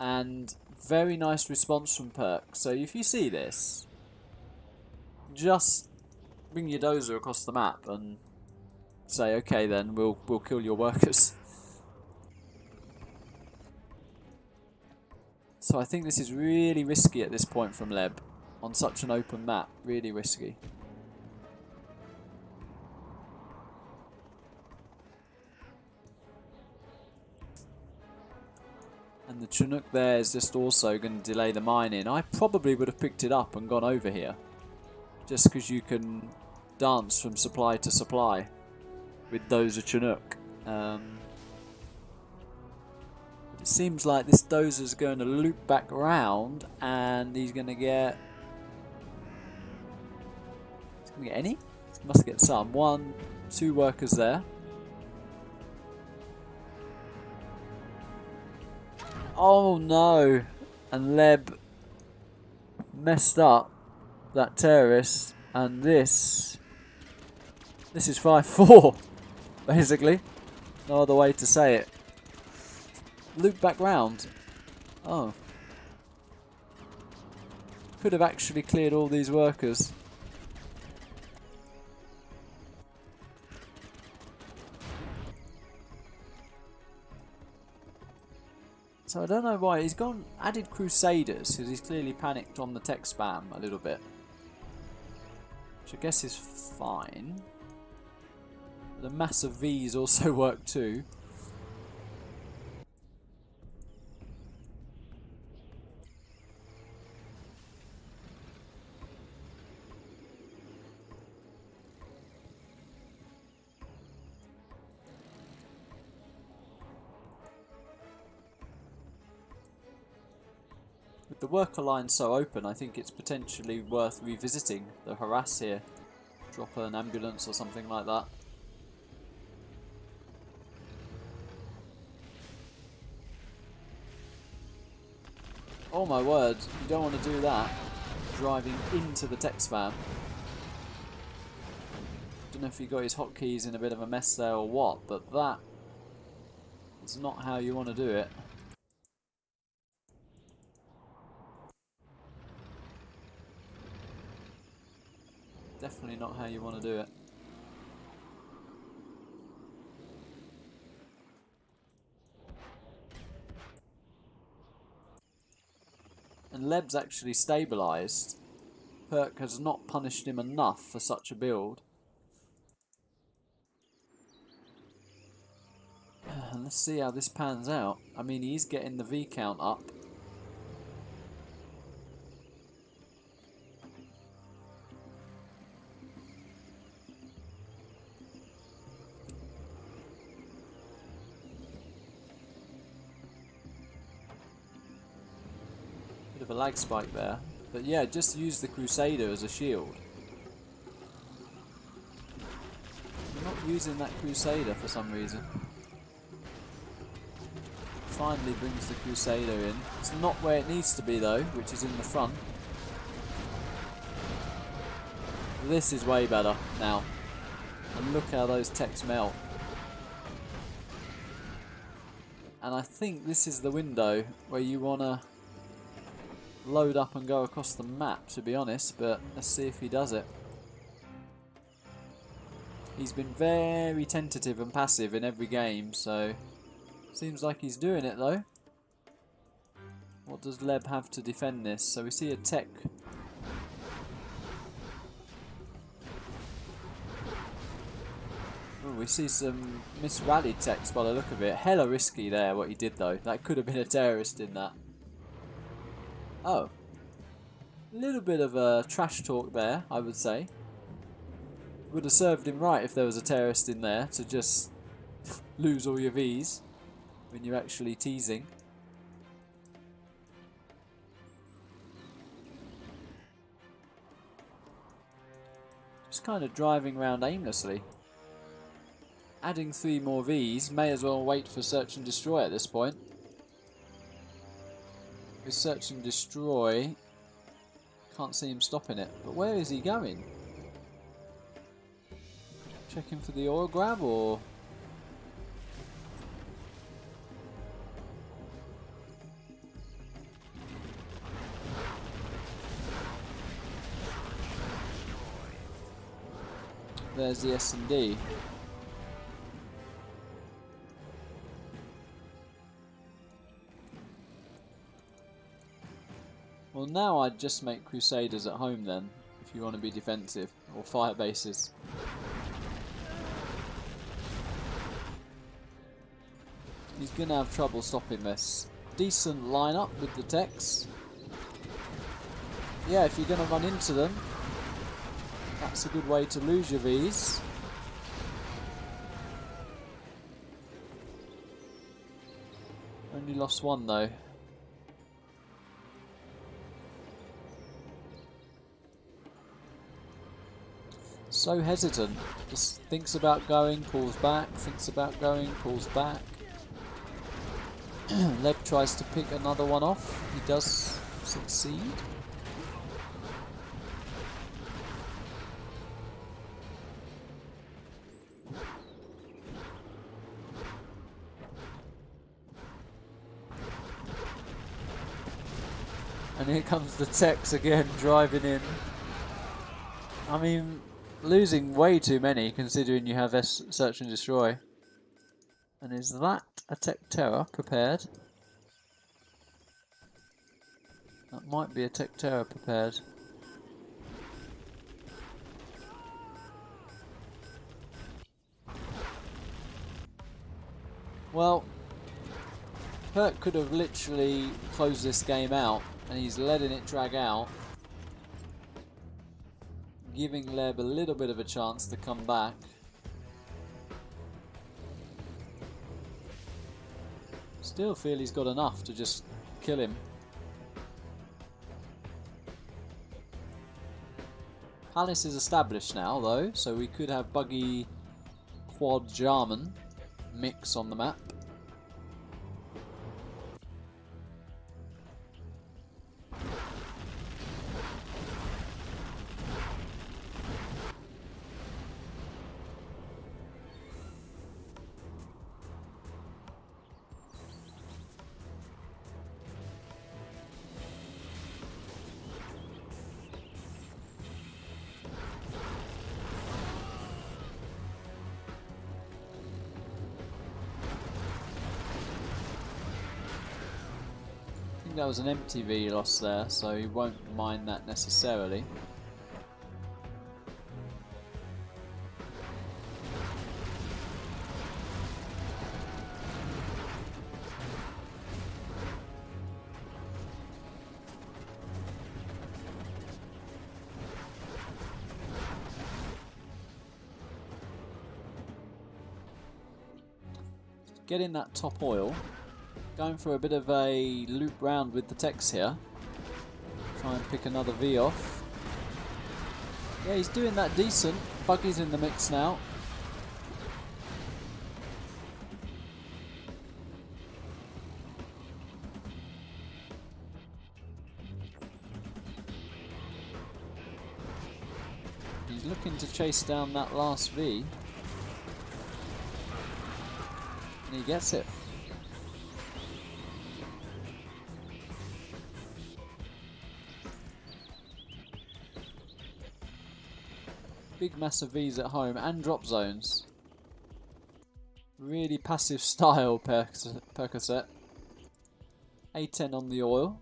And very nice response from Perk. So if you see this, just bring your dozer across the map and say, okay then, we'll kill your workers. So I think this is really risky at this point from Leb. On such an open map, really risky. And the Chinook there is just also going to delay the mining. I probably would have picked it up and gone over here. Just because you can dance from supply to supply with Dozer Chinook. But it seems like this Dozer's going to loop back around and he's going to get... Get any? Must get some. 1, 2 workers there. Oh no! And Leb messed up that terrace, and this is 5-4 basically. No other way to say it. Loop back round. Oh. Could have actually cleared all these workers. So I don't know why he's added Crusaders, because he's clearly panicked on the tech spam a little bit, which I guess is fine. The massive V's also work too. With the worker line so open, I think it's potentially worth revisiting the harass here. Drop an ambulance or something like that. Oh my word, you don't want to do that. Driving into the tech spam. Don't know if he got his hotkeys in a bit of a mess there or what, but that is not how you want to do it. Definitely not how you want to do it. And Leb's actually stabilised. Perk has not punished him enough for such a build. And let's see how this pans out. I mean, he's getting the V count up. Bit of a lag spike there. But yeah, just use the Crusader as a shield. using that Crusader for some reason. Finally brings the Crusader in. It's not where it needs to be though, which is in the front. This is way better now. And look how those techs melt. And I think this is the window where you want to load up and go across the map, to be honest, but let's see if he does it. He's been very tentative and passive in every game, so seems like he's doing it though. What does Leb have to defend this? So we see a tech. Ooh, we see some misrallied techs by the look of it. Hella risky there what he did though. That could have been a terrorist in that. Oh. A little bit of a trash talk there, I would say. Would have served him right if there was a terrorist in there to just lose all your Vs when you're actually teasing. Just kind of driving around aimlessly. Adding 3 more Vs, may as well wait for search and destroy at this point. With search and destroy, can't see him stopping it. But where is he going? Checking for the oil grab or... There's the S&D. Well, now I'd just make Crusaders at home then, if you want to be defensive, or fire bases. He's going to have trouble stopping this. Decent lineup with the techs. Yeah, if you're going to run into them, that's a good way to lose your Vs. Only lost 1 though. So hesitant. Just thinks about going, pulls back, thinks about going, pulls back. Leb tries to pick another one off. He does succeed. And here comes the techs again, driving in. I mean, losing way too many considering you have search and destroy. And is that a tech terror prepared? That might be a tech terror prepared. Well, Perk could have literally closed this game out, and he's letting it drag out, giving Leb a little bit of a chance to come back. Still feel he's got enough to just kill him. Palace is established now though, so we could have buggy quad Jarman mix on the map. That was an empty V loss there, so he won't mind that necessarily. Getting that top oil. Going for a bit of a loop round with the techs here. Try and pick another V off. Yeah, he's doing that decent. Buggy's in the mix now. He's looking to chase down that last V. And he gets it. Big massive Vs at home and drop zones. Really passive style Percocet. A10 on the oil.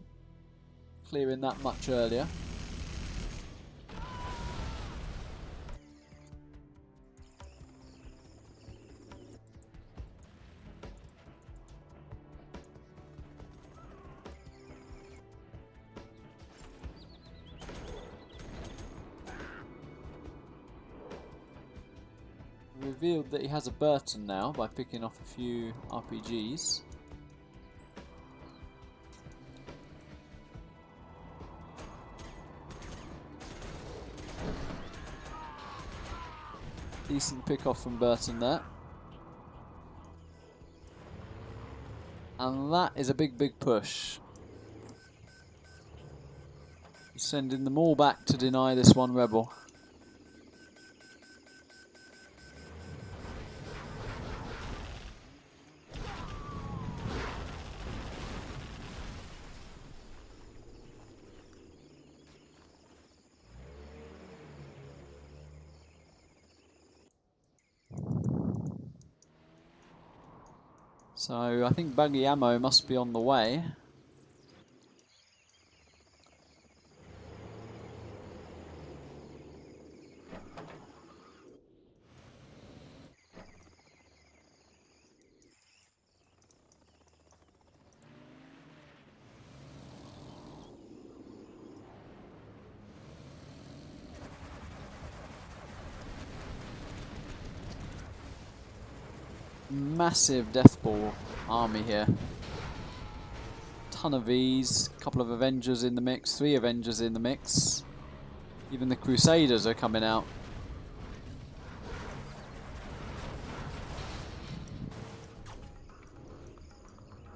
Clearing that much earlier. Revealed that he has a Burton now by picking off a few RPGs. Decent pick off from Burton there. And that is a big push. He's sending them all back to deny this one rebel. So I think buggy ammo must be on the way. Massive death ball army here. Ton of Vs, couple of Avengers in the mix, 3 Avengers in the mix. Even the Crusaders are coming out.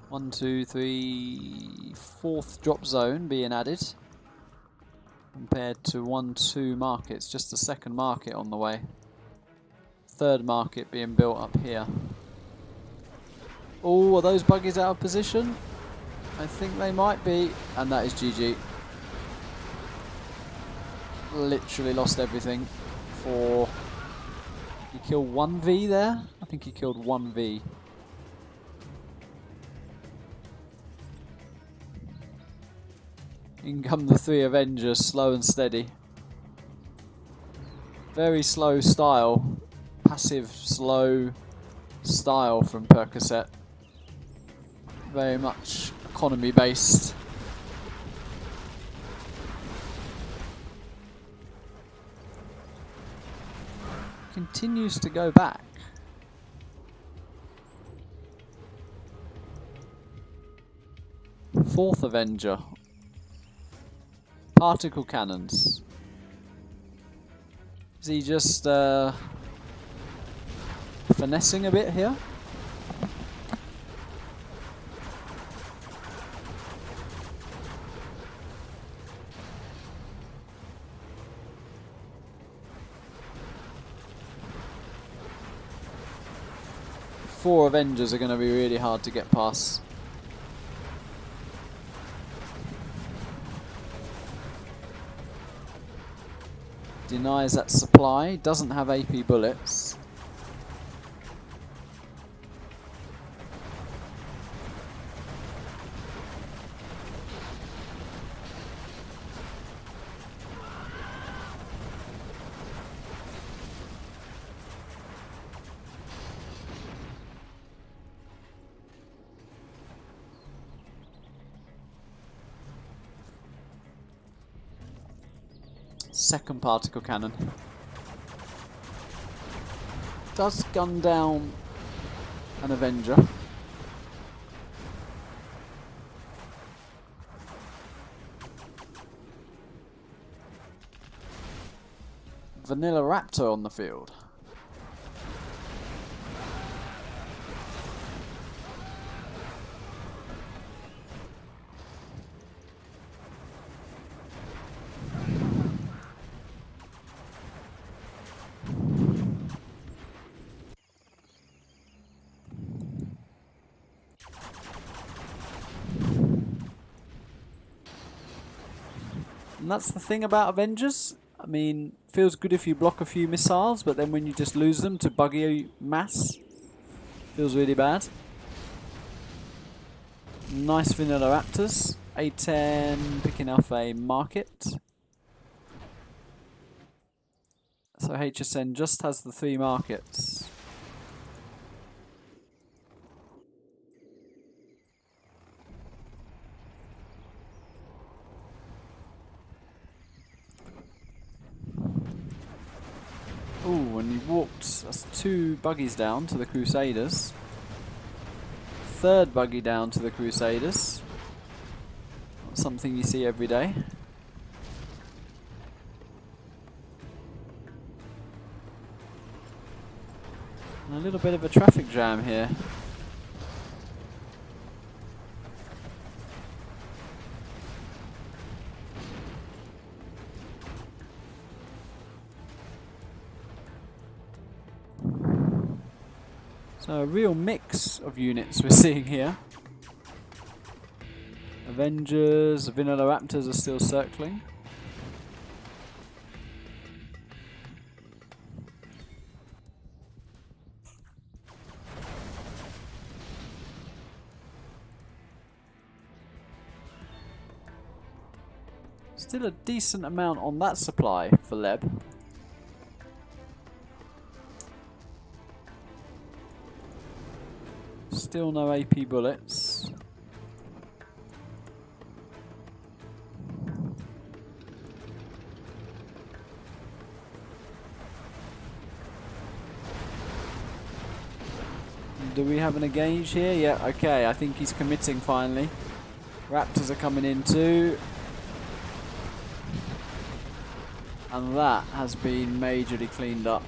One, two, three, fourth drop zone being added. Compared to 1, 2 markets, just the second market on the way. Third market being built up here. Oh, are those buggies out of position? I think they might be. And that is GG. Literally lost everything for... He killed 1 V there? I think he killed 1 V. In come the 3 Avengers, slow and steady. Very slow style. Passive, slow style from Percocet. Very much economy based. Continues to go back. Fourth Avenger. Particle cannons. Is he just finessing a bit here? Four Avengers are going to be really hard to get past. Denies that supply, doesn't have AP bullets. Second particle cannon. Does gun down an Avenger. Vanilla Raptor on the field. And that's the thing about Avengers. I mean, feels good if you block a few missiles, but then when you just lose them to buggy mass, feels really bad. Nice vanilla raptors. A10 picking up a market. So HSN just has the 3 markets. Ooh, and he walked, that's 2 buggies down to the Crusaders. 3rd buggy down to the Crusaders. Not something you see every day. And a little bit of a traffic jam here. So a real mix of units we're seeing here. Avengers, Vanilla Raptors are still circling. Still a decent amount on that supply for Leb. Still no AP bullets. Do we have an engage here? Yeah, okay, I think he's committing finally. Raptors are coming in too. And that has been majorly cleaned up.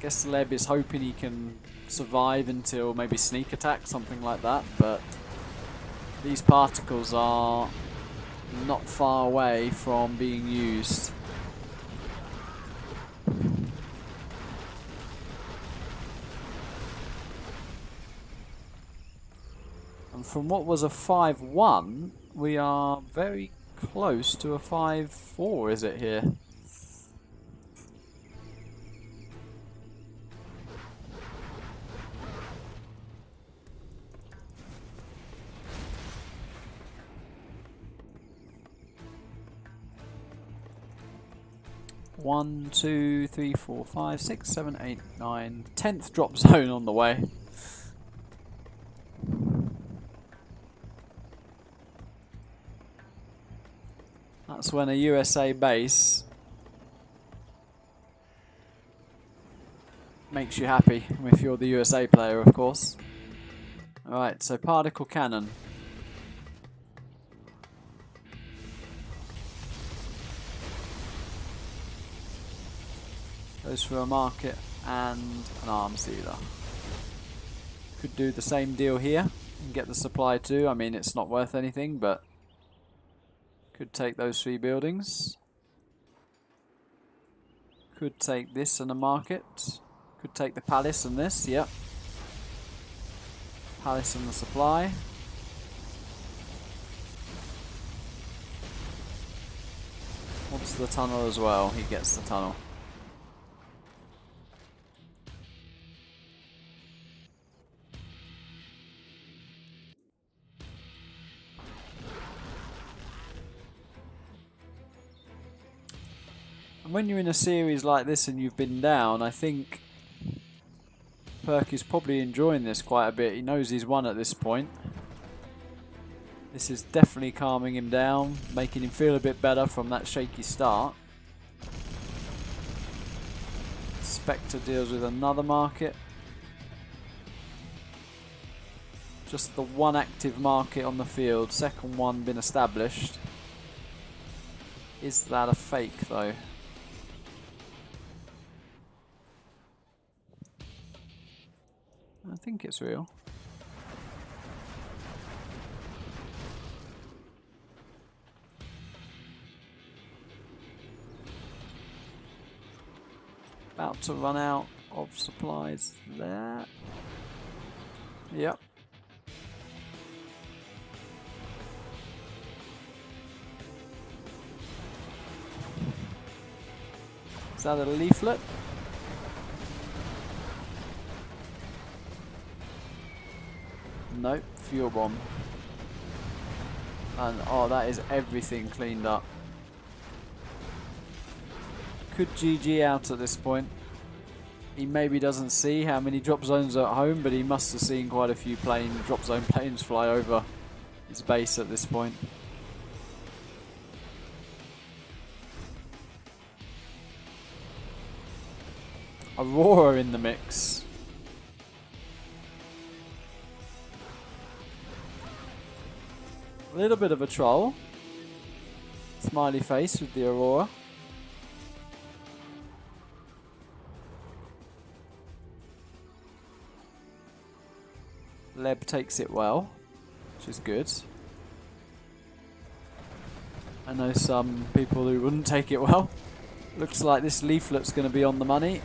Guess Leb is hoping he can survive until maybe sneak attack, something like that, but these particles are not far away from being used. And from what was a 5-1, we are very close to a 5-4, is it here? One, two, three, 4, 5, 6, 7, 8, 9. 10th drop zone on the way. That's when a USA base makes you happy, if you're the USA player, of course. Alright, so particle cannon. Goes for a market and an arms dealer. Could do the same deal here and get the supply too. I mean, it's not worth anything, but could take those 3 buildings. Could take this and a market. Could take the palace and this, yep. Palace and the supply. Wants the tunnel as well. He gets the tunnel. And when you're in a series like this and you've been down, I think Perk is probably enjoying this quite a bit. He knows he's won at this point. This is definitely calming him down, making him feel a bit better from that shaky start. Spectre deals with another market. Just the one active market on the field, second one been established. Is that a fake though? I think it's real. About to run out of supplies there. Yep. Is that a leaflet? Nope, fuel bomb. And oh, that is everything cleaned up. Could GG out at this point. He maybe doesn't see how many drop zones are at home, but he must have seen quite a few drop zone planes fly over his base at this point. Aurora in the mix. A little bit of a troll. Smiley face with the Aurora. Leb takes it well, which is good. I know some people who wouldn't take it well. Looks like this leaflet's going to be on the money.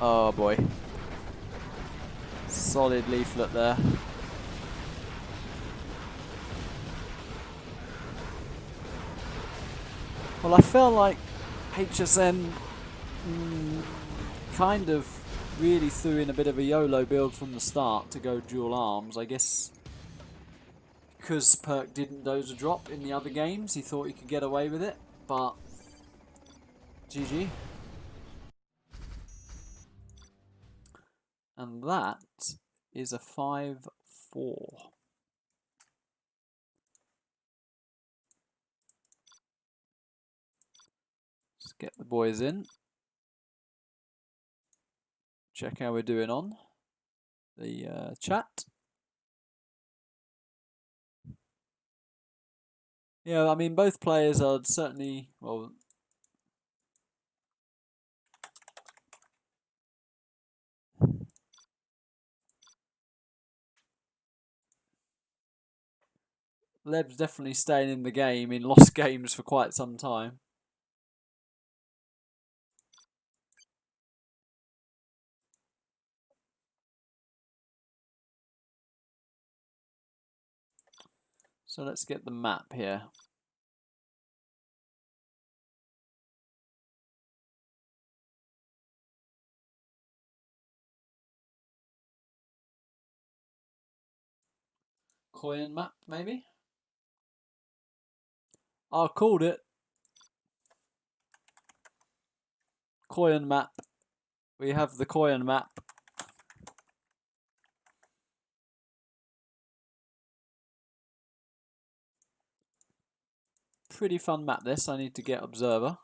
Oh boy. Solid leaflet there. Well, I felt like HSN kind of really threw in a bit of a YOLO build from the start to go dual arms. I guess because Perk didn't dozer drop in the other games, he thought he could get away with it, but GG. And that is a 5-4. Let's get the boys in. Check how we're doing on the chat. Yeah, I mean, both players are certainly, well, Leb's definitely staying in the game in lost games for quite some time. So let's get the map here. Coin map, maybe? I called it. Coin map. We have the coin map. Pretty fun map this. I need to get observer.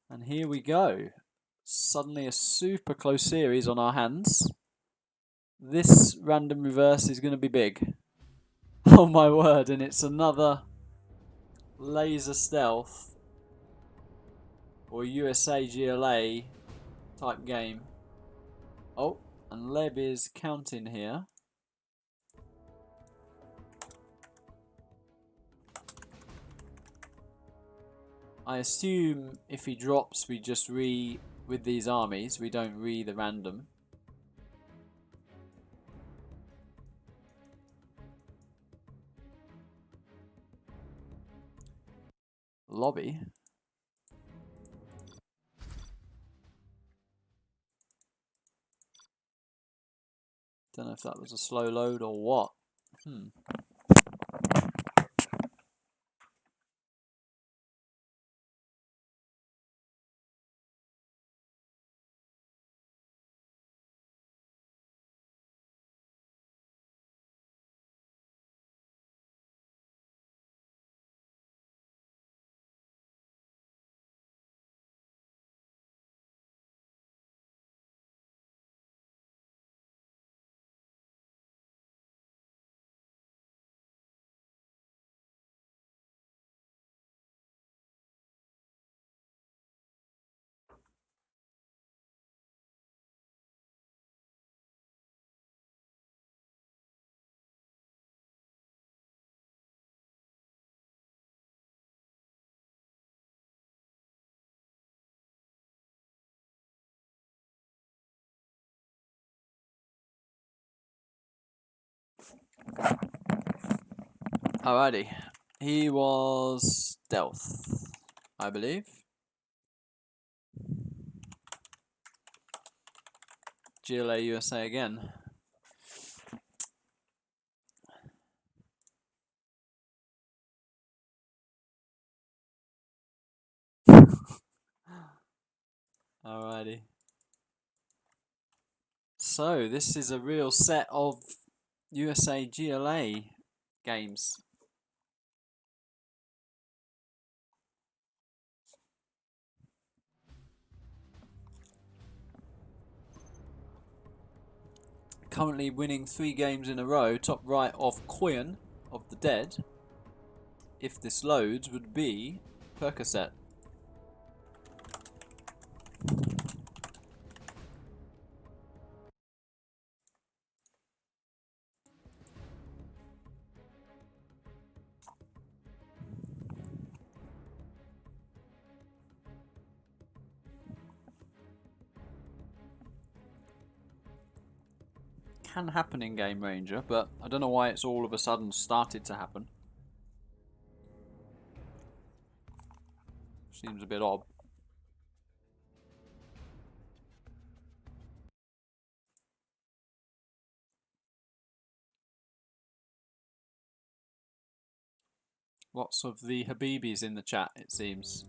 And here we go. Suddenly a super close series on our hands. This random reverse is going to be big. Oh my word, and it's another laser stealth or USA GLA type game. Oh, and Leb is counting here. I assume if he drops, we just with these armies, we don't the random. Lobby. Don't know if that was a slow load or what. Alrighty. He was stealth, I believe. GLA USA again. Alrighty. So, this is a real set of USA GLA games. Currently winning 3 games in a row. Top right of Koyan of the Dead, if this loads, would be Percocet. Can happen in Game Ranger, but I don't know why it's all of a sudden started to happen. Seems a bit odd. Lots of the Habibis in the chat, it seems.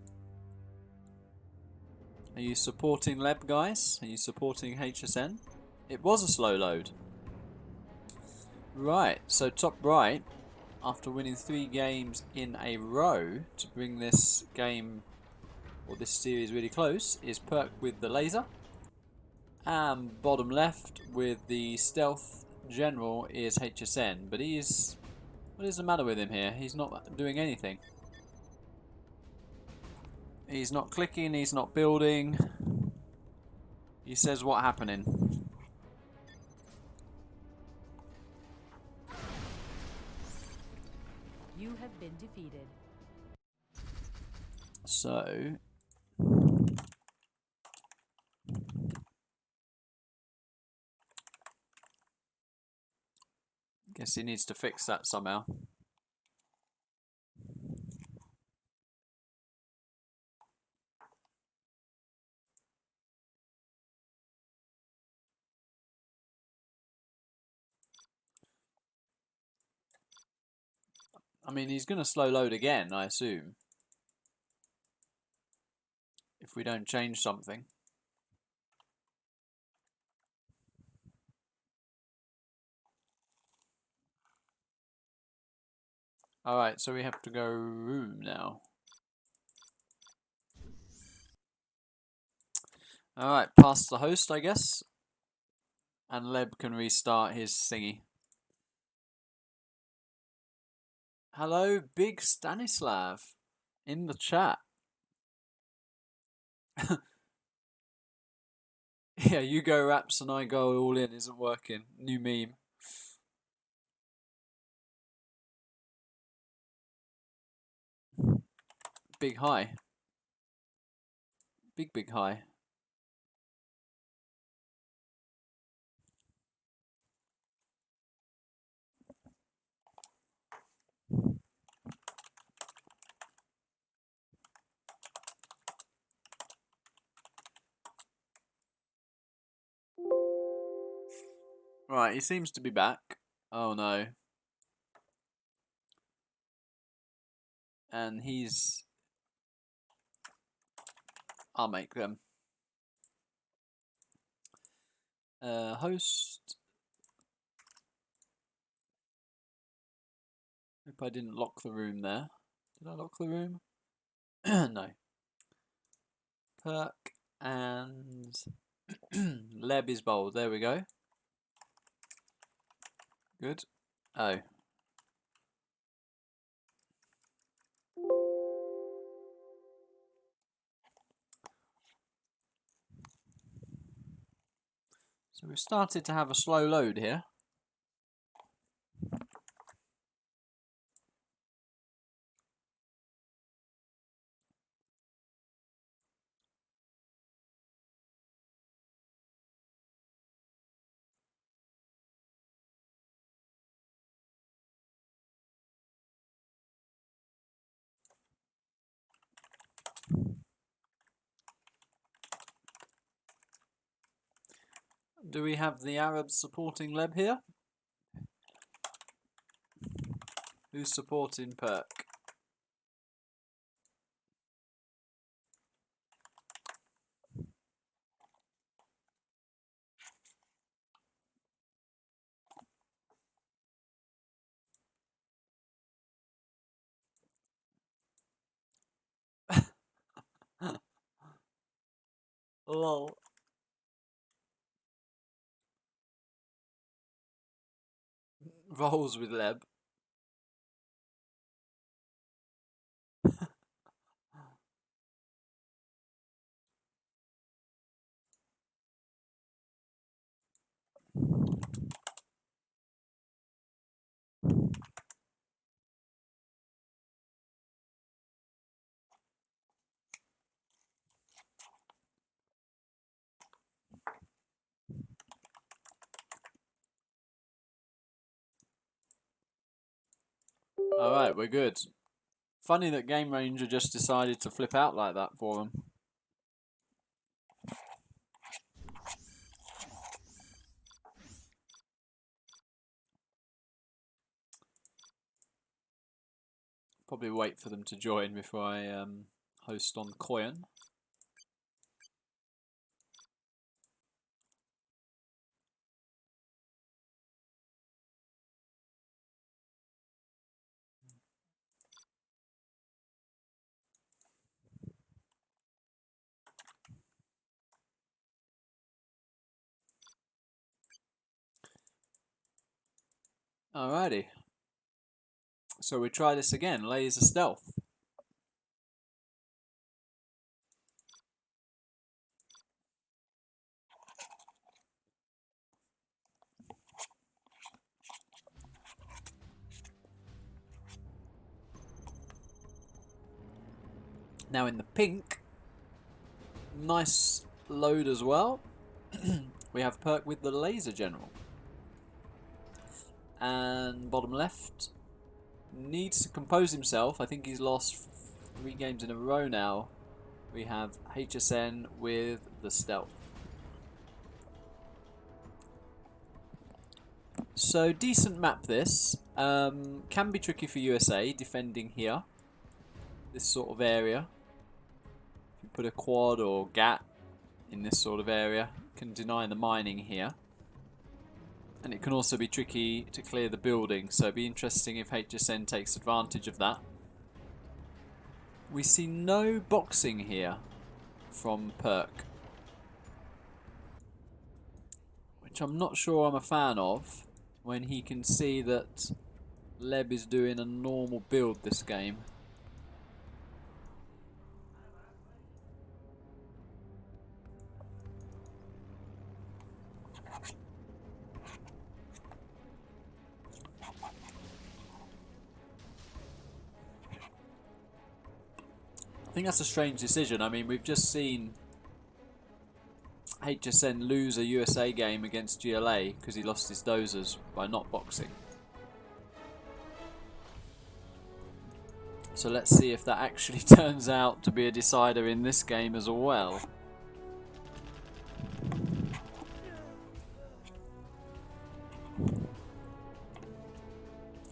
Are you supporting Leb, guys? Are you supporting HSN? It was a slow load. Right, so top right, after winning 3 games in a row to bring this game, or this series, really close, is Perk with the laser. And bottom left with the stealth general is HSN, but he's... what is the matter with him here? He's not doing anything. He's not clicking, he's not building. He says what happening. You have been defeated. So... guess he needs to fix that somehow. I mean, he's going to slow load again, I assume. If we don't change something. Alright, so we have to go room now. Alright, past the host, I guess. And Leb can restart his thingy. Hello, Big Stanislav. In the chat. Yeah, you go raps and I go all in isn't working. New meme. Big high. Big high. Right, he seems to be back. Oh no. And he's... I'll make them. Host. Hope I didn't lock the room there. Did I lock the room? No. Perk and Leb is bold. There we go. Good. Oh. So we've started to have a slow load here. Do we have the Arabs supporting Leb here? Who's supporting Perk? Lol. Rolls with Leb. Alright, we're good. Funny that Game Ranger just decided to flip out like that for him. Probably wait for them to join before I host on Koyan. Alrighty. So we try this again. Laser stealth. Now in the pink, nice load as well. We have Perk with the laser general. And bottom left, needs to compose himself. I think he's lost 3 games in a row now. We have HSN with the stealth. So decent map this. Can be tricky for USA defending here. This sort of area. If you put a quad or GAT in this sort of area, can deny the mining here. And it can also be tricky to clear the building, so it'd be interesting if HSN takes advantage of that. We see no boxing here from Perk, which I'm not sure I'm a fan of, when he can see that Leb is doing a normal build this game. I think that's a strange decision. I mean, we've just seen HSN lose a USA game against GLA because he lost his dozers by not boxing. So let's see if that actually turns out to be a decider in this game as well.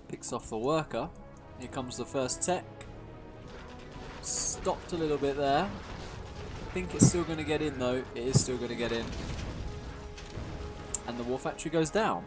Picks off the worker. Here comes the first tech. Stopped a little bit there. I think it's still going to get in though. It is still going to get in. And the war factory goes down.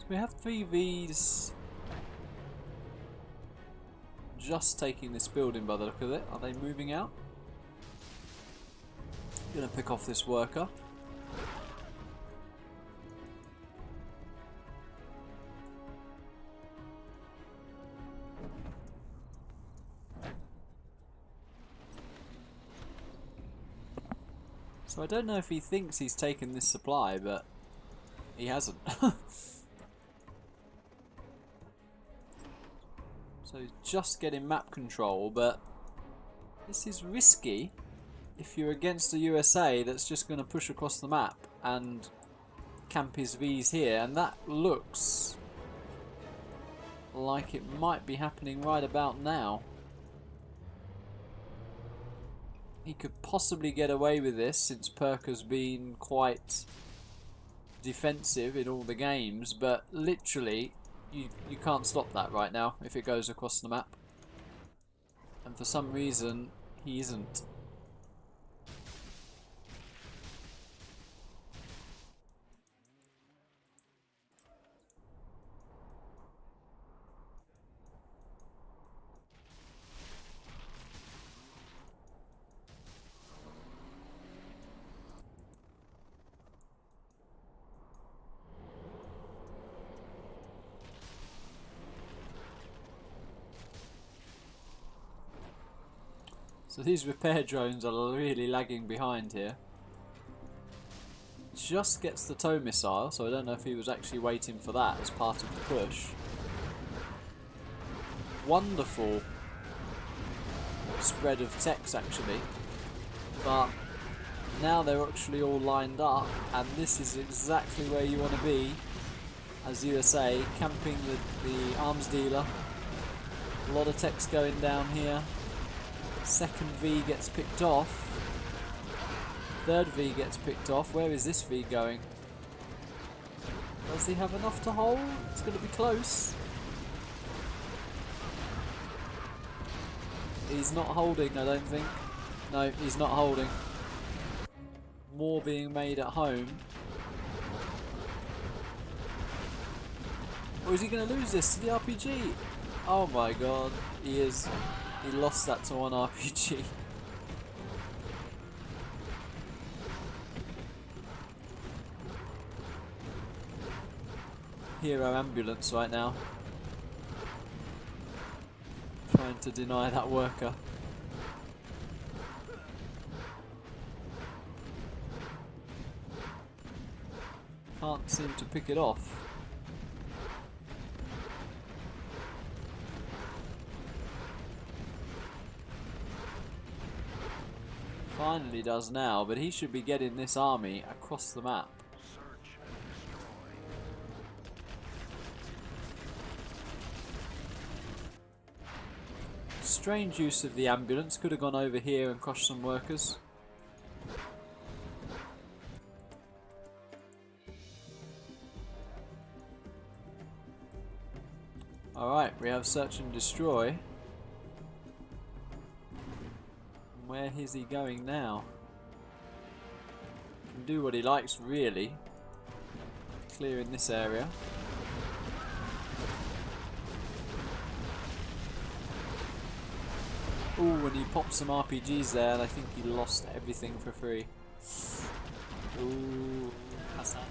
We have 3 Vs just taking this building by the look of it. Are they moving out? Gonna pick off this worker. So I don't know if he thinks he's taken this supply, but he hasn't. So he's just getting map control, but This is risky if you're against the USA that's just going to push across the map and camp his Vs here, and that looks like it might be happening right about now. He could possibly get away with this since Perk has been quite defensive in all the games, but literally you can't stop that right now if it goes across the map. And for some reason he isn't. So these repair drones are really lagging behind here. Just gets the tow missile, so I don't know if he was actually waiting for that as part of the push. Wonderful spread of techs actually, but now they're actually all lined up, and this is exactly where you want to be as USA, camping the arms dealer. A lot of techs going down here. Second V gets picked off. Third V gets picked off. Where is this V going? Does he have enough to hold? It's going to be close. He's not holding, I don't think. No, he's not holding. More being made at home. Or is he going to lose this to the RPG? Oh my god, he is. He lost that to one RPG. Hero ambulance right now. Trying to deny that worker. Can't seem to pick it off. Finally does now, but he should be getting this army across the map. Strange use of the ambulance, could have gone over here and crushed some workers. Alright, we have search and destroy. Where is he going now? Can do what he likes really. Clearing this area. Ooh, when he popped some RPGs there, I think he lost everything for free. Ooh, Hassan.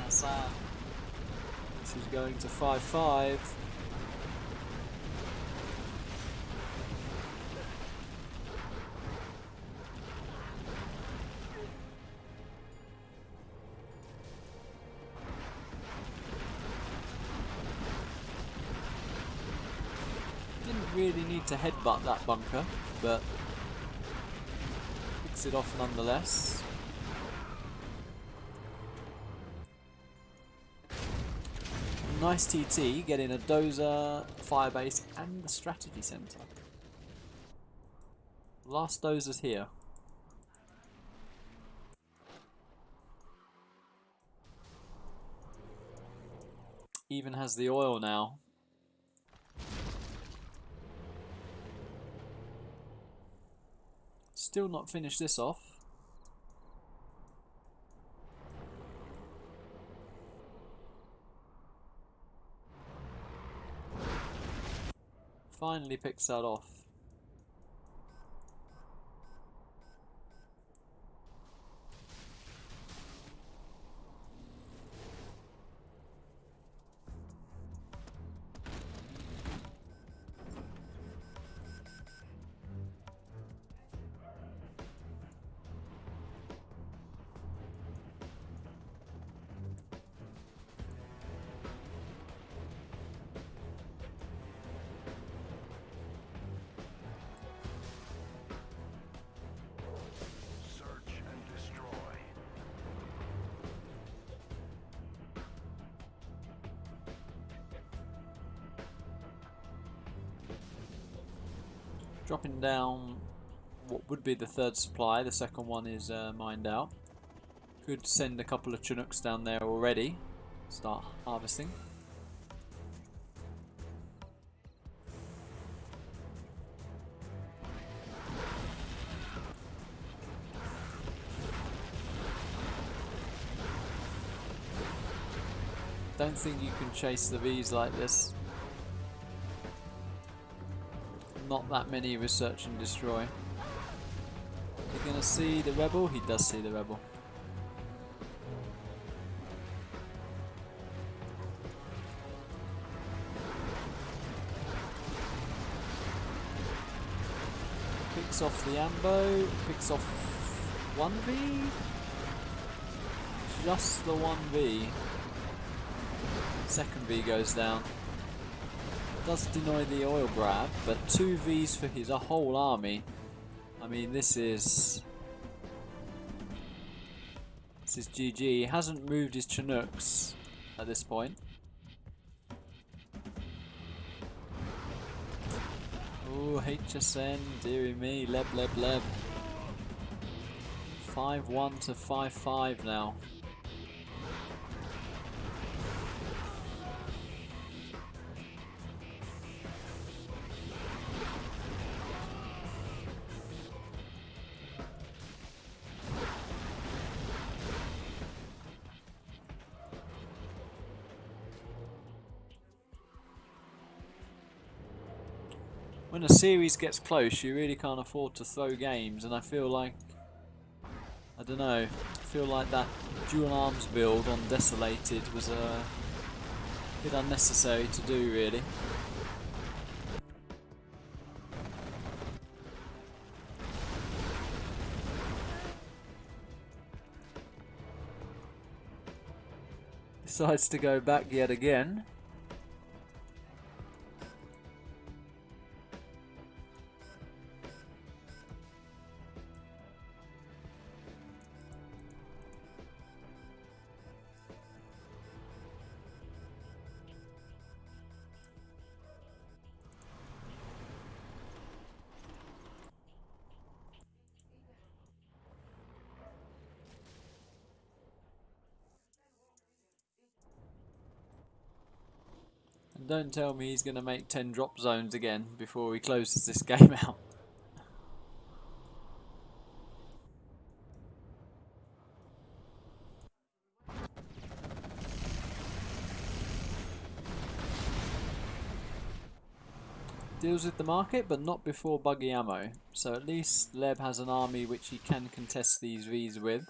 This is going to 5-5. Really need to headbutt that bunker, but picks it off nonetheless. Nice TT, getting a dozer, firebase, and the strategy center. Last dozer's here. Even has the oil now. Still not finished this off. Finally picks that off. Dropping down what would be the third supply. The second one is mined out. Could send a couple of Chinooks down there already. Start harvesting. Don't think you can chase the V's like this. Not that many research and destroy. Is he gonna see the rebel? He does see the rebel. Picks off the ambo, picks off 1V? Just the 1V. Second V goes down. Does deny the oil grab, but 2 Vs for his whole army. I mean, this is GG. He hasn't moved his Chinooks at this point. Oh, HSN, dearie me, leb. 5-1 to 5-5 now. When a series gets close, you really can't afford to throw games, and I feel like, I don't know, I feel like that dual arms build on Desolated was a bit unnecessary to do, really. Decides to go back yet again. And don't tell me he's going to make 10 drop zones again before he closes this game out. Deals with the market, but not before buggy ammo. So at least Leb has an army which he can contest these Vs with.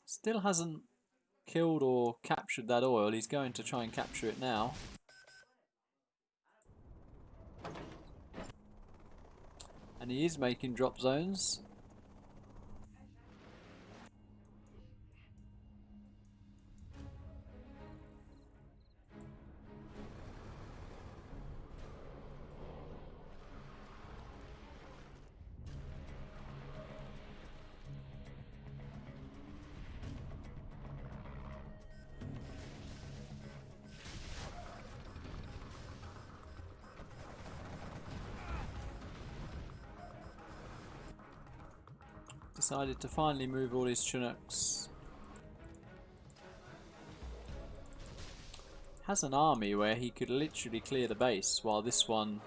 Still hasn't killed or captured that oil. He's going to try and capture it now. And he is making drop zones. Decided to finally move all his Chinooks. Has an army where he could literally clear the base while this one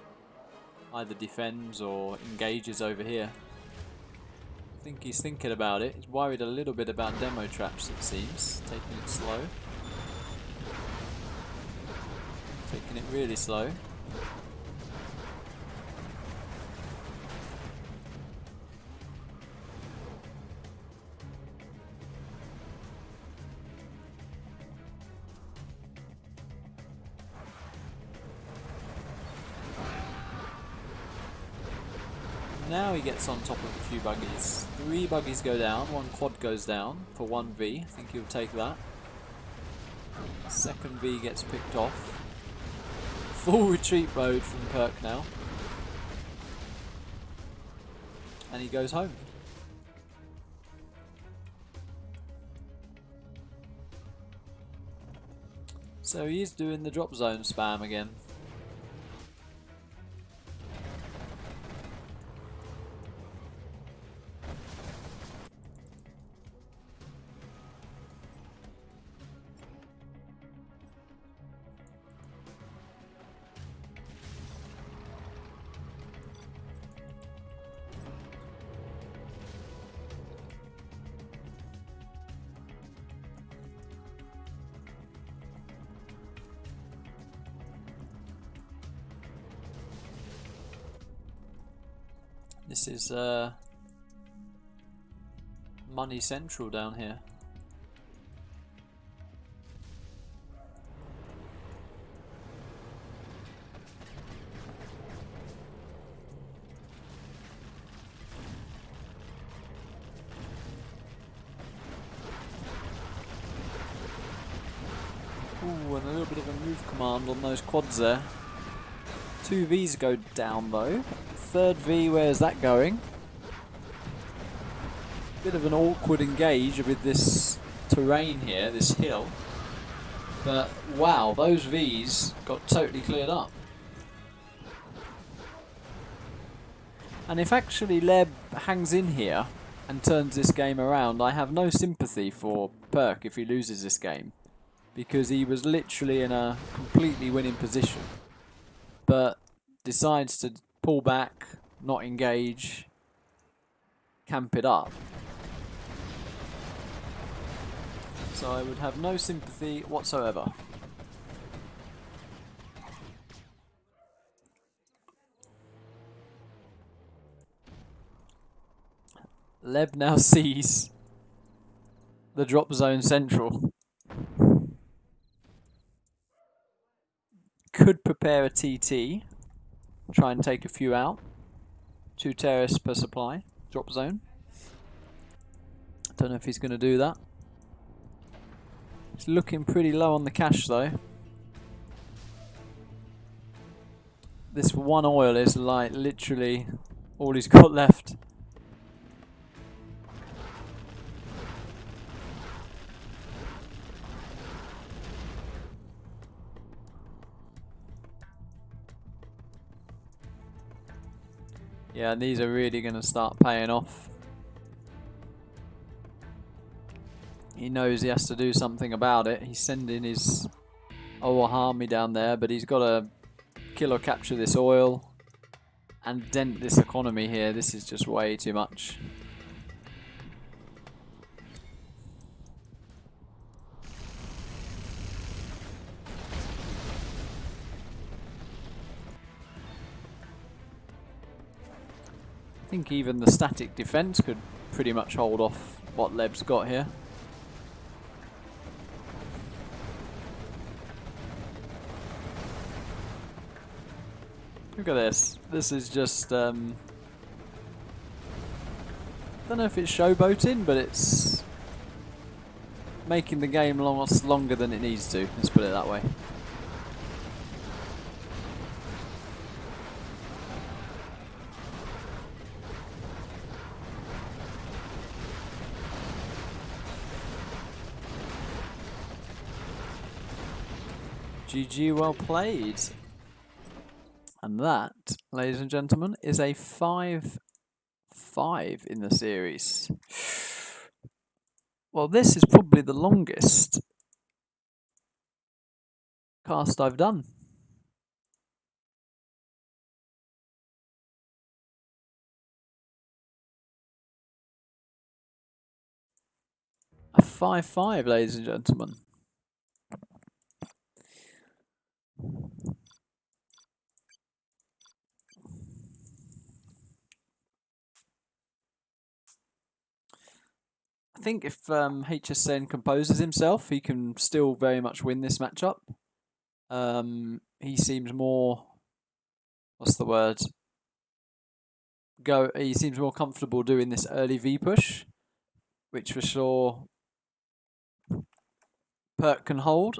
either defends or engages over here. I think he's thinking about it. He's worried a little bit about demo traps, it seems. Taking it slow. Taking it really slow. Now he gets on top of a few buggies. 3 buggies go down, 1 quad goes down for 1V. I think he'll take that. Second V gets picked off. Full retreat mode from Perk now. And he goes home. So he is doing the drop zone spam again. This is Money Central down here. Ooh, and a little bit of a move command on those quads there. 2 Vs go down though. 3rd V, where's that going? Bit of an awkward engage with this terrain here, this hill. But wow, those Vs got totally cleared up. And if actually Leb hangs in here and turns this game around, I have no sympathy for Perk if he loses this game. Because he was literally in a completely winning position. But decides to pull back, not engage, camp it up. So I would have no sympathy whatsoever. Leb now sees the drop zone central. Could prepare a TT, try and take a few out. 2 terrorists per supply, drop zone. Don't know if he's going to do that. He's looking pretty low on the cash though. This 1 oil is like literally all he's got left. Yeah, and these are really going to start paying off. He knows he has to do something about it. He's sending his Owahami down there, but he's got to kill or capture this oil and dent this economy here. This is just way too much. I think even the static defense could pretty much hold off what Leb's got here. Look at this. This is just don't know if it's showboating, but it's making the game last longer than it needs to. Let's put it that way. GG, well played. And that, ladies and gentlemen, is a 5-5 in the series. Well, this is probably the longest cast I've done. A 5-5, ladies and gentlemen. I think if HSN composes himself, he can still very much win this matchup. He seems more, what's the word? He seems more comfortable doing this early V push, which for sure Perk can hold.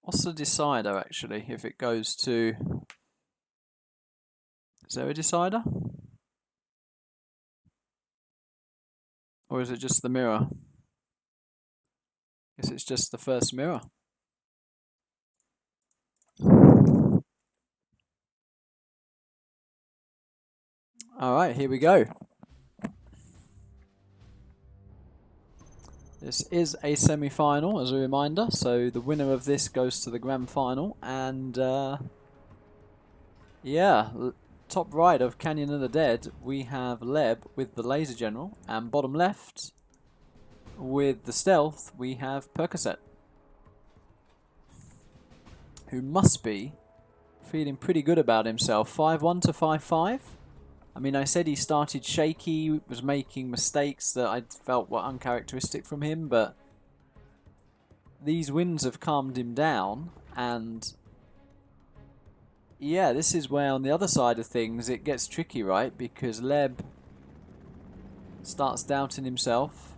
What's the decider actually, if it goes to... Is there a decider? Or is it just the mirror? I guess it's just the first mirror. Alright, here we go. This is a semi-final, as a reminder, so the winner of this goes to the grand final, and yeah, top right of Canyon of the Dead, we have Leb with the Laser General, and bottom left, with the Stealth, we have Percocet. who must be feeling pretty good about himself. 5-1 to 5-5. I mean, I said he started shaky, was making mistakes that I felt were uncharacteristic from him, but these wins have calmed him down, and yeah, this is where on the other side of things it gets tricky, right? Because Leb starts doubting himself.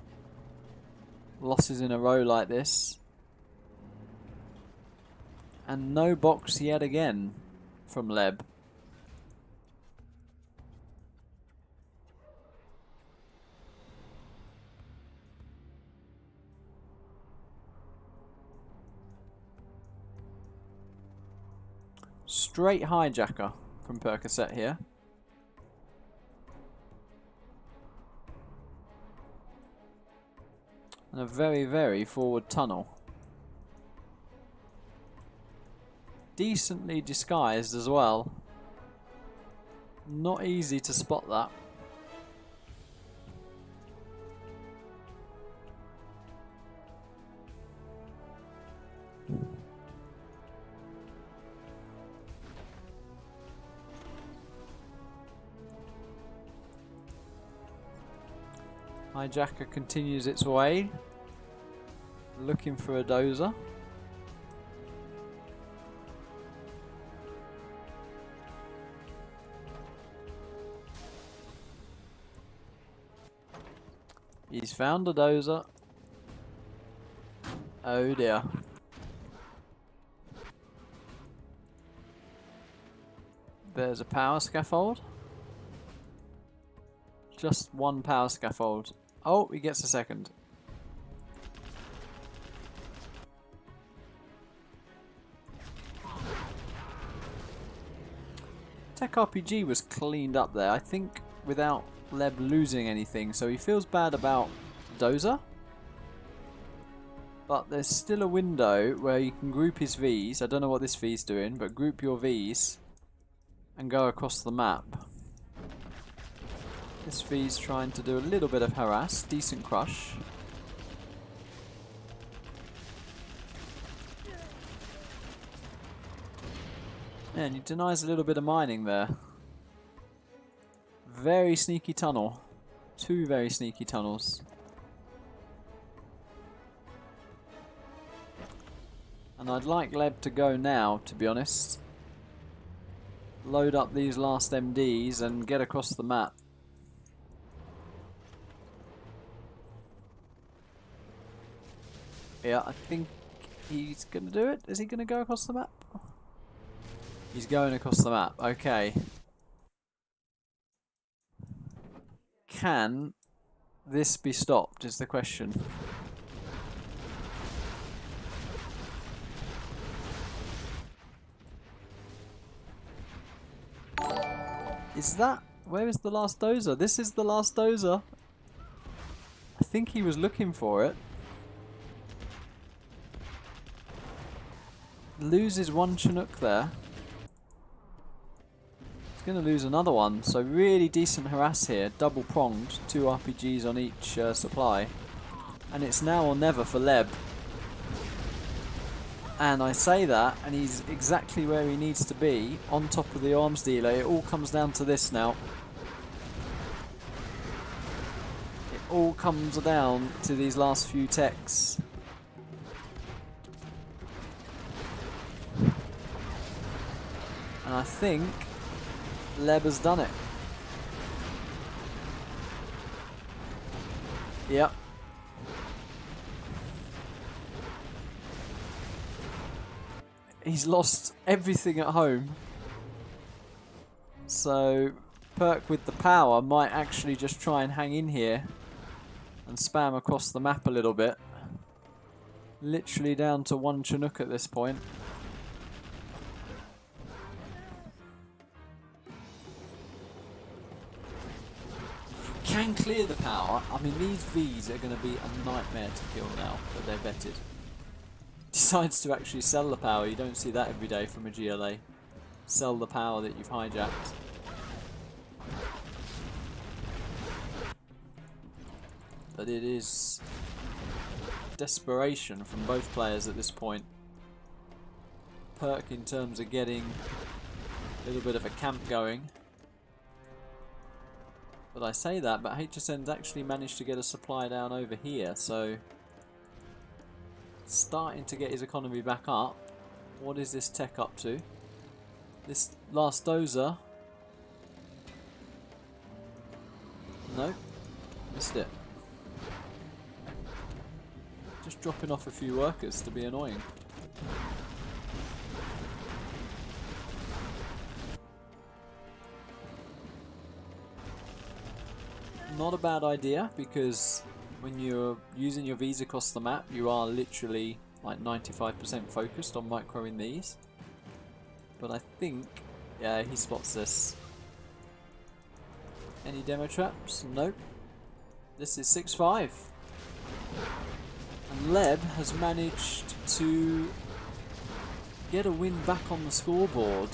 Losses in a row like this. And no box yet again from Leb. Straight hijacker from Percocet here. And a very, very forward tunnel. Decently disguised as well. Not easy to spot that. Hijacker continues its way, looking for a dozer. He's found a dozer. Oh dear. There's a power scaffold. Just one power scaffold. Oh, he gets a second. Tech RPG was cleaned up there, I think, without Leb losing anything, so he feels bad about Dozer. But there's still a window where you can group his Vs. I don't know what this V's doing, but group your Vs and go across the map. This V's trying to do a little bit of harass, decent crush. And he denies a little bit of mining there. Very sneaky tunnel. Two very sneaky tunnels. And I'd like Leb to go now, to be honest. Load up these last MDs and get across the map. Yeah, I think he's going to do it. Is he going to go across the map? He's going across the map. Okay. Can this be stopped is the question. Is that... Where is the last dozer? This is the last dozer. I think he was looking for it. Loses one Chinook there. He's going to lose another one. So really decent harass here. Double pronged. 2 RPGs on each supply. And it's now or never for Leb. And I say that, and he's exactly where he needs to be. On top of the arms dealer. It all comes down to this now. It all comes down to these last few techs. And I think Leb has done it. Yep. He's lost everything at home. So Perk with the power might actually just try and hang in here and spam across the map a little bit. Literally down to 1 Chinook at this point. Can clear the power. I mean, these Vs are going to be a nightmare to kill now that they're vetted. Decides to actually sell the power. You don't see that every day from a GLA. Sell the power that you've hijacked. But it is desperation from both players at this point. perk in terms of getting a little bit of a camp going. But I say that, but HSN's actually managed to get a supply down over here, so starting to get his economy back up. What is this tech up to? This last dozer. No, missed it. Just dropping off a few workers to be annoying. Not a bad idea, because when you're using your V's across the map, you are literally like 95% focused on microing these. But I think, yeah, he spots this. Any demo traps? Nope. This is 6-5. And Leb has managed to get a win back on the scoreboard,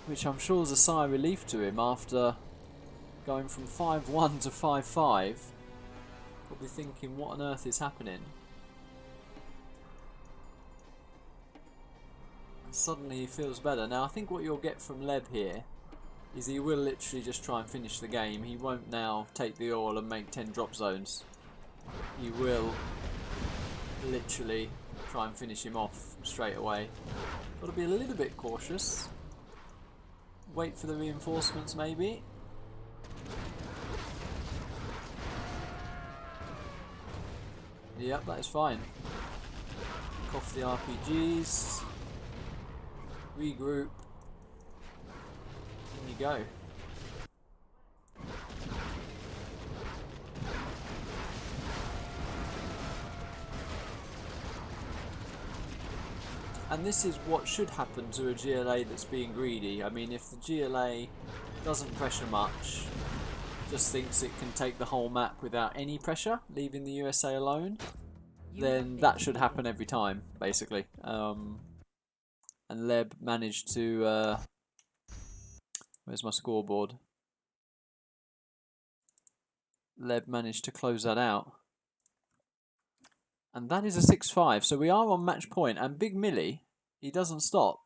which I'm sure is a sigh of relief to him after going from 5-1 to 5-5. Probably thinking, what on earth is happening? And suddenly he feels better. Now I think what you'll get from Leb here is he will literally just try and finish the game. He won't now take the oil and make 10 drop zones. He will literally try and finish him off straight away. Got to be a little bit cautious. Wait for the reinforcements maybe. Yep, that is fine. Knock off the RPGs. Regroup. In you go. And this is what should happen to a GLA that's being greedy. I mean, if the GLA doesn't pressure much, just thinks it can take the whole map without any pressure, leaving the USA alone, then that should happen every time, basically. And Leb managed to... where's my scoreboard? Leb managed to close that out. And that is a 6-5. So we are on match point. And Big Millie, he doesn't stop.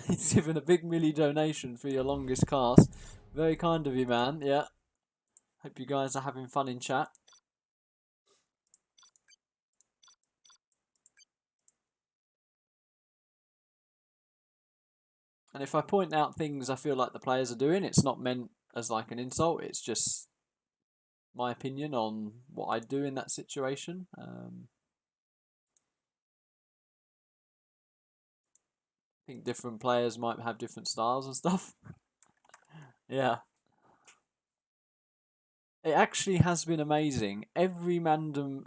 He's given a Big Millie donation for your longest cast. Very kind of you, man. Yeah. Hope you guys are having fun in chat. And if I point out things I feel like the players are doing, it's not meant as like an insult. It's just my opinion on what I'd do in that situation. I think different players might have different styles and stuff. Yeah. It actually has been amazing. Every random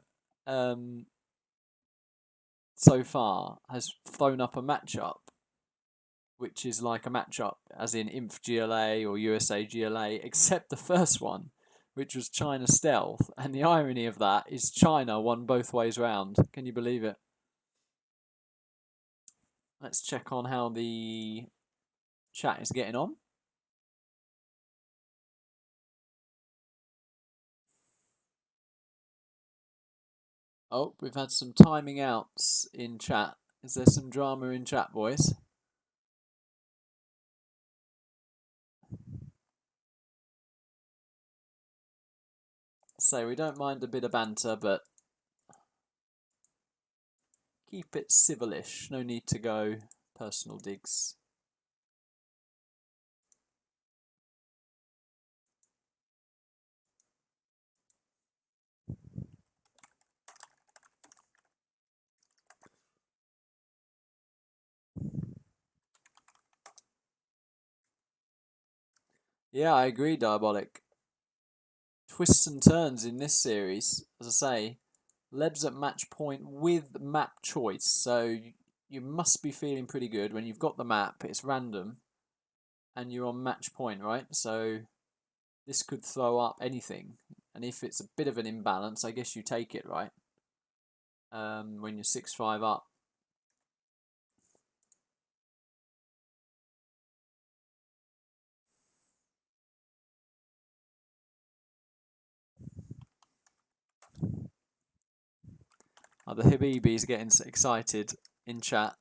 so far has thrown up a matchup, which is like a matchup as in Inf GLA or USA GLA, except the first one, which was China Stealth. And the irony of that is China won both ways round. Can you believe it? Let's check on how the chat is getting on. Oh, we've had some timing outs in chat. Is there some drama in chat, boys? So we don't mind a bit of banter, but keep it civilish. No need to go personal digs. Yeah, I agree, Diabolic. Twists and turns in this series, as I say. Leb's at match point with map choice, so you must be feeling pretty good when you've got the map, it's random, and you're on match point, right? So this could throw up anything, and if it's a bit of an imbalance, I guess you take it, right? When you're 6-5 up. Oh, the Habibis getting excited in chat.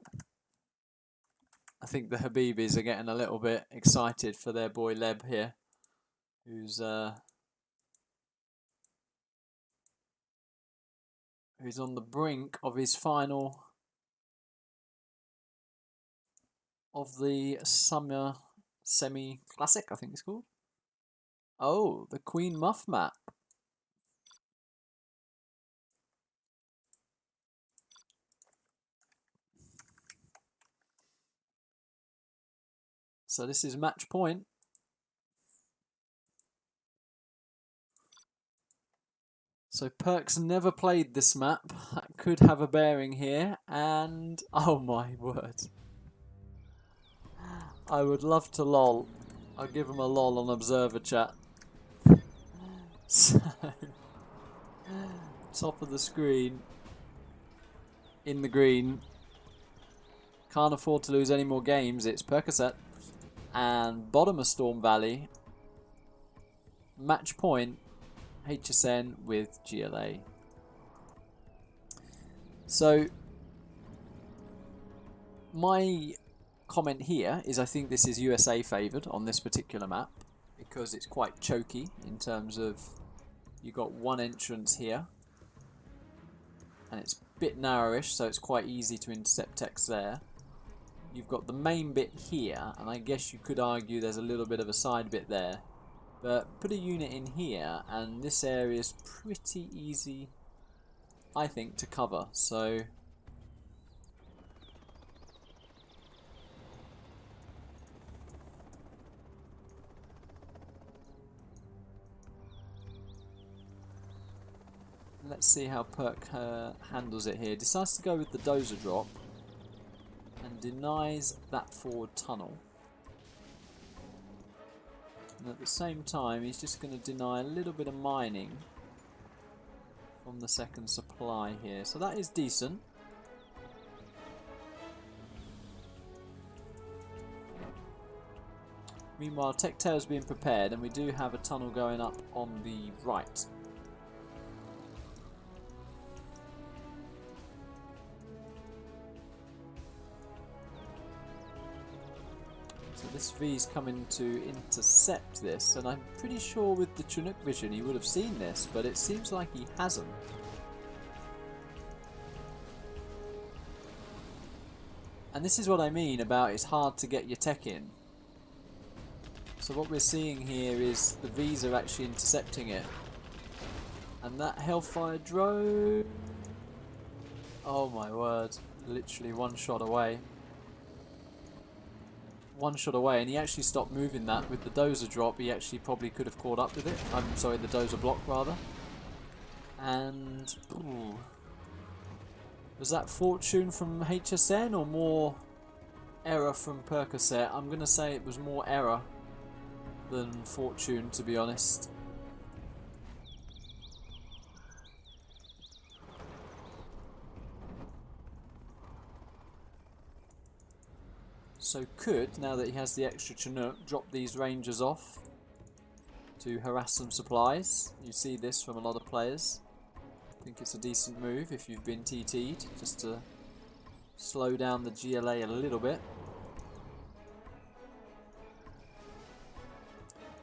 I think the Habibis are getting a little bit excited for their boy Leb here, who's on the brink of his final of the summer semi-classic, I think it's called. Oh, the Queen Muff map. So this is match point. So Perk's never played this map. That could have a bearing here. And oh my word. I would love to lol. I'll give him a lol on observer chat. So, top of the screen. In the green. Can't afford to lose any more games. It's Percocet. And bottom of Storm Valley. Match point. HSN with GLA. So my comment here is I think this is USA favoured on this particular map because it's quite choky in terms of you got one entrance here and it's a bit narrowish, so it's quite easy to intercept text there. You've got the main bit here, and I guess you could argue there's a little bit of a side bit there. But put a unit in here, and this area is pretty easy, I think, to cover. So let's see how Perk handles it here. Decides to go with the dozer drop and denies that forward tunnel. And at the same time, he's just going to deny a little bit of mining from the second supply here. So that is decent. Meanwhile, Tech Tail's being prepared, and we do have a tunnel going up on the right. So this V's coming to intercept this, and I'm pretty sure with the Chinook vision he would have seen this, but it seems like he hasn't. And this is what I mean about it's hard to get your tech in. So what we're seeing here is the V's are actually intercepting it. And that Hellfire drone... Oh my word, literally one shot away. One shot away, and he actually stopped moving that with the dozer drop. He actually probably could have caught up with it. I'm sorry, the dozer block rather. And ooh, was that fortune from HSN or more error from Percocet? I'm gonna say it was more error than fortune, to be honest. So could, now that he has the extra Chinook, drop these Rangers off to harass some supplies. You see this from a lot of players. I think it's a decent move if you've been TT'd, just to slow down the GLA a little bit.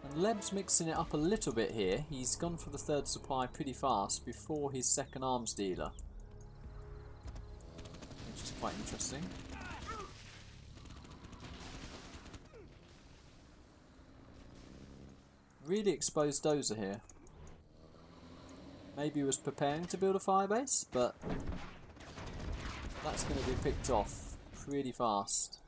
And Leb's mixing it up a little bit here. He's gone for the third supply pretty fast before his second arms dealer, which is quite interesting. Really exposed dozer here. Maybe he was preparing to build a firebase, but that's going to be picked off pretty fast.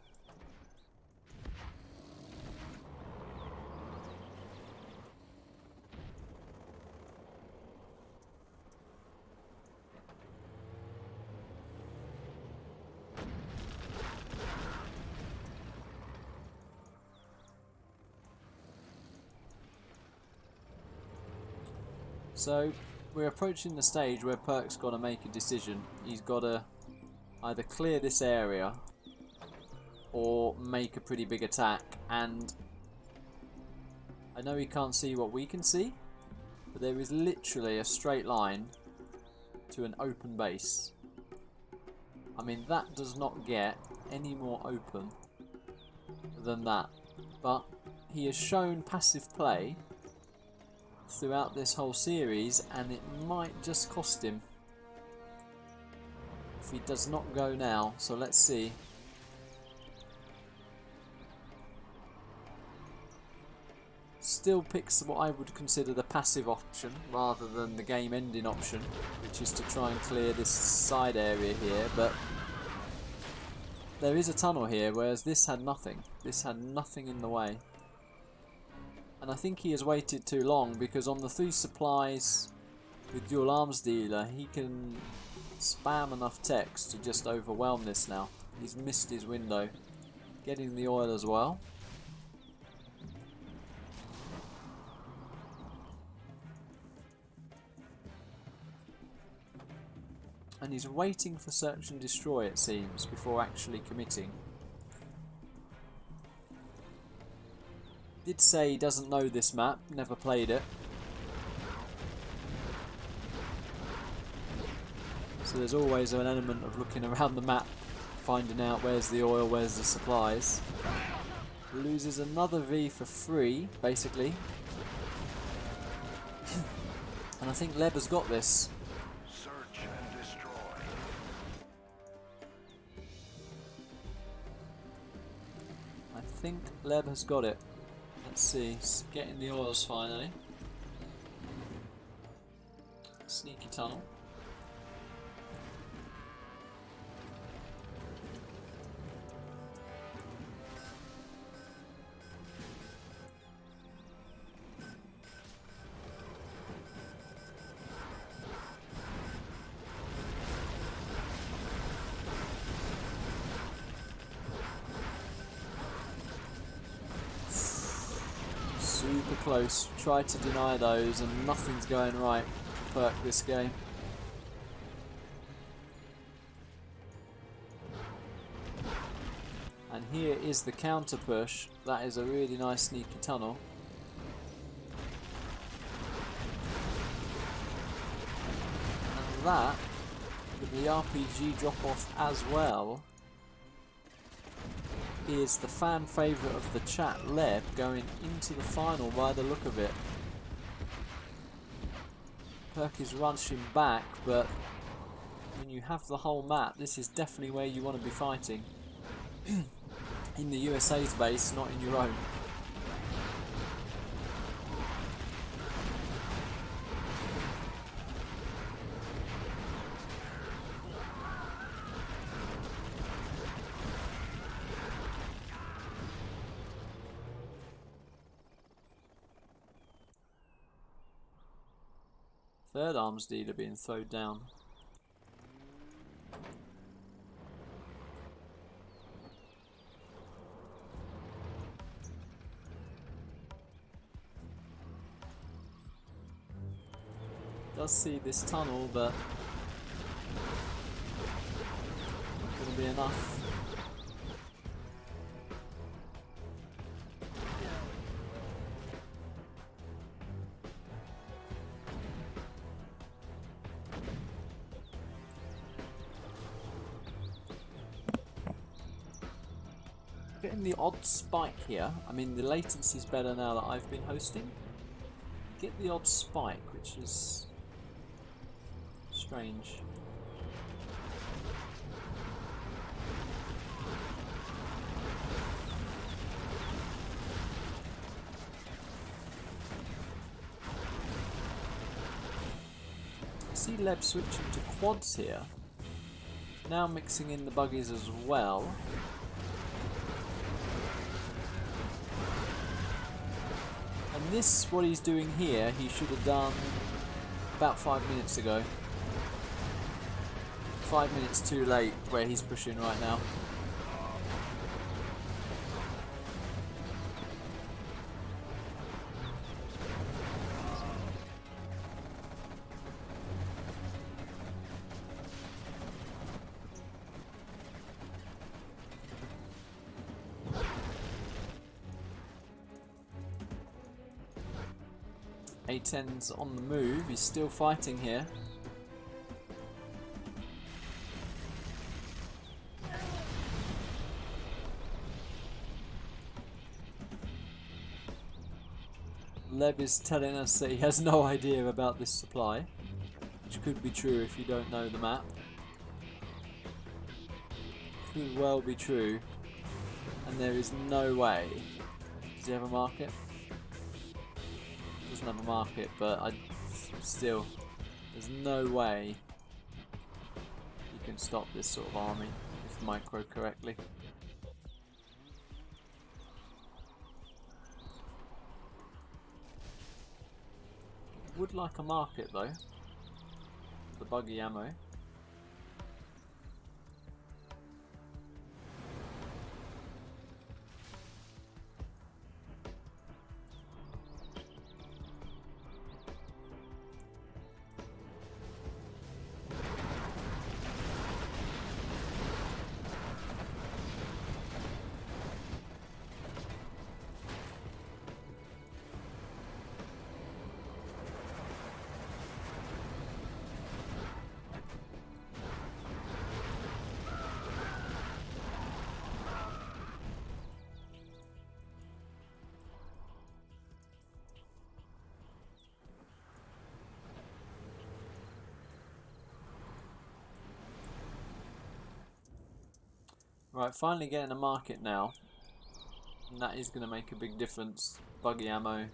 So we're approaching the stage where Perk's got to make a decision. He's got to either clear this area or make a pretty big attack. And I know he can't see what we can see, but there is literally a straight line to an open base. I mean, that does not get any more open than that. But he has shown passive play throughout this whole series, and it might just cost him if he does not go now. So let's see. Still picks what I would consider the passive option rather than the game ending option, which is to try and clear this side area here, but there is a tunnel here, whereas this had nothing. This had nothing in the way. And I think he has waited too long, because on the 3 supplies with dual arms dealer, he can spam enough text to just overwhelm this now. He's missed his window. Getting the oil as well. And he's waiting for search and destroy, it seems, before actually committing. Did say he doesn't know this map, never played it. So there's always an element of looking around the map, finding out where's the oil, where's the supplies. Loses another V for free, basically. And I think Leb has got this. I think Leb has got it. Let's see, he's getting the oils finally. Sneaky tunnel. Super close. Try to deny those and nothing's going right for Perk this game. And here is the counter push. That is a really nice sneaky tunnel. And that, with the RPG drop off as well, is the fan favourite of the chat, Leb, going into the final by the look of it. Perk is rushing back, but when you have the whole map, this is definitely where you want to be fighting. In the USA's base, not in your own. Third arms dealer being thrown down. Does see this tunnel, but not going to be enough. Getting the odd spike here. I mean, the latency is better now that I've been hosting. Get the odd spike, which is strange. I see Leb switching to quads here. Now mixing in the buggies as well. And this, what he's doing here, he should have done about 5 minutes ago. 5 minutes too late where he's pushing right now. A10's on the move, he's still fighting here. Leb is telling us that he has no idea about this supply, which could be true if you don't know the map. Could well be true, and there is no way. Does he have a market? Doesn't have a market, but still, there's no way you can stop this sort of army if micro correctly. Would like a market though. The buggy ammo. Right, finally getting a market now, and that is going to make a big difference. Buggy ammo.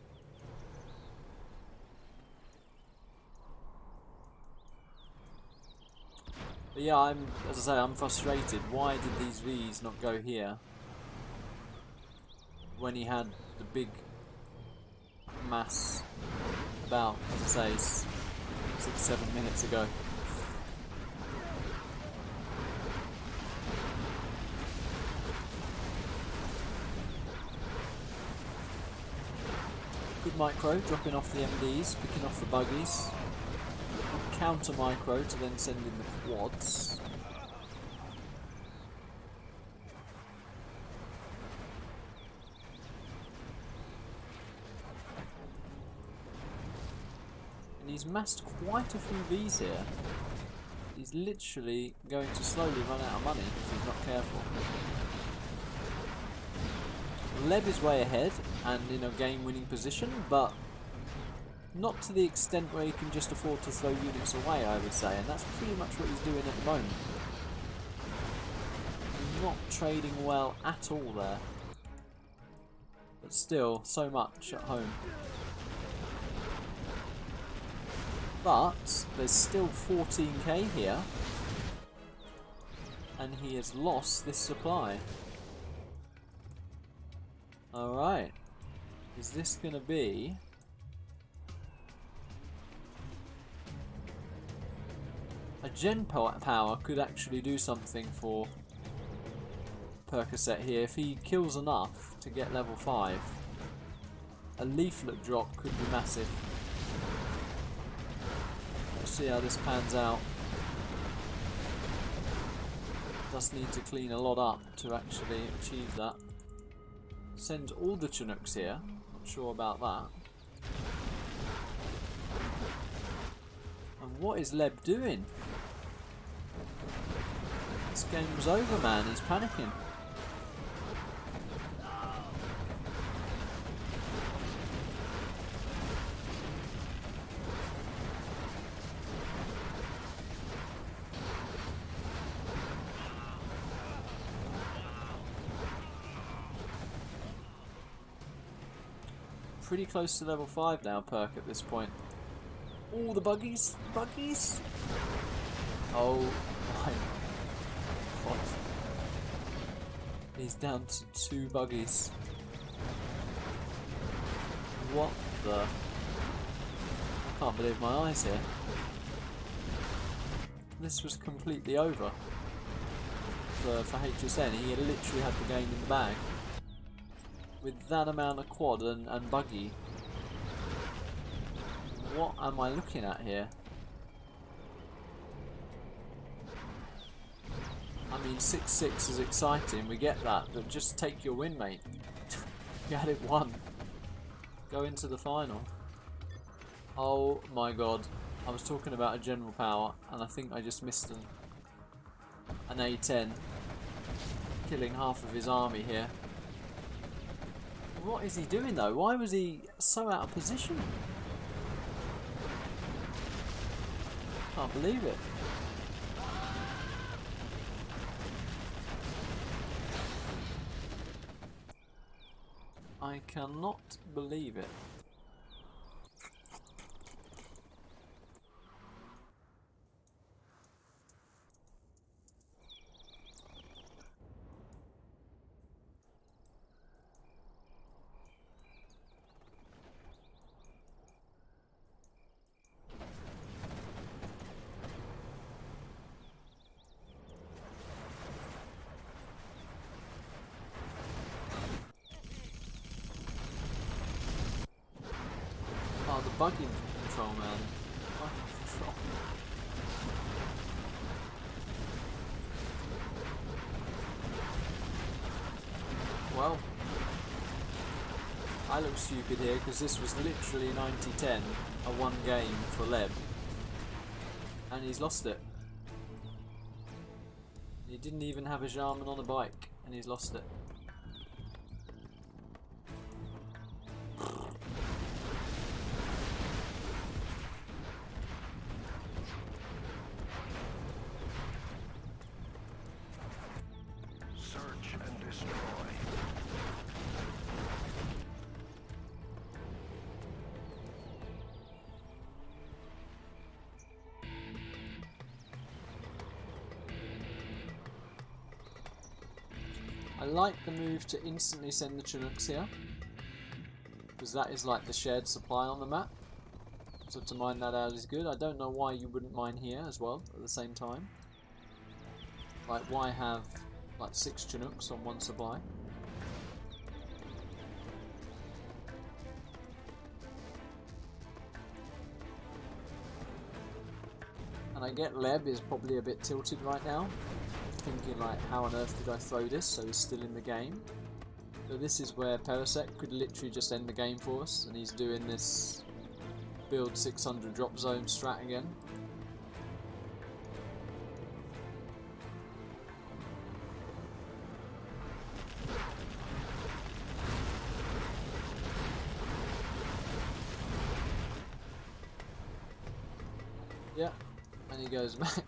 But yeah, as I say, I'm frustrated. Why did these Vs not go here when he had the big mass about, as I say, 6-7 minutes ago? Good micro, dropping off the MDs, picking off the buggies. Counter micro to then send in the quads. And he's massed quite a few Vs here. He's literally going to slowly run out of money if he's not careful. Leb is way ahead and in a game-winning position, but not to the extent where he can just afford to throw units away, I would say, and that's pretty much what he's doing at the moment. He's not trading well at all there, but still, so much at home. But there's still 14k here, and he has lost this supply. Alright, is this going to be... A gen power could actually do something for Percocet here. If he kills enough to get level 5, a leaflet drop could be massive. Let's see how this pans out. Does need to clean a lot up to actually achieve that. Send all the Chinooks here. Not sure about that. And what is Leb doing? This game's over, man. He's panicking. Pretty close to level 5 now, Perk, at this point. All the buggies? Buggies? Oh my god. He's down to 2 buggies. What the... I can't believe my eyes here. This was completely over for HSN. He had literally had the game in the bag. With that amount of quad and buggy. What am I looking at here? I mean, 6-6 is exciting, we get that, but just take your win, mate. You had it won. Go into the final. Oh my god. I was talking about a general power, and I think I just missed an A10. Killing half of his army here. What is he doing though? Why was he so out of position? Can't believe it. I cannot believe it. Oh, the buggy control, man. Buggy control. Well, I look stupid here because this was literally 90-10, a one game for Leb, and he's lost it. He didn't even have a Jarman on a bike, and he's lost it. Search and destroy. I like the move to instantly send the Chinooks here, because that is like the shared supply on the map. So to mine that out is good. I don't know why you wouldn't mine here as well at the same time. Like, why have like 6 Chinooks on one supply? And I get Leb is probably a bit tilted right now, thinking like, how on earth did I throw this? So he's still in the game. So this is where Percocet could literally just end the game for us, and he's doing this build 600 drop zone strat again. Yeah, and he goes back.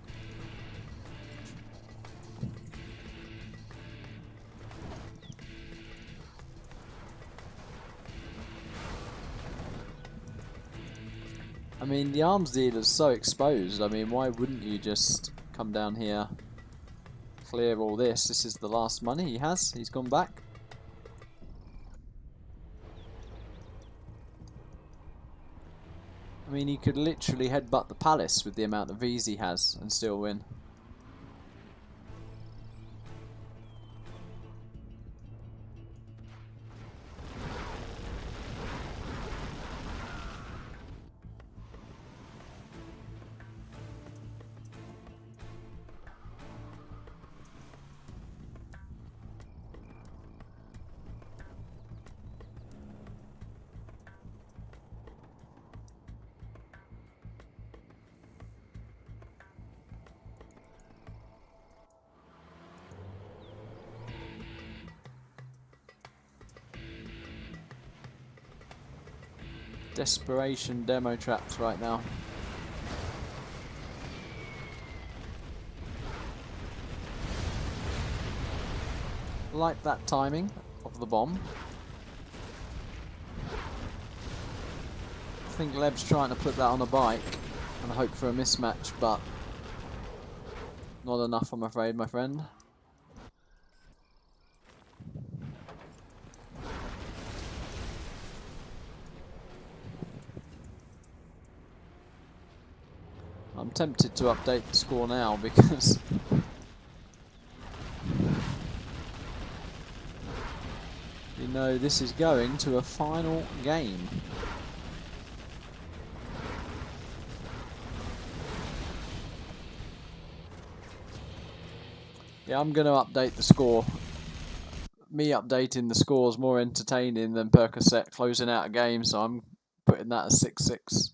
I mean, the arms dealer's so exposed. I mean, why wouldn't you just come down here, clear all this? This is the last money he has. He's gone back. I mean, he could literally headbutt the palace with the amount of V's he has and still win. Desperation demo traps right now. Like that timing of the bomb. I think Leb's trying to put that on a bike and hope for a mismatch, but not enough, I'm afraid, my friend. I'm tempted to update the score now because you know this is going to a final game. Yeah, I'm going to update the score. Me updating the score is more entertaining than Percocet closing out a game, so I'm putting that as 6-6.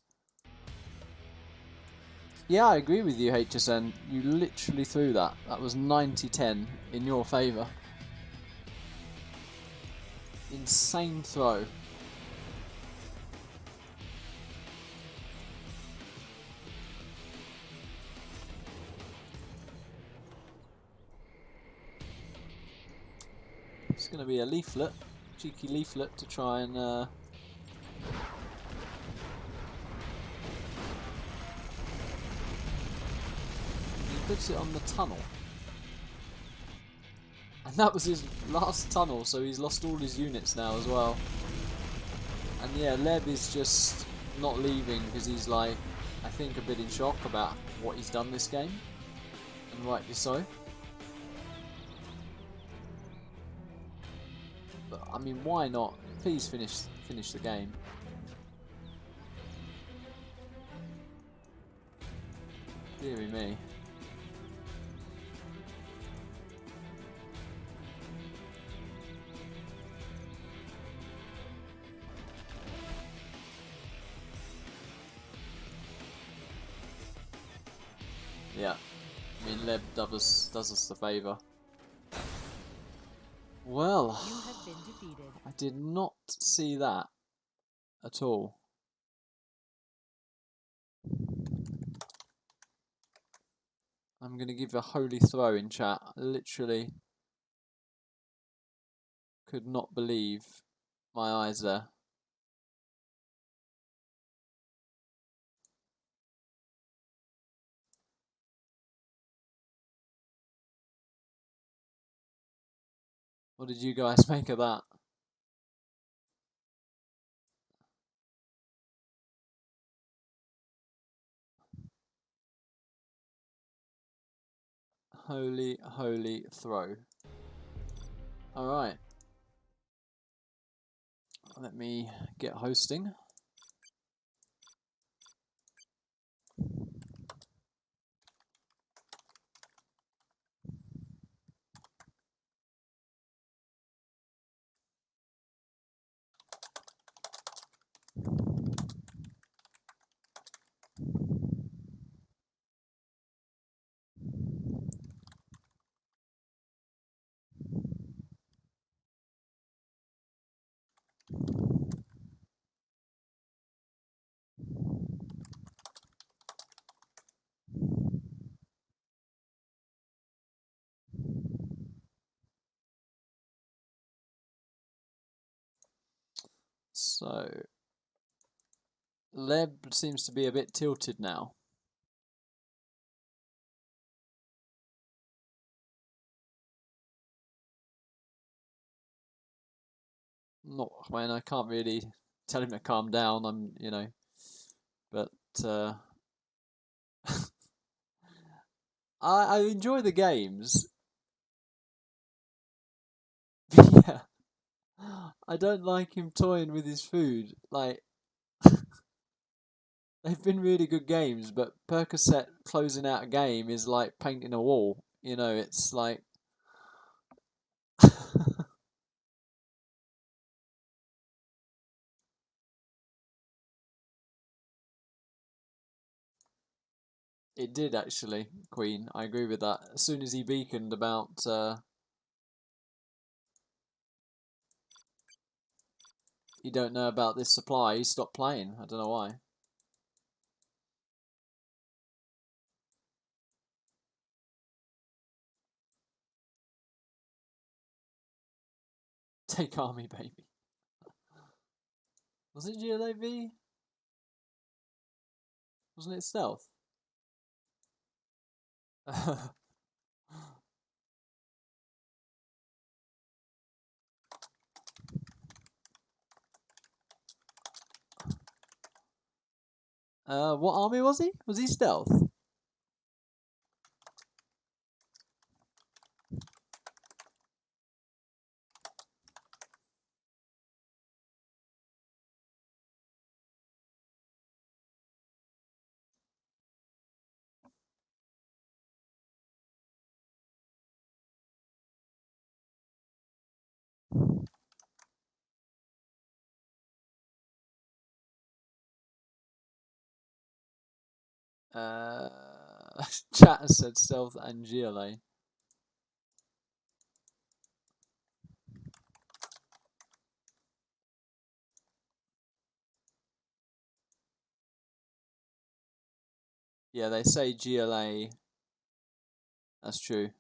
Yeah, I agree with you, HSN. You literally threw that. That was 90-10 in your favour. Insane throw. It's going to be a leaflet, cheeky leaflet to try and he puts it on the tunnel. And that was his last tunnel, so he's lost all his units now as well. And yeah, Leb is just not leaving because he's like, I think, a bit in shock about what he's done this game. And rightly so. But I mean, why not? Please finish the game. Deary me. Yeah, I mean, Leb does us the favour. Well, You have been defeated. I did not see that at all. I'm going to give a holy throw in chat. I literally could not believe my eyes there. What did you guys make of that? Holy, holy throw. Alright. Let me get hosting. So, Leb seems to be a bit tilted now. Not when I can't really tell him to calm down. I'm, you know, but I enjoy the games. Yeah, I don't like him toying with his food. Like, they've been really good games, but Percocet closing out a game is like painting a wall. You know, it's like. It did actually, Queen. I agree with that. As soon as he beaconed about you don't know about this supply, he stopped playing. I don't know why. Take army, baby. Was it GLAV? Wasn't it stealth? What army was he? Was he stealth? Uh, Chat has said stealth and GLA. Yeah, they say GLA. That's true.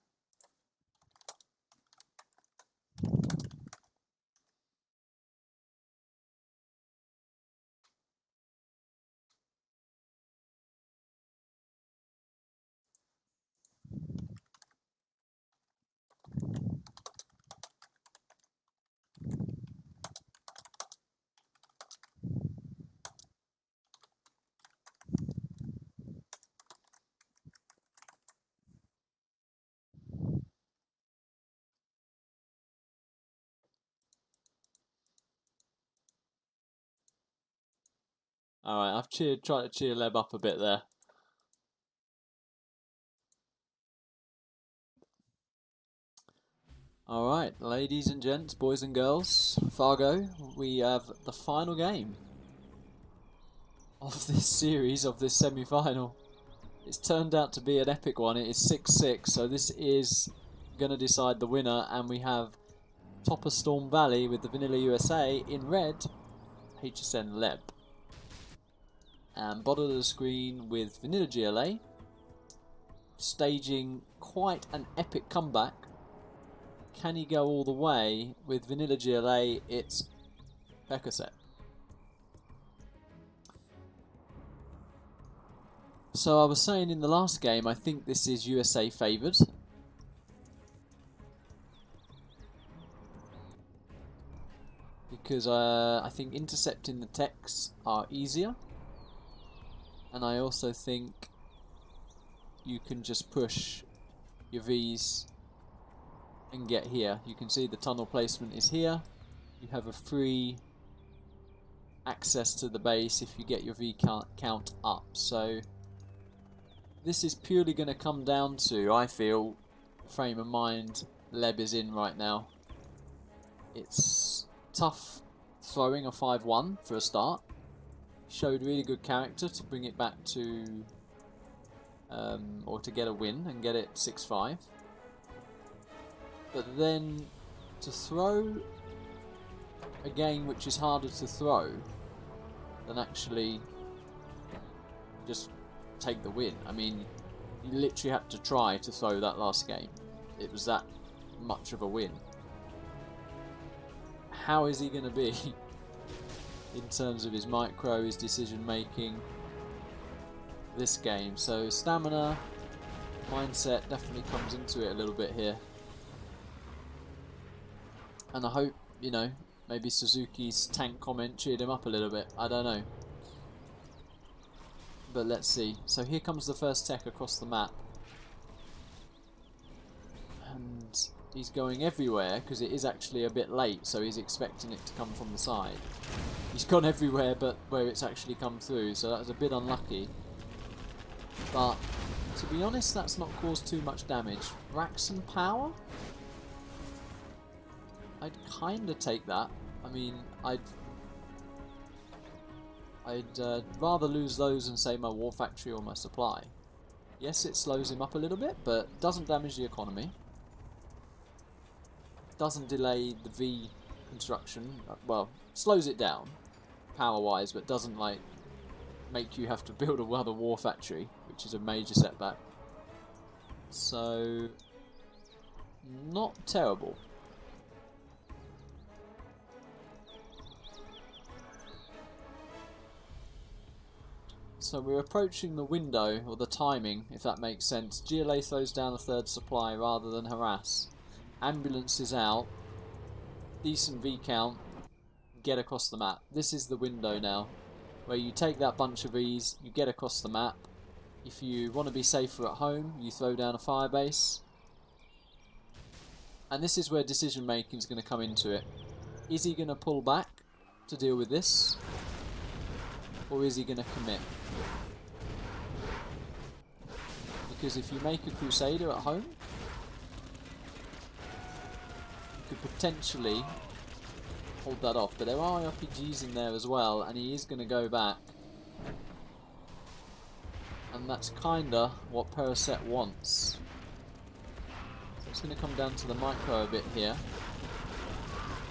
Alright, I've tried to cheer Leb up a bit there. Alright, ladies and gents, boys and girls, Fargo, we have the final game of this series, of this semi-final. It's turned out to be an epic one. It is 6-6, so this is going to decide the winner, and we have top of Storm Valley with the Vanilla USA in red, HSN Leb. And bottom of the screen with Vanilla GLA, staging quite an epic comeback. Can he go all the way? With Vanilla GLA, it's Percocet. So I was saying in the last game, I think this is USA favoured. Because I think intercepting the techs are easier. And I also think you can just push your Vs and get here. You can see the tunnel placement is here. You have a free access to the base if you get your V count up. So this is purely going to come down to, I feel, the frame of mind Leb is in right now. It's tough throwing a 5-1 for a start. Showed really good character to bring it back to, or to get a win and get it 6-5. But then to throw a game which is harder to throw than actually just take the win. I mean, you literally had to try to throw that last game. It was that much of a win. How is he going to be in terms of his micro, his decision making this game? So stamina, mindset definitely comes into it a little bit here. And I hope, you know, maybe Suzuki's tank comment cheered him up a little bit. I don't know. But let's see. So here comes the first tech across the map. And he's going everywhere because it is actually a bit late, so he's expecting it to come from the side. He's gone everywhere but where it's actually come through, so that was a bit unlucky. But to be honest, that's not caused too much damage. Racks and power? I'd kind of take that. I mean, I'd rather lose those and say my war factory or my supply. Yes, it slows him up a little bit, but doesn't damage the economy. Doesn't delay the V construction. Well, slows it down power-wise, but doesn't like make you have to build another war factory, which is a major setback. So, not terrible. So we're approaching the window, or the timing, if that makes sense. GLA throws down a third supply rather than harass. Ambulance is out. Decent V count. Get across the map. This is the window now, where you take that bunch of Vs, you get across the map. If you want to be safer at home, you throw down a firebase. And this is where decision making is going to come into it. Is he going to pull back to deal with this? Or is he going to commit? Because if you make a Crusader at home, you could potentially hold that off. But there are RPGs in there as well, and he is going to go back. And that's kinda what Percocet wants. So it's going to come down to the micro a bit here.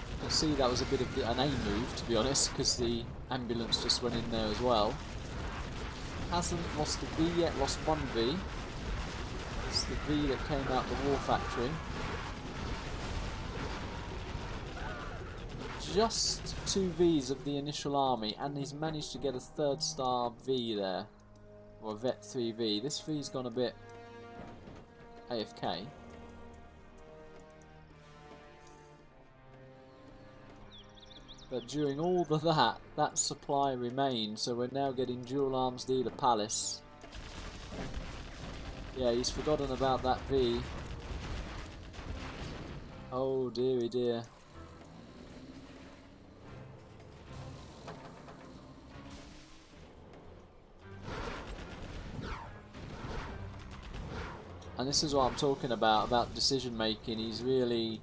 You can see that was a bit of an A move, to be honest, because the ambulance just went in there as well. Hasn't lost a V yet, lost one V. It's the V that came out the war factory. Just 2 Vs of the initial army, and he's managed to get a 3rd star V there. Or a Vet 3V. This V's gone a bit AFK. But during all of that supply remained, so we're now getting dual arms dealer Palace. Yeah, he's forgotten about that V. Oh dearie dear. And this is what I'm talking about decision making. He's really,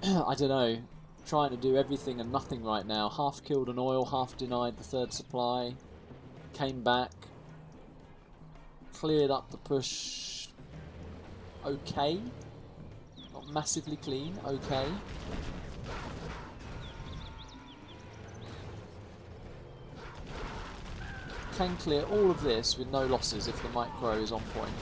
I don't know, trying to do everything and nothing right now. Half killed an oil, half denied the 3rd supply. Came back. Cleared up the push. Okay. Not massively clean, okay. Can clear all of this with no losses if the micro is on point.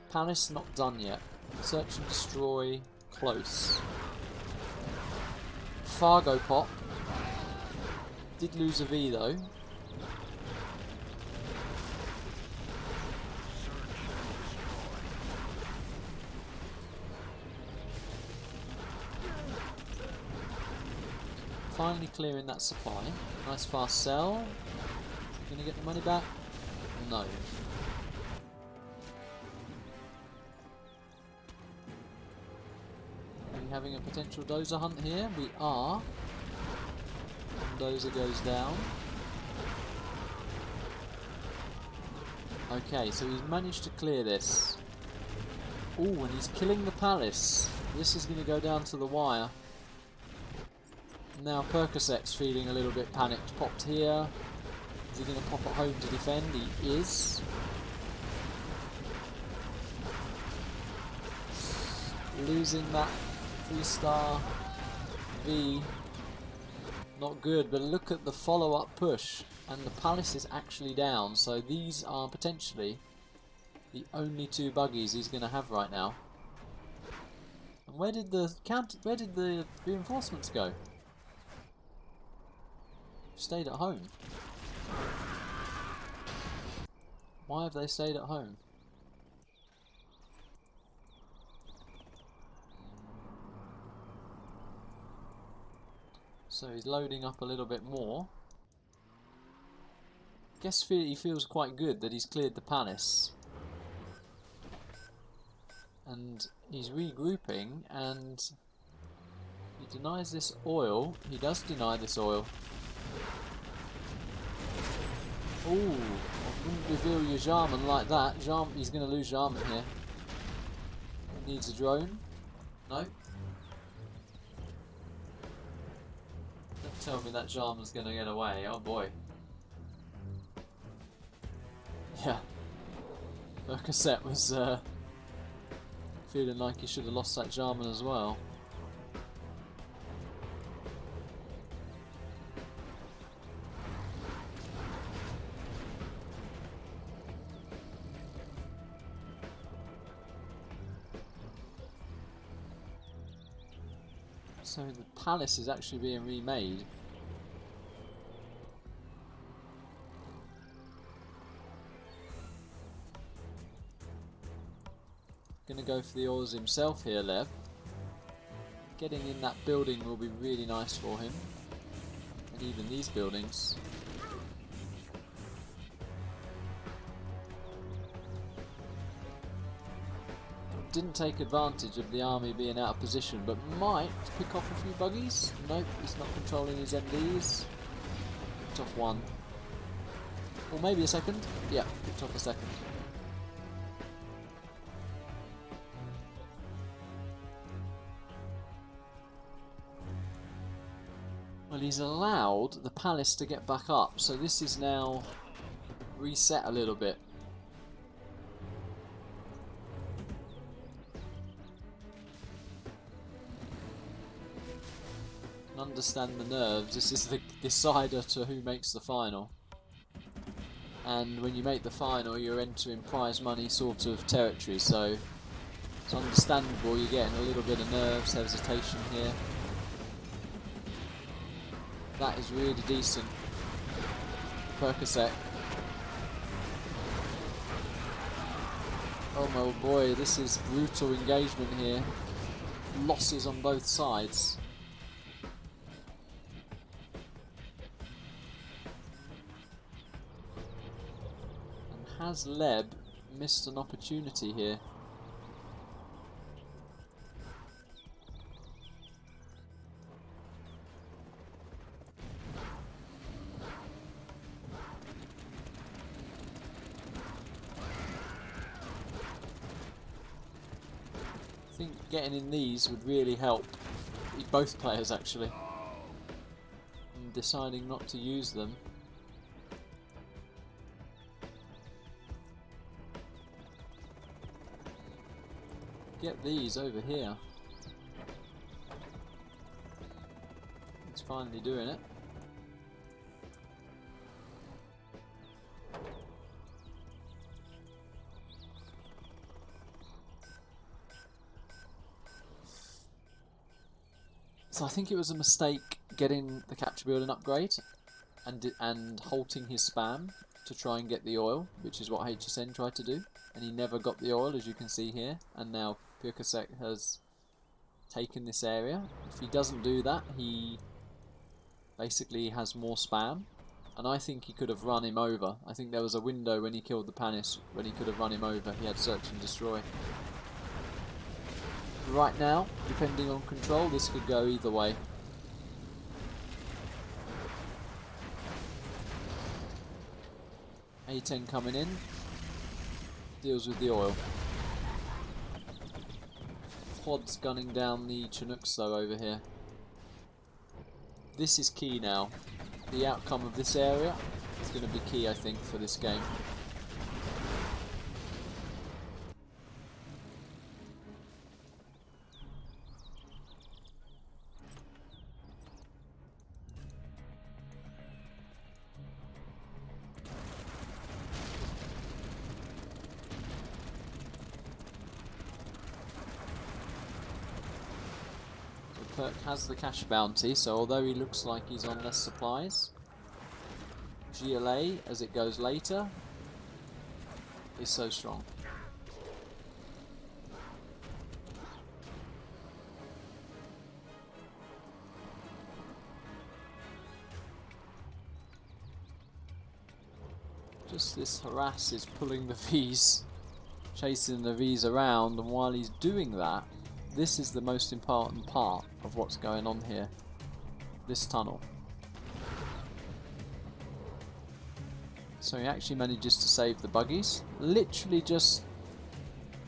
Palace not done yet. Search and destroy, close. Fargo pop. Did lose a V though. Finally clearing that supply. Nice fast sell. Gonna get the money back? No. Are we having a potential dozer hunt here? We are. Dozer goes down. Okay, so he's managed to clear this. Ooh, and he's killing the Palace. This is going to go down to the wire. Now Percocet's feeling a little bit panicked. Popped here. Is he going to pop at home to defend? He is. Losing that 3-star V. Not good, but look at the follow-up push. And the Palace is actually down. So these are potentially the only 2 buggies he's going to have right now. And where did the reinforcements go? Stayed at home. Why have they stayed at home? So he's loading up a little bit more. Guess he feels quite good that he's cleared the Palace. And he's regrouping, and he denies this oil. He does deny this oil. Ooh, I wouldn't reveal your Jarman like that. He's going to lose Jarman here. He needs a drone. No. Don't tell me that Jarman's going to get away. Oh boy. Yeah. Percocet was feeling like he should have lost that Jarman as well. So the Palace is actually being remade. Gonna go for the oils himself here, Lev. Getting in that building will be really nice for him. And even these buildings. Didn't take advantage of the army being out of position, but might pick off a few buggies. Nope, he's not controlling his MDs. Picked off one. Or maybe a second. Yeah, picked off a second. Well, he's allowed the Palace to get back up, so this is now reset a little bit. understand the nerves. This is the decider to who makes the final. And when you make the final, you're entering prize money sort of territory, so it's understandable you're getting a little bit of nerves, hesitation here. That is really decent. Percocet. Oh my boy, this is brutal engagement here. Losses on both sides. And has Leb missed an opportunity here? I think getting in these would really help both players actually, and deciding not to use them. Get these over here. It's finally doing it. So I think it was a mistake getting the capture building upgrade and halting his spam to try and get the oil, which is what HSN tried to do, and he never got the oil, as you can see here. And now Percocet has taken this area. If he doesn't do that, he basically has more spam, and I think he could have run him over. I think there was a window when he killed the Panis when he could have run him over. He had search and destroy. Right now, depending on control, this could go either way. A10 coming in, deals with the oil. Pod's gunning down the Chinooks though over here. This is key now. The outcome of this area is going to be key, I think, for this game. Perk has the cash bounty, so although he looks like he's on less supplies, GLA, as it goes later, is so strong. Just this harass is pulling the Vs, chasing the Vs around, and while he's doing that, this is the most important part of what's going on here. This tunnel. So he actually manages to save the buggies. Literally just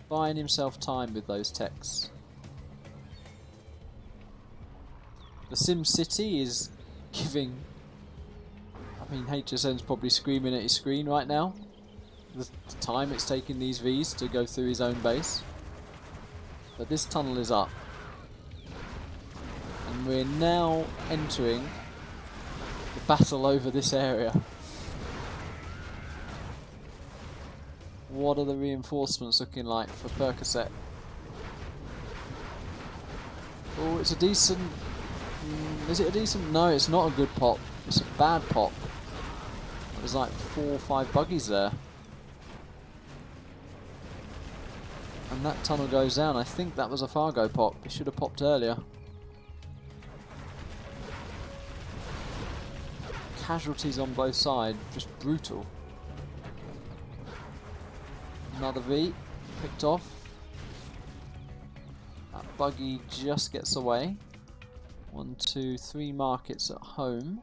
buying himself time with those techs. The Sim City is giving... I mean, HSN's probably screaming at his screen right now. The time it's taking these Vs to go through his own base. But this tunnel is up. And we're now entering the battle over this area. What are the reinforcements looking like for Percocet? Oh, it's a decent... is it a decent? No, it's not a good pop. It's a bad pop. There's like 4 or 5 buggies there. And that tunnel goes down. I think that was a Fargo pop. It should have popped earlier. Casualties on both sides. Just brutal. Another V. Picked off. That buggy just gets away. 1, 2, 3 markets at home.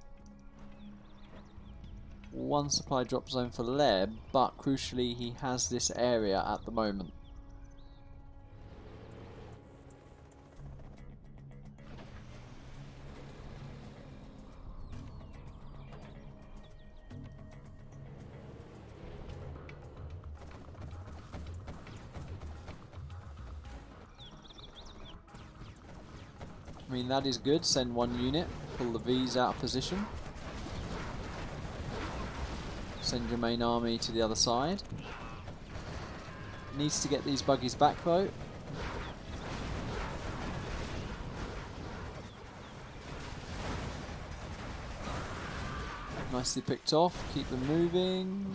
1 supply drop zone for Leb, but crucially he has this area at the moment. I mean, that is good. Send 1 unit. Pull the V's out of position. Send your main army to the other side. Needs to get these buggies back though. Nicely picked off. Keep them moving.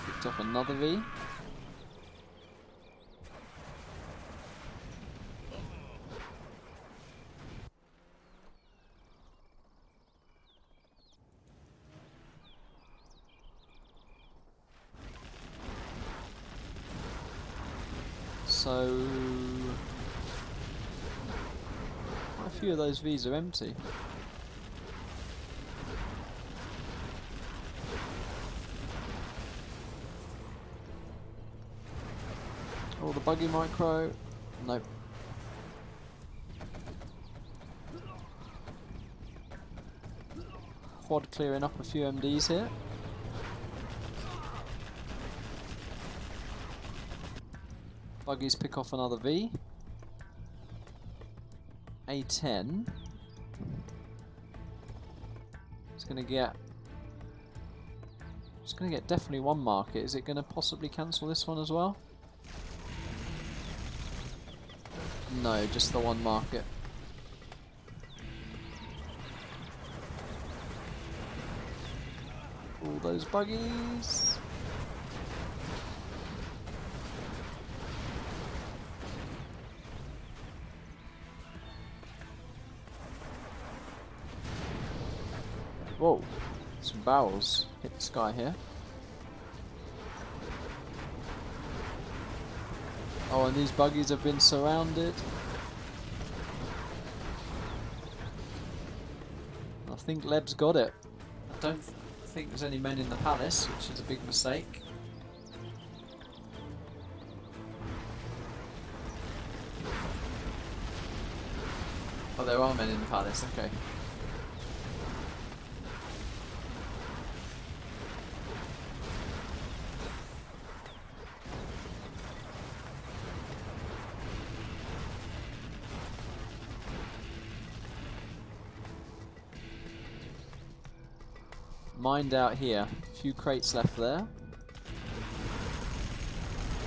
Picked off another V. So quite a few of those V's are empty. Oh, the buggy micro. Nope. Quad clearing up a few MDs here. Buggies pick off another V. A10. It's gonna get definitely one market. Is it gonna possibly cancel this one as well? No, just the one market. All those buggies. Whoa, some barrels hit the sky here. Oh, and these buggies have been surrounded. I think Leb's got it. I don't think there's any men in the palace, which is a big mistake. Oh, there are men in the palace, okay. Mind out here. A few crates left there.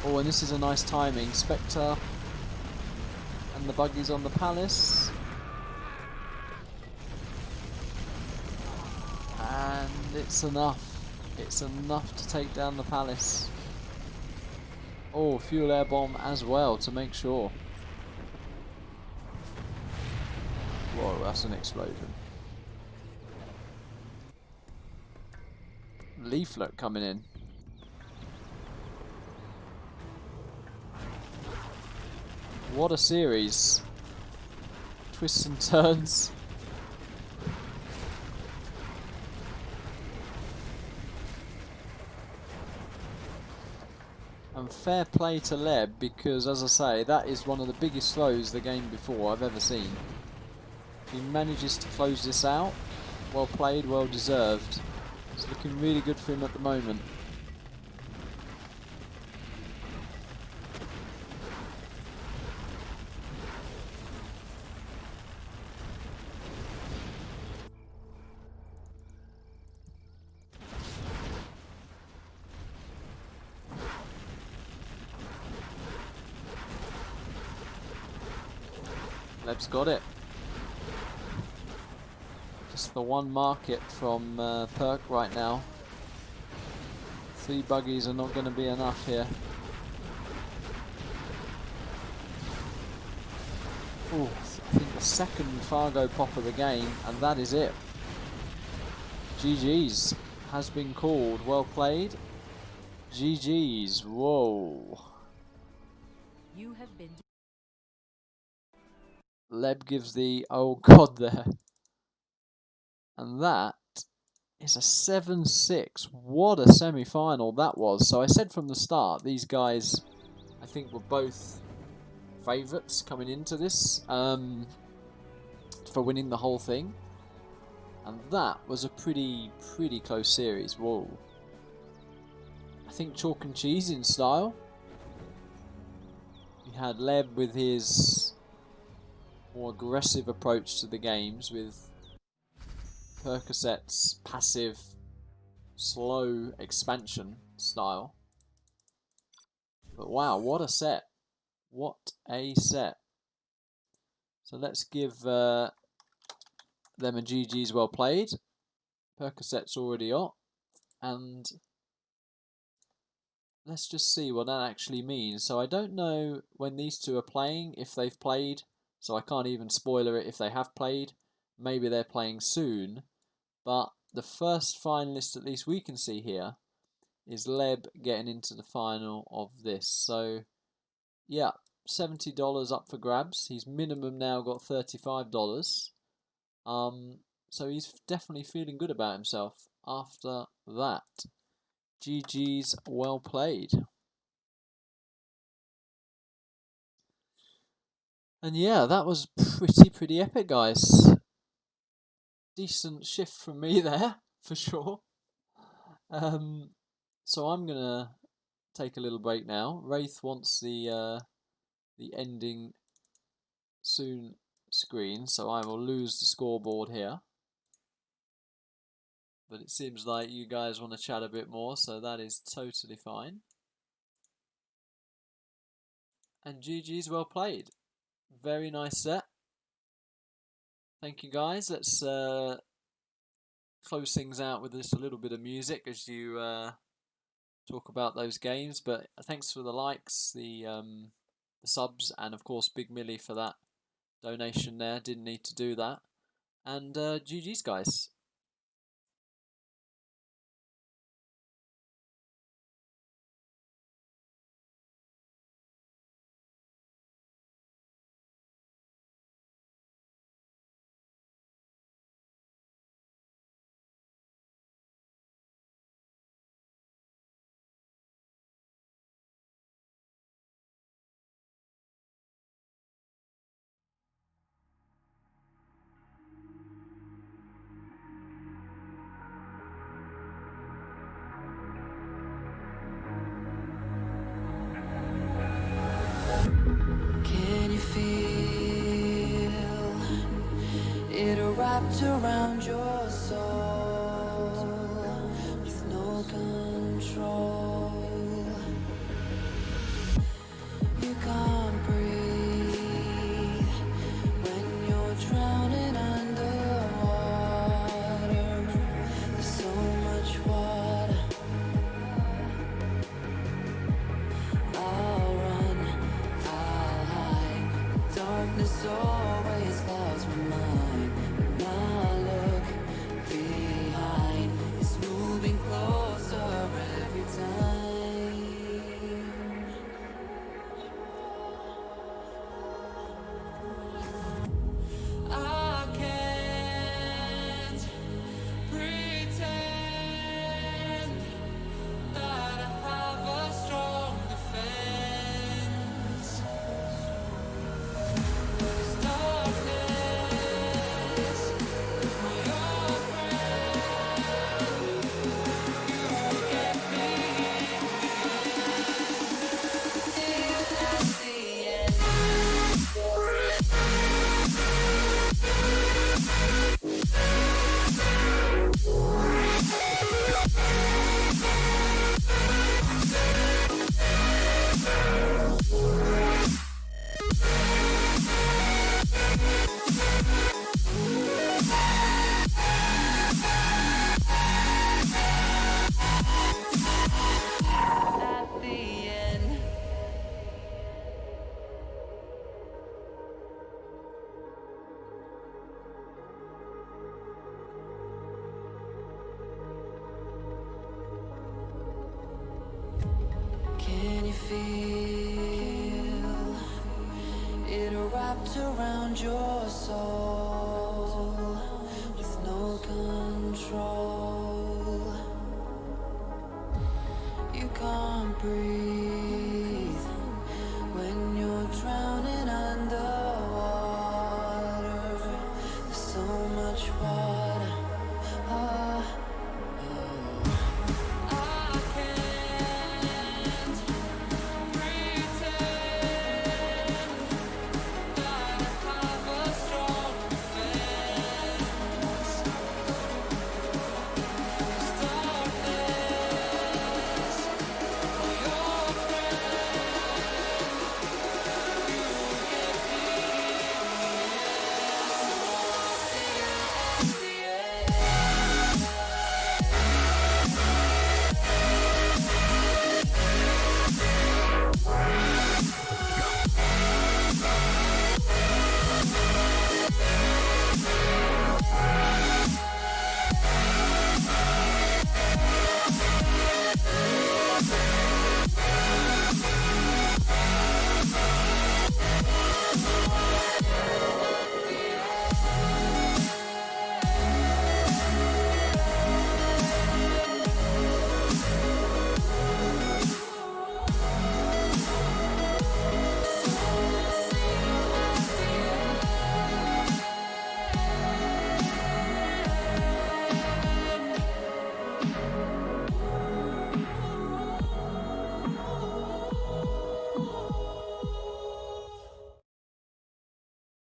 Oh, and this is a nice timing. Spectre and the buggies on the palace. And it's enough. It's enough to take down the palace. Oh, fuel air bomb as well to make sure. Whoa, that's an explosion. Leaflet coming in. What a series. Twists and turns. And fair play to Leb, because as I say, that is one of the biggest throws the game before I've ever seen. If he manages to close this out, well played, well deserved. It's looking really good for him at the moment. Leb's got it. Just the one market from Perk right now. 3 buggies are not going to be enough here. Ooh, I think the second Fargo pop of the game, and that is it. GG's has been called. Well played. GG's. Whoa. You have been. Leb gives the oh god there. And that is a 7-6. What a semi-final that was. So I said from the start, these guys, I think, were both favourites coming into this for winning the whole thing. And that was a pretty close series. Whoa. I think chalk and cheese in style. We had Leb with his more aggressive approach to the games, with Percocet's passive, slow expansion style. But wow, what a set. What a set. So let's give them a GG's well played. Percocet's already up. And let's just see what that actually means. So I don't know when these two are playing, if they've played. So I can't even spoiler it if they have played. Maybe they're playing soon. But the first finalist, at least we can see here, is Leb getting into the final of this. So yeah, $70 up for grabs. He's minimum now got $35. So he's definitely feeling good about himself after that. GG's well played. And yeah, that was pretty epic, guys. Decent shift from me there, for sure. So I'm gonna take a little break now. Wraith wants the ending soon screen, so I will lose the scoreboard here. But it seems like you guys want to chat a bit more, so that is totally fine. And GG's well played. Very nice set. Thank you, guys. Let's close things out with just a little bit of music as you talk about those games. But thanks for the likes, the subs, and of course Big Millie for that donation there. Didn't need to do that. And GG's, guys. Can you feel it wrapped around your soul with no control? You can't breathe when you're drowning underwater. There's so much water. I'll run, I'll hide. Darkness always clouds my mind. When I look behind, it's moving closer every time. I can't pretend that I have a strong defense. 'Cause darkness, my old friend, you will get me at the end. At the end. Can you feel it wrapped around your soul with no control? You can't breathe